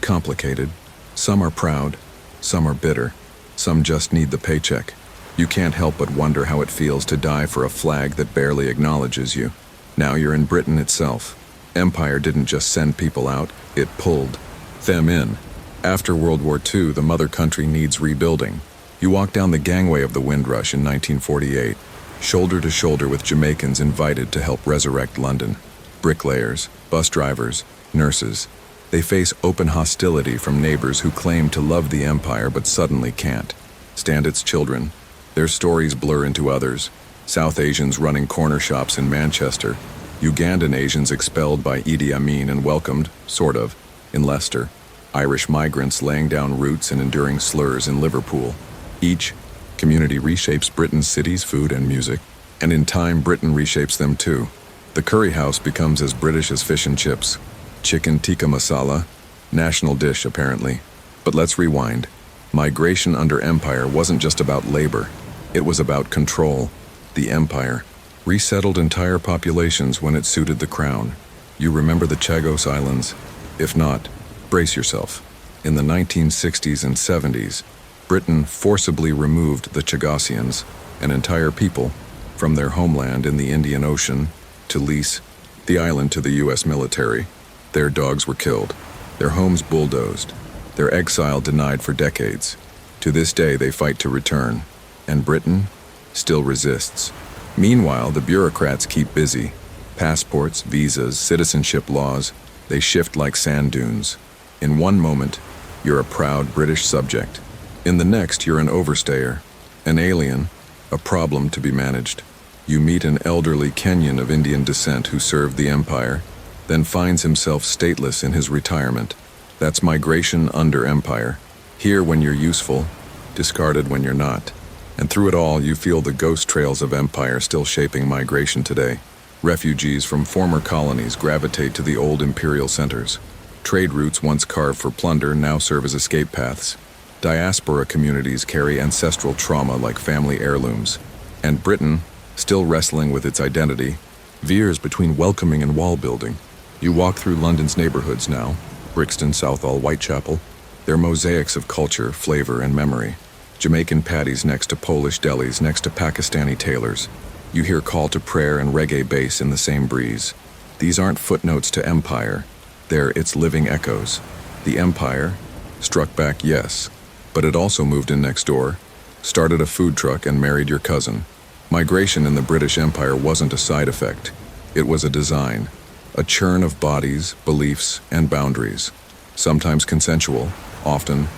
complicated. Some are proud, some are bitter, some just need the paycheck. You can't help but wonder how it feels to die for a flag that barely acknowledges you. Now you're in Britain itself. Empire didn't just send people out, it pulled them in. After World War II, the mother country needs rebuilding. You walk down the gangway of the Windrush in 1948, shoulder to shoulder with Jamaicans invited to help resurrect London. Bricklayers, bus drivers, nurses. They face open hostility from neighbors who claim to love the empire but suddenly can't stand its children. Their stories blur into others. South Asians running corner shops in Manchester, Ugandan Asians expelled by Idi Amin and welcomed, sort of, in Leicester, Irish migrants laying down roots and enduring slurs in Liverpool. Each community reshapes Britain's cities, food, and music, and in time Britain reshapes them too. The curry house becomes as British as fish and chips. Chicken tikka masala, national dish apparently. But let's rewind. Migration under empire wasn't just about labor. It was about control. The empire resettled entire populations when it suited the crown. You remember the Chagos Islands? If not, brace yourself. In the 1960s and 70s, Britain forcibly removed the Chagosians, an entire people, from their homeland in the Indian Ocean to lease the island to the U.S. military. Their dogs were killed, their homes bulldozed, their exile denied for decades. To this day, they fight to return, and Britain still resists. Meanwhile, the bureaucrats keep busy. Passports, visas, citizenship laws, they shift like sand dunes. In one moment, you're a proud British subject. In the next, you're an overstayer, an alien, a problem to be managed. You meet an elderly Kenyan of Indian descent who served the empire, then finds himself stateless in his retirement. That's migration under empire. Here when you're useful, discarded when you're not. And through it all, you feel the ghost trails of empire still shaping migration today. Refugees from former colonies gravitate to the old imperial centers. Trade routes once carved for plunder now serve as escape paths. Diaspora communities carry ancestral trauma like family heirlooms. And Britain, still wrestling with its identity, veers between welcoming and wall building. You walk through London's neighborhoods now, Brixton, Southall, Whitechapel. They're mosaics of culture, flavor, and memory. Jamaican patties next to Polish delis, next to Pakistani tailors. You hear call to prayer and reggae bass in the same breeze. These aren't footnotes to empire. They're its living echoes. The empire struck back, yes, but it also moved in next door, started a food truck, and married your cousin. Migration in the British Empire wasn't a side effect. It was a design, a churn of bodies, beliefs, and boundaries. Sometimes consensual, often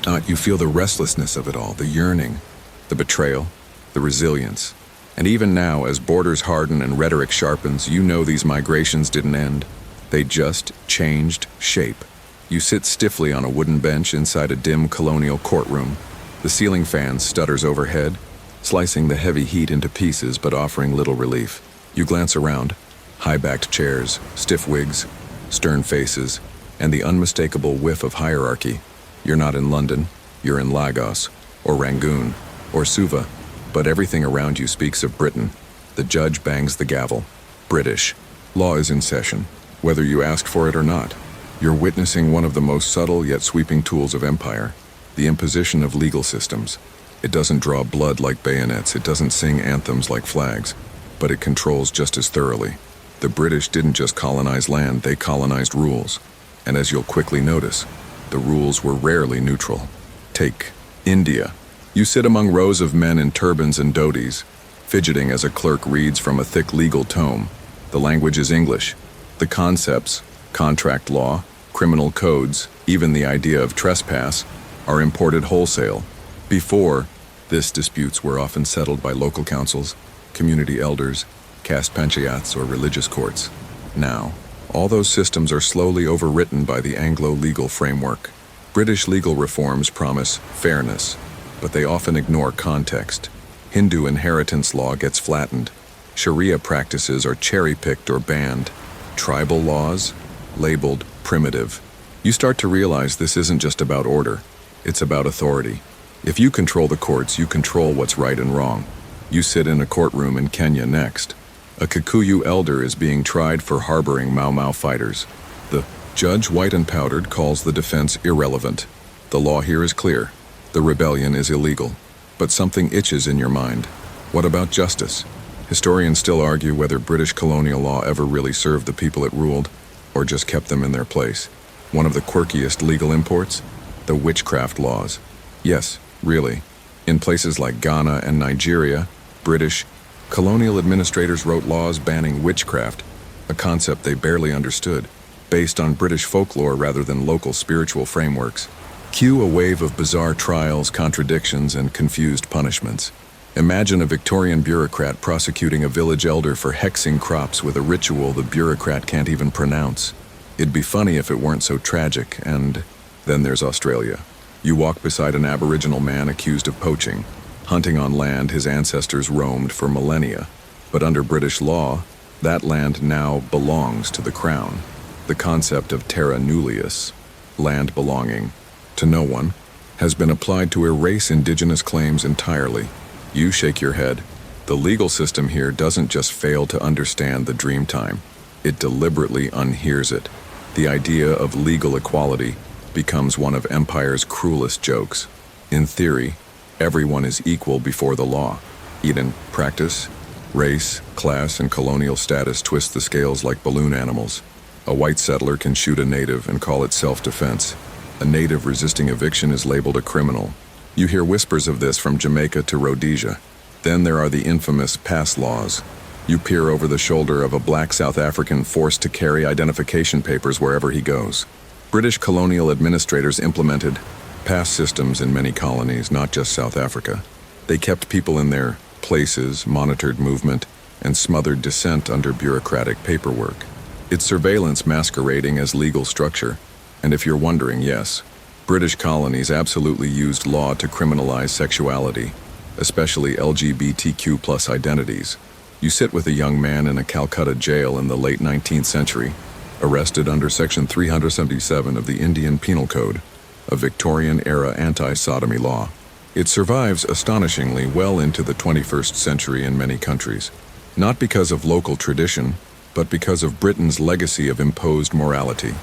not. You feel the restlessness of it all, the yearning, the betrayal, the resilience. And even now, as borders harden and rhetoric sharpens, you know these migrations didn't end. They just changed shape. You sit stiffly on a wooden bench inside a dim colonial courtroom. The ceiling fan stutters overhead, slicing the heavy heat into pieces but offering little relief. You glance around. High-backed chairs, stiff wigs, stern faces, and the unmistakable whiff of hierarchy. You're not in London, you're in Lagos, or Rangoon, or Suva, but everything around you speaks of Britain. The judge bangs the gavel. British. Law is in session, whether you ask for it or not. You're witnessing one of the most subtle yet sweeping tools of empire, the imposition of legal systems. It doesn't draw blood like bayonets, it doesn't sing anthems like flags, but it controls just as thoroughly. The British didn't just colonize land, they colonized rules. And as you'll quickly notice, the rules were rarely neutral. Take India. You sit among rows of men in turbans and dhotis, fidgeting as a clerk reads from a thick legal tome. The language is English. The concepts, contract law, criminal codes, even the idea of trespass, are imported wholesale. Before, this disputes were often settled by local councils, community elders, caste panchayats, or religious courts. Now, all those systems are slowly overwritten by the Anglo legal framework. British legal reforms promise fairness, but they often ignore context. Hindu inheritance law gets flattened. Sharia practices are cherry-picked or banned. Tribal laws, labeled primitive. You start to realize this isn't just about order, it's about authority. If you control the courts, you control what's right and wrong. You sit in a courtroom in Kenya next. A Kikuyu elder is being tried for harboring Mau Mau fighters. The judge, white and powdered, calls the defense irrelevant. The law here is clear. The rebellion is illegal. But something itches in your mind. What about justice? Historians still argue whether British colonial law ever really served the people it ruled, or just kept them in their place. One of the quirkiest legal imports? The witchcraft laws. Yes, really. In places like Ghana and Nigeria, British colonial administrators wrote laws banning witchcraft, a concept they barely understood, based on British folklore rather than local spiritual frameworks. Cue a wave of bizarre trials, contradictions, and confused punishments. Imagine a Victorian bureaucrat prosecuting a village elder for hexing crops with a ritual the bureaucrat can't even pronounce. It'd be funny if it weren't so tragic. And then there's Australia. You walk beside an Aboriginal man accused of poaching, hunting on land his ancestors roamed for millennia. But under British law, that land now belongs to the Crown. The concept of terra nullius, land belonging to no one, has been applied to erase indigenous claims entirely. You shake your head. The legal system here doesn't just fail to understand the dream time, it deliberately unhears it. The idea of legal equality becomes one of empire's cruelest jokes. In theory, everyone is equal before the law. Yet in practice, race, class, and colonial status twist the scales like balloon animals. A white settler can shoot a native and call it self-defense. A native resisting eviction is labeled a criminal. You hear whispers of this from Jamaica to Rhodesia. Then there are the infamous pass laws. You peer over the shoulder of a black South African forced to carry identification papers wherever he goes. British colonial administrators implemented pass systems in many colonies, not just South Africa. They kept people in their places, monitored movement, and smothered dissent under bureaucratic paperwork. It's surveillance masquerading as legal structure. And if you're wondering, yes, British colonies absolutely used law to criminalize sexuality, especially LGBTQ+ identities. You sit with a young man in a Calcutta jail in the late 19th century, arrested under Section 377 of the Indian Penal Code, a Victorian-era anti-sodomy law. It survives astonishingly well into the 21st century in many countries, not because of local tradition, but because of Britain's legacy of imposed morality.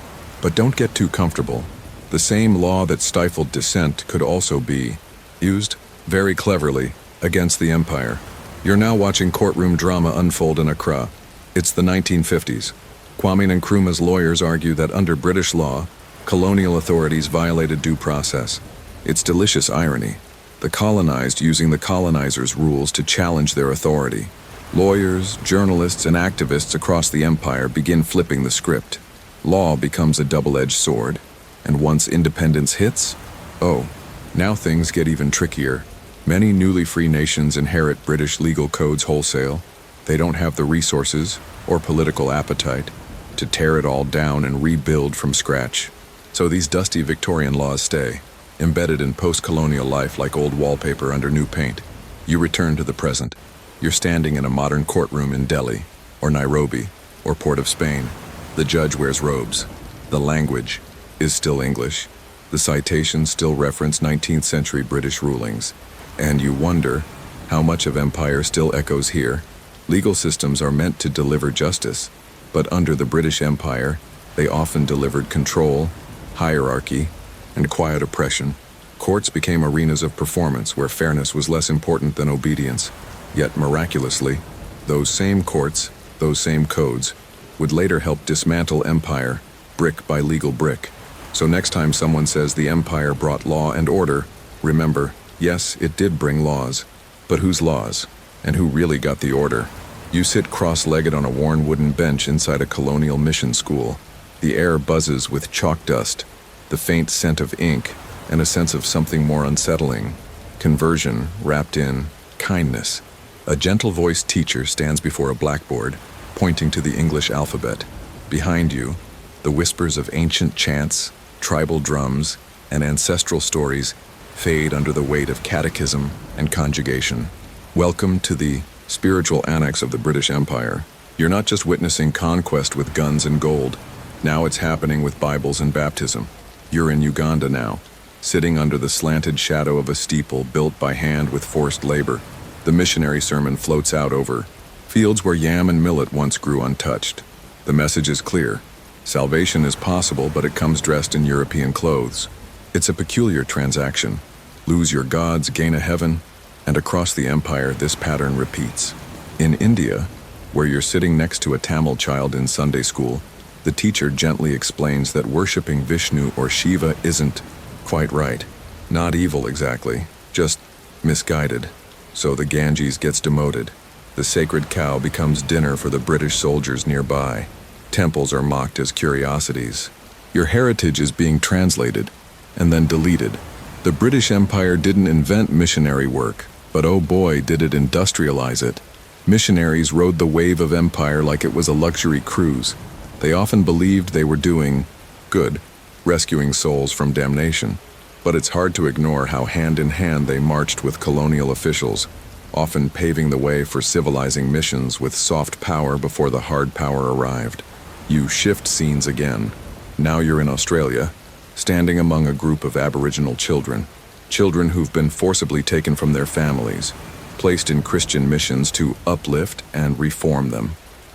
But don't get too comfortable. The same law that stifled dissent could also be used, very cleverly, against the empire. You're now watching courtroom drama unfold in Accra. It's the 1950s. Kwame Nkrumah's lawyers argue that under British law, colonial authorities violated due process. It's delicious irony. The colonized using the colonizers' rules to challenge their authority. Lawyers, journalists, and activists across the empire begin flipping the script. Law becomes a double-edged sword, and once independence hits, now things get even trickier. Many newly free nations inherit British legal codes wholesale. They don't have the resources or political appetite to tear it all down and rebuild from scratch. So these dusty Victorian laws stay, embedded in post-colonial life like old wallpaper under new paint. You return to the present. You're standing in a modern courtroom in Delhi, or Nairobi, or Port of Spain. The judge wears robes. The language is still English. The citations still reference 19th century British rulings. And you wonder how much of empire still echoes here. Legal systems are meant to deliver justice, but under the British Empire, they often delivered control, hierarchy, and quiet oppression. Courts became arenas of performance where fairness was less important than obedience. Yet miraculously, those same courts, those same codes, would later help dismantle empire, brick by legal brick. So next time someone says the empire brought law and order, remember, yes, it did bring laws. But whose laws? And who really got the order? You sit cross-legged on a worn wooden bench inside a colonial mission school. The air buzzes with chalk dust, the faint scent of ink, and a sense of something more unsettling. Conversion wrapped in kindness. A gentle-voiced teacher stands before a blackboard, pointing to the English alphabet. Behind you, the whispers of ancient chants, tribal drums, and ancestral stories fade under the weight of catechism and conjugation. Welcome to the spiritual annex of the British Empire. You're not just witnessing conquest with guns and gold. Now it's happening with Bibles and baptism. You're in Uganda now, sitting under the slanted shadow of a steeple built by hand with forced labor. The missionary sermon floats out over fields where yam and millet once grew untouched. The message is clear. Salvation is possible, but it comes dressed in European clothes. It's a peculiar transaction. Lose your gods, gain a heaven, and across the empire this pattern repeats. In India, where you're sitting next to a Tamil child in Sunday school, the teacher gently explains that worshipping Vishnu or Shiva isn't quite right. Not evil exactly, just misguided. So the Ganges gets demoted. The sacred cow becomes dinner for the British soldiers nearby. Temples are mocked as curiosities. Your heritage is being translated and then deleted. The British Empire didn't invent missionary work, but oh boy, did it industrialize it. Missionaries rode the wave of empire like it was a luxury cruise. They often believed they were doing good, rescuing souls from damnation. But it's hard to ignore how hand in hand they marched with colonial officials, often paving the way for civilizing missions with soft power before the hard power arrived. You shift scenes again. Now you're in Australia, standing among a group of Aboriginal children who've been forcibly taken from their families, placed in Christian missions to uplift and reform them.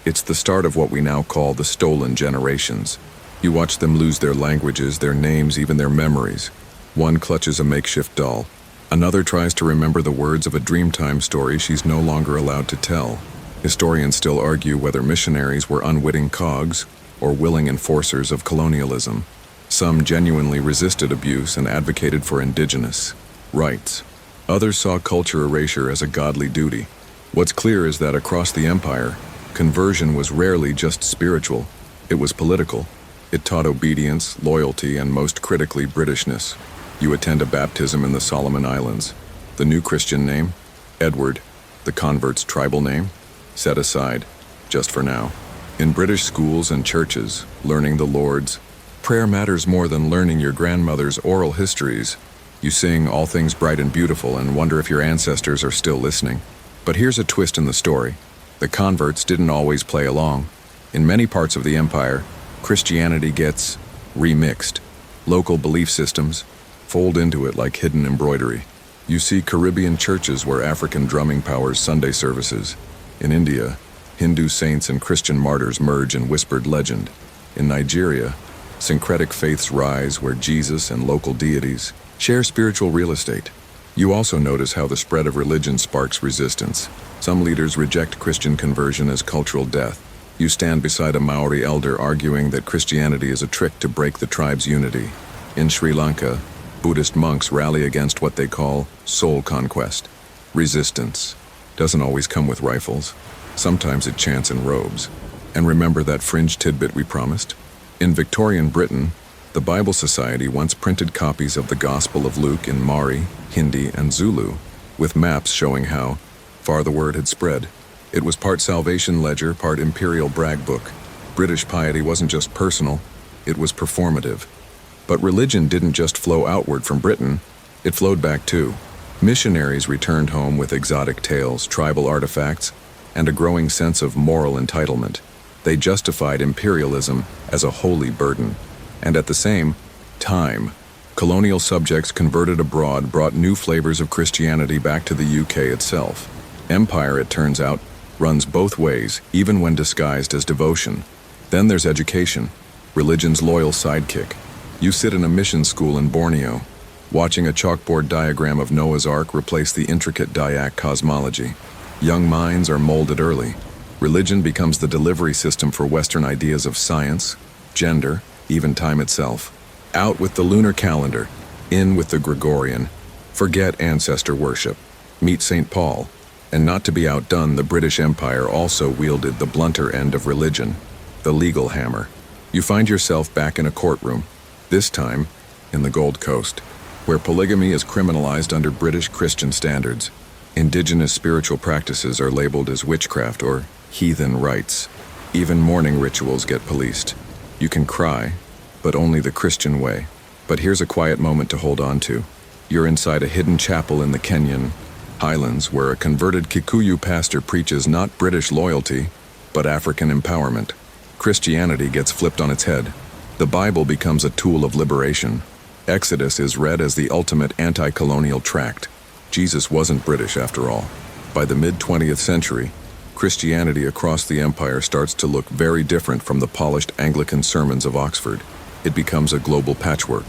It's the start of what we now call the stolen generations. You watch them lose their languages, their names, even their memories. One clutches a makeshift doll. Another tries to remember the words of a Dreamtime story she's no longer allowed to tell. Historians still argue whether missionaries were unwitting cogs or willing enforcers of colonialism. Some genuinely resisted abuse and advocated for indigenous rights. Others saw culture erasure as a godly duty. What's clear is that across the empire, conversion was rarely just spiritual. It was political. It taught obedience, loyalty, and most critically, Britishness. You attend a baptism in the Solomon Islands. The new Christian name? Edward. The convert's tribal name? Set aside, just for now. In British schools and churches, learning the Lord's Prayer matters more than learning your grandmother's oral histories. You sing All Things Bright and Beautiful and wonder if your ancestors are still listening. But here's a twist in the story. The converts didn't always play along. In many parts of the empire, Christianity gets remixed. Local belief systems fold into it like hidden embroidery. You see Caribbean churches where African drumming powers Sunday services. In India, Hindu saints and Christian martyrs merge in whispered legend. In Nigeria, syncretic faiths rise where Jesus and local deities share spiritual real estate. You also notice how the spread of religion sparks resistance. Some leaders reject Christian conversion as cultural death. You stand beside a Maori elder arguing that Christianity is a trick to break the tribe's unity. In Sri Lanka, Buddhist monks rally against what they call soul conquest. Resistance doesn't always come with rifles. Sometimes it chants in robes. And remember that fringe tidbit we promised? In Victorian Britain, the Bible Society once printed copies of the Gospel of Luke in Maori, Hindi, and Zulu, with maps showing how far the word had spread. It was part salvation ledger, part imperial brag book. British piety wasn't just personal, it was performative. But religion didn't just flow outward from Britain, it flowed back too. Missionaries returned home with exotic tales, tribal artifacts, and a growing sense of moral entitlement. They justified imperialism as a holy burden. And at the same time, colonial subjects converted abroad brought new flavors of Christianity back to the UK itself. Empire, it turns out, runs both ways, even when disguised as devotion. Then there's education, religion's loyal sidekick. You sit in a mission school in Borneo, watching a chalkboard diagram of Noah's Ark replace the intricate Dayak cosmology. Young minds are molded early. Religion becomes the delivery system for Western ideas of science, gender, even time itself. Out with the lunar calendar, in with the Gregorian. Forget ancestor worship. Meet St. Paul. And not to be outdone, the British Empire also wielded the blunter end of religion, the legal hammer. You find yourself back in a courtroom, this time in the Gold Coast, where polygamy is criminalized under British Christian standards. Indigenous spiritual practices are labeled as witchcraft or heathen rites. Even mourning rituals get policed. You can cry, but only the Christian way. But here's a quiet moment to hold on to. You're inside a hidden chapel in the Kenyan Highlands where a converted Kikuyu pastor preaches not British loyalty, but African empowerment. Christianity gets flipped on its head. The Bible becomes a tool of liberation. Exodus is read as the ultimate anti-colonial tract. Jesus wasn't British after all. By the mid-20th century, Christianity across the empire starts to look very different from the polished Anglican sermons of Oxford. It becomes a global patchwork.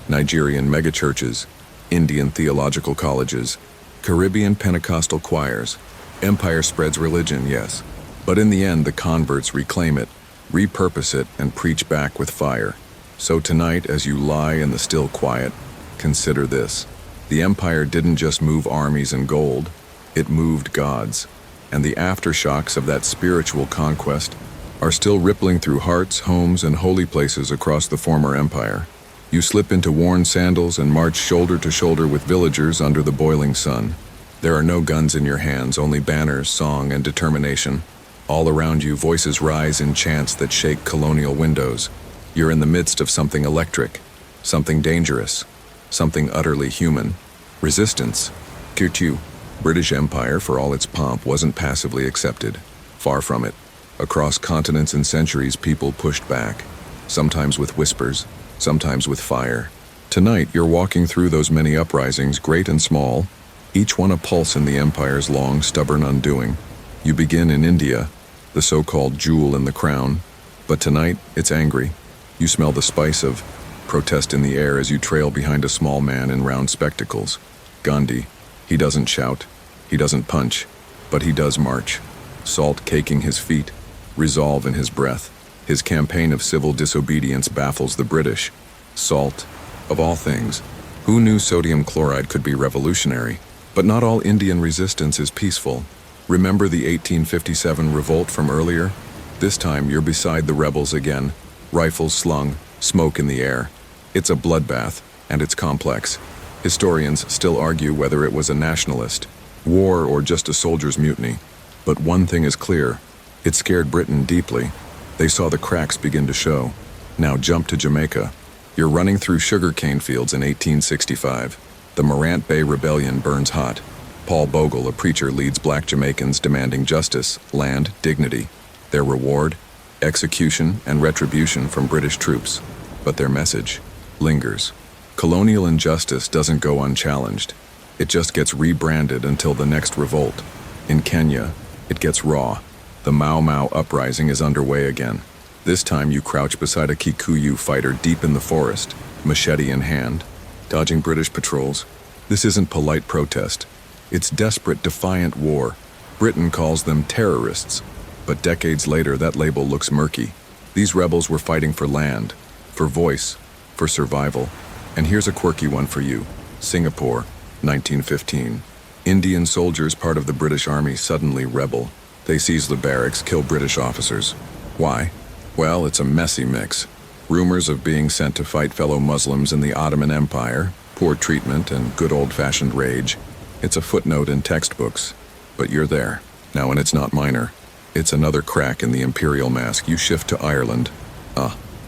Nigerian megachurches, Indian theological colleges, Caribbean Pentecostal choirs. Empire spreads religion, yes. But in the end, the converts reclaim it, repurpose it, and preach back with fire. So tonight, as you lie in the still quiet, consider this. The empire didn't just move armies and gold, it moved gods. And the aftershocks of that spiritual conquest are still rippling through hearts, homes, and holy places across the former empire. You slip into worn sandals and march shoulder to shoulder with villagers under the boiling sun. There are no guns in your hands, only banners, song, and determination. All around you, voices rise in chants that shake colonial windows. You're in the midst of something electric, something dangerous, something utterly human. Resistance. Kirtu. British Empire, for all its pomp, wasn't passively accepted. Far from it. Across continents and centuries, people pushed back, sometimes with whispers, sometimes with fire. Tonight, you're walking through those many uprisings, great and small, each one a pulse in the empire's long, stubborn undoing. You begin in India, the so-called jewel in the crown, but tonight, it's angry. You smell the spice of protest in the air as you trail behind a small man in round spectacles. Gandhi. He doesn't shout, he doesn't punch, but he does march. Salt caking his feet, resolve in his breath. His campaign of civil disobedience baffles the British. Salt, of all things. Who knew sodium chloride could be revolutionary? But not all Indian resistance is peaceful. Remember the 1857 revolt from earlier? This time you're beside the rebels again, rifles slung, smoke in the air. It's a bloodbath, and it's complex. Historians still argue whether it was a nationalist war or just a soldier's mutiny. But one thing is clear, it scared Britain deeply. They saw the cracks begin to show. Now jump to Jamaica. You're running through sugarcane fields in 1865. The Morant Bay Rebellion burns hot. Paul Bogle, a preacher, leads black Jamaicans demanding justice, land, dignity. Their reward? Execution and retribution from British troops. But their message lingers. Colonial injustice doesn't go unchallenged. It just gets rebranded until the next revolt. In Kenya, it gets raw. The Mau Mau uprising is underway again. This time you crouch beside a Kikuyu fighter deep in the forest, machete in hand, dodging British patrols. This isn't polite protest. It's desperate, defiant war. Britain calls them terrorists. But decades later, that label looks murky. These rebels were fighting for land, for voice, for survival. And here's a quirky one for you. Singapore, 1915. Indian soldiers, part of the British Army, suddenly rebel. They seize the barracks, kill British officers. Why? Well, it's a messy mix. Rumors of being sent to fight fellow Muslims in the Ottoman Empire, poor treatment, and good old-fashioned rage. It's a footnote in textbooks. But you're there. Now, and it's not minor. It's another crack in the imperial mask. You shift to Ireland.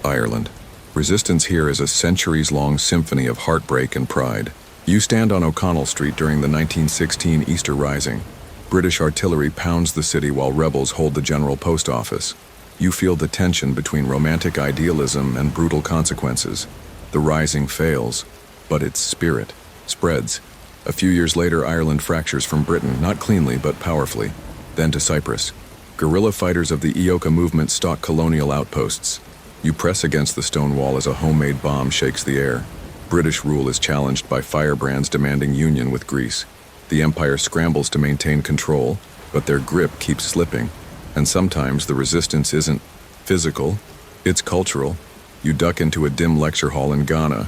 Ireland. Resistance here is a centuries-long symphony of heartbreak and pride. You stand on O'Connell Street during the 1916 Easter Rising. British artillery pounds the city while rebels hold the General Post Office. You feel the tension between romantic idealism and brutal consequences. The rising fails, but its spirit spreads. A few years later, Ireland fractures from Britain, not cleanly but powerfully. Then to Cyprus. Guerrilla fighters of the Ioka movement stalk colonial outposts. You press against the stone wall as a homemade bomb shakes the air. British rule is challenged by firebrands demanding union with Greece. The empire scrambles to maintain control, but their grip keeps slipping. And sometimes the resistance isn't physical, it's cultural. You duck into a dim lecture hall in Ghana,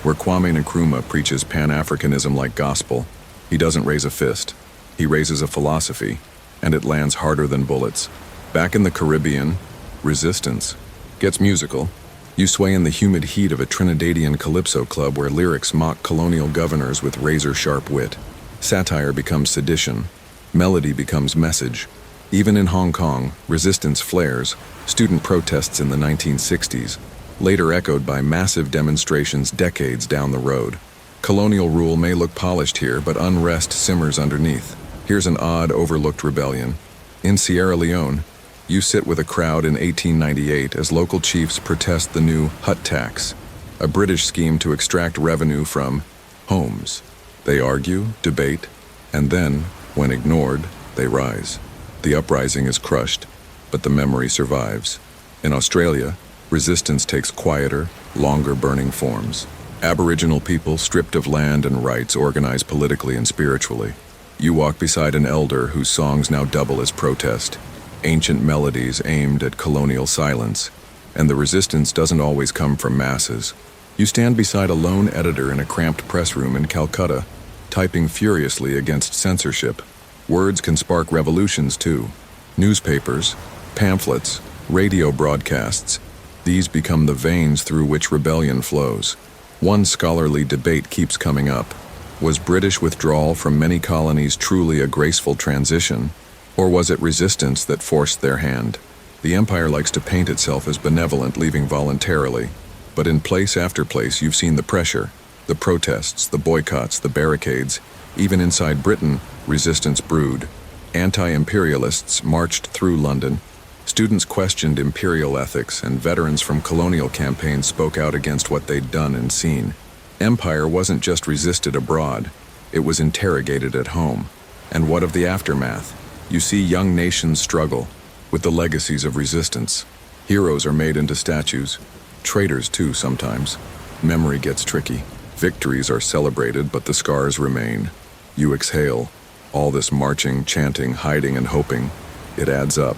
where Kwame Nkrumah preaches Pan-Africanism like gospel. He doesn't raise a fist. He raises a philosophy, and it lands harder than bullets. Back in the Caribbean, resistance gets musical. You sway in the humid heat of a Trinidadian calypso club where lyrics mock colonial governors with razor-sharp wit. Satire becomes sedition. Melody becomes message. Even in Hong Kong, resistance flares. Student protests in the 1960s, later echoed by massive demonstrations decades down the road. Colonial rule may look polished here, but unrest simmers underneath. Here's an odd, overlooked rebellion. In Sierra Leone, you sit with a crowd in 1898 as local chiefs protest the new hut tax, a British scheme to extract revenue from homes. They argue, debate, and then, when ignored, they rise. The uprising is crushed, but the memory survives. In Australia, resistance takes quieter, longer-burning forms. Aboriginal people, stripped of land and rights, organize politically and spiritually. You walk beside an elder whose songs now double as protest, ancient melodies aimed at colonial silence, and the resistance doesn't always come from masses. You stand beside a lone editor in a cramped press room in Calcutta, typing furiously against censorship. Words can spark revolutions too. Newspapers, pamphlets, radio broadcasts, these become the veins through which rebellion flows. One scholarly debate keeps coming up. Was British withdrawal from many colonies truly a graceful transition, or was it resistance that forced their hand? The empire likes to paint itself as benevolent, leaving voluntarily. But in place after place, you've seen the pressure, the protests, the boycotts, the barricades. Even inside Britain, resistance brewed. Anti-imperialists marched through London. Students questioned imperial ethics, and veterans from colonial campaigns spoke out against what they'd done and seen. Empire wasn't just resisted abroad, it was interrogated at home. And what of the aftermath? You see young nations struggle with the legacies of resistance. Heroes are made into statues, traitors too sometimes. Memory gets tricky. Victories are celebrated, but the scars remain. You exhale. All this marching, chanting, hiding, and hoping, it adds up.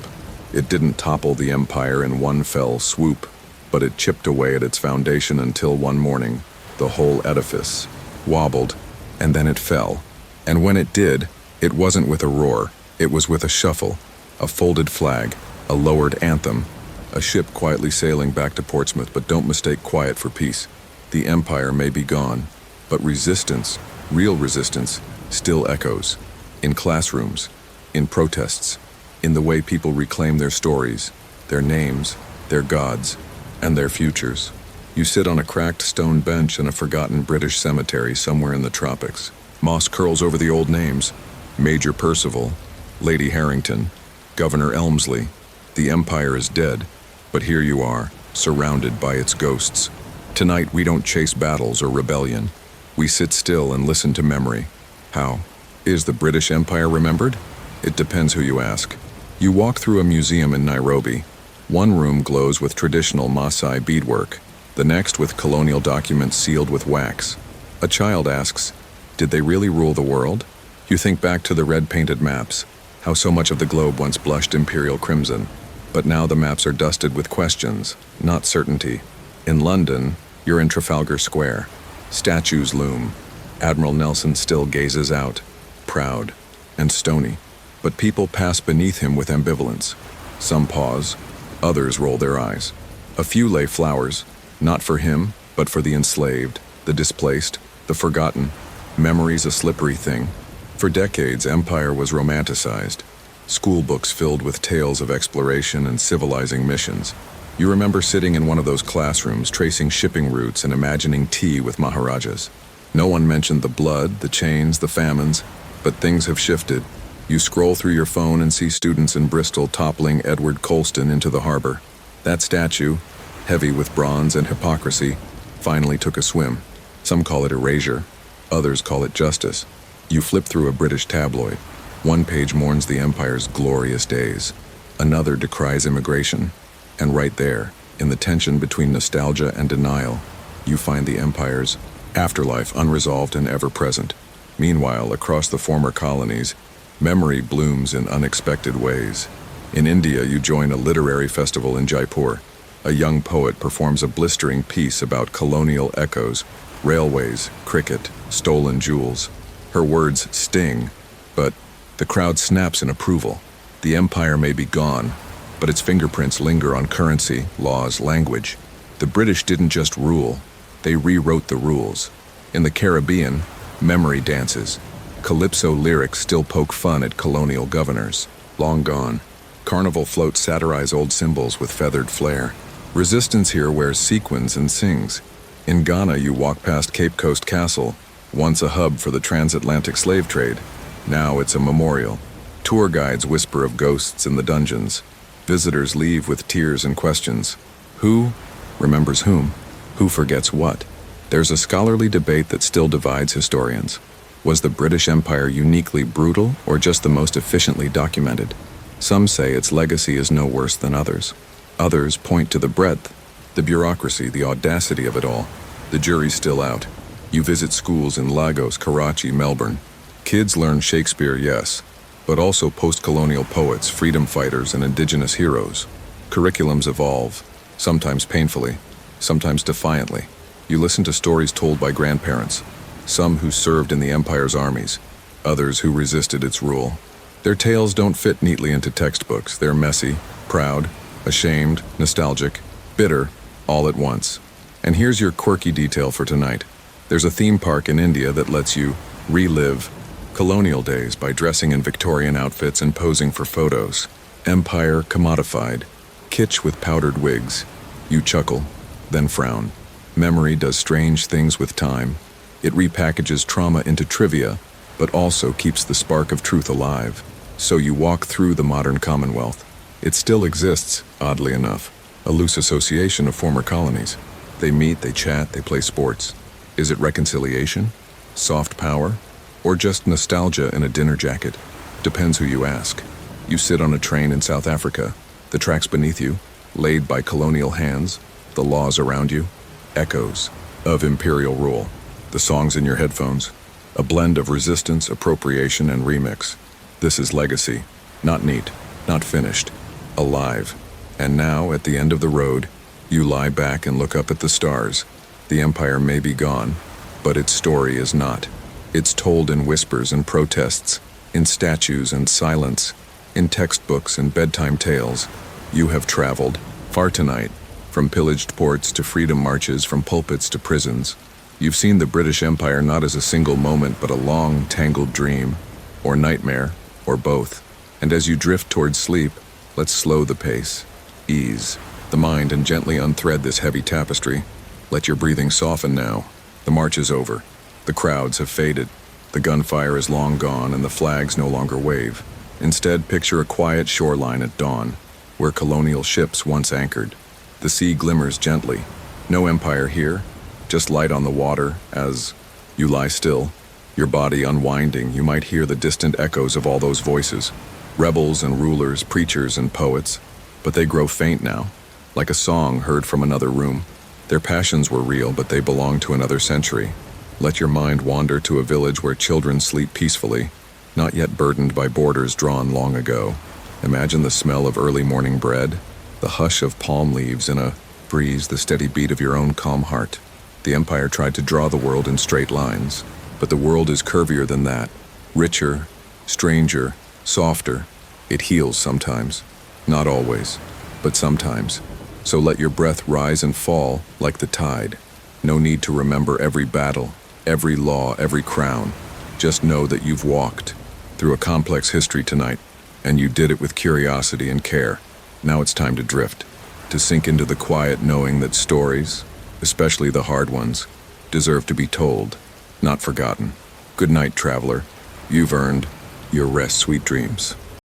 It didn't topple the empire in one fell swoop, but it chipped away at its foundation until one morning, the whole edifice wobbled, and then it fell. And when it did, it wasn't with a roar, it was with a shuffle, a folded flag, a lowered anthem, a ship quietly sailing back to Portsmouth. But don't mistake quiet for peace. The empire may be gone, but resistance, real resistance, still echoes. In classrooms, in protests, in the way people reclaim their stories, their names, their gods, and their futures. You sit on a cracked stone bench in a forgotten British cemetery somewhere in the tropics. Moss curls over the old names: Major Percival, Lady Harrington, Governor Elmsley. The empire is dead, but here you are, surrounded by its ghosts. Tonight we don't chase battles or rebellion. We sit still and listen to memory. How? Is the British Empire remembered? It depends who you ask. You walk through a museum in Nairobi. One room glows with traditional Maasai beadwork, the next with colonial documents sealed with wax. A child asks, did they really rule the world? You think back to the red-painted maps, how so much of the globe once blushed imperial crimson. But now the maps are dusted with questions, not certainty. In London, you're in Trafalgar Square. Statues loom. Admiral Nelson still gazes out, proud and stony. But people pass beneath him with ambivalence. Some pause, others roll their eyes. A few lay flowers, not for him, but for the enslaved, the displaced, the forgotten. Memory's a slippery thing. For decades, empire was romanticized. School books filled with tales of exploration and civilizing missions. You remember sitting in one of those classrooms, tracing shipping routes and imagining tea with Maharajas. No one mentioned the blood, the chains, the famines, but things have shifted. You scroll through your phone and see students in Bristol toppling Edward Colston into the harbor. That statue, heavy with bronze and hypocrisy, finally took a swim. Some call it erasure, others call it justice. You flip through a British tabloid. One page mourns the empire's glorious days. Another decries immigration. And right there, in the tension between nostalgia and denial, you find the empire's afterlife unresolved and ever-present. Meanwhile, across the former colonies, memory blooms in unexpected ways. In India, you join a literary festival in Jaipur. A young poet performs a blistering piece about colonial echoes, railways, cricket, stolen jewels. Her words sting, but the crowd snaps in approval. The empire may be gone, but its fingerprints linger on currency, laws, language. The British didn't just rule, they rewrote the rules. In the Caribbean, memory dances. Calypso lyrics still poke fun at colonial governors. Long gone. Carnival floats satirize old symbols with feathered flair. Resistance here wears sequins and sings. In Ghana, you walk past Cape Coast Castle, once a hub for the transatlantic slave trade. Now it's a memorial. Tour guides whisper of ghosts in the dungeons. Visitors leave with tears and questions. Who remembers whom? Who forgets what? There's a scholarly debate that still divides historians. Was the British Empire uniquely brutal or just the most efficiently documented? Some say its legacy is no worse than others. Others point to the breadth, the bureaucracy, the audacity of it all. The jury's still out. You visit schools in Lagos, Karachi, Melbourne. Kids learn Shakespeare, yes, but also post-colonial poets, freedom fighters, and indigenous heroes. Curriculums evolve, sometimes painfully, sometimes defiantly. You listen to stories told by grandparents, some who served in the empire's armies, others who resisted its rule. Their tales don't fit neatly into textbooks. They're messy, proud, ashamed, nostalgic, bitter, all at once. And here's your quirky detail for tonight. There's a theme park in India that lets you relive colonial days by dressing in Victorian outfits and posing for photos. Empire commodified, kitsch with powdered wigs. You chuckle, then frown. Memory does strange things with time. It repackages trauma into trivia, but also keeps the spark of truth alive. So you walk through the modern Commonwealth. It still exists, oddly enough, a loose association of former colonies. They meet, they chat, they play sports. Is it reconciliation? Soft power? Or just nostalgia in a dinner jacket? Depends who you ask. You sit on a train in South Africa. The tracks beneath you, laid by colonial hands, the laws around you, echoes of imperial rule. The songs in your headphones, a blend of resistance, appropriation, and remix. This is legacy, not neat, not finished, alive. And now, at the end of the road, you lie back and look up at the stars. The empire may be gone, but its story is not. It's told in whispers and protests, in statues and silence, in textbooks and bedtime tales. You have traveled far tonight, from pillaged ports to freedom marches, from pulpits to prisons. You've seen the British Empire not as a single moment, but a long, tangled dream, or nightmare, or both. And as you drift towards sleep, let's slow the pace, ease the mind, and gently unthread this heavy tapestry. Let your breathing soften now. The march is over. The crowds have faded. The gunfire is long gone, and the flags no longer wave. Instead, picture a quiet shoreline at dawn, where colonial ships once anchored. The sea glimmers gently. No empire here, just light on the water as you lie still, your body unwinding. You might hear the distant echoes of all those voices, rebels and rulers, preachers and poets, but they grow faint now, like a song heard from another room. Their passions were real, but they belong to another century. Let your mind wander to a village where children sleep peacefully, not yet burdened by borders drawn long ago. Imagine the smell of early morning bread, the hush of palm leaves in a breeze, the steady beat of your own calm heart. The Empire tried to draw the world in straight lines, but the world is curvier than that, richer, stranger, softer. It heals sometimes, not always, but sometimes. So let your breath rise and fall like the tide. No need to remember every battle, every law, every crown. Just know that you've walked through a complex history tonight, and you did it with curiosity and care. Now it's time to drift, to sink into the quiet knowing that stories, especially the hard ones, deserve to be told, not forgotten. Good night, traveler. You've earned your rest, sweet dreams.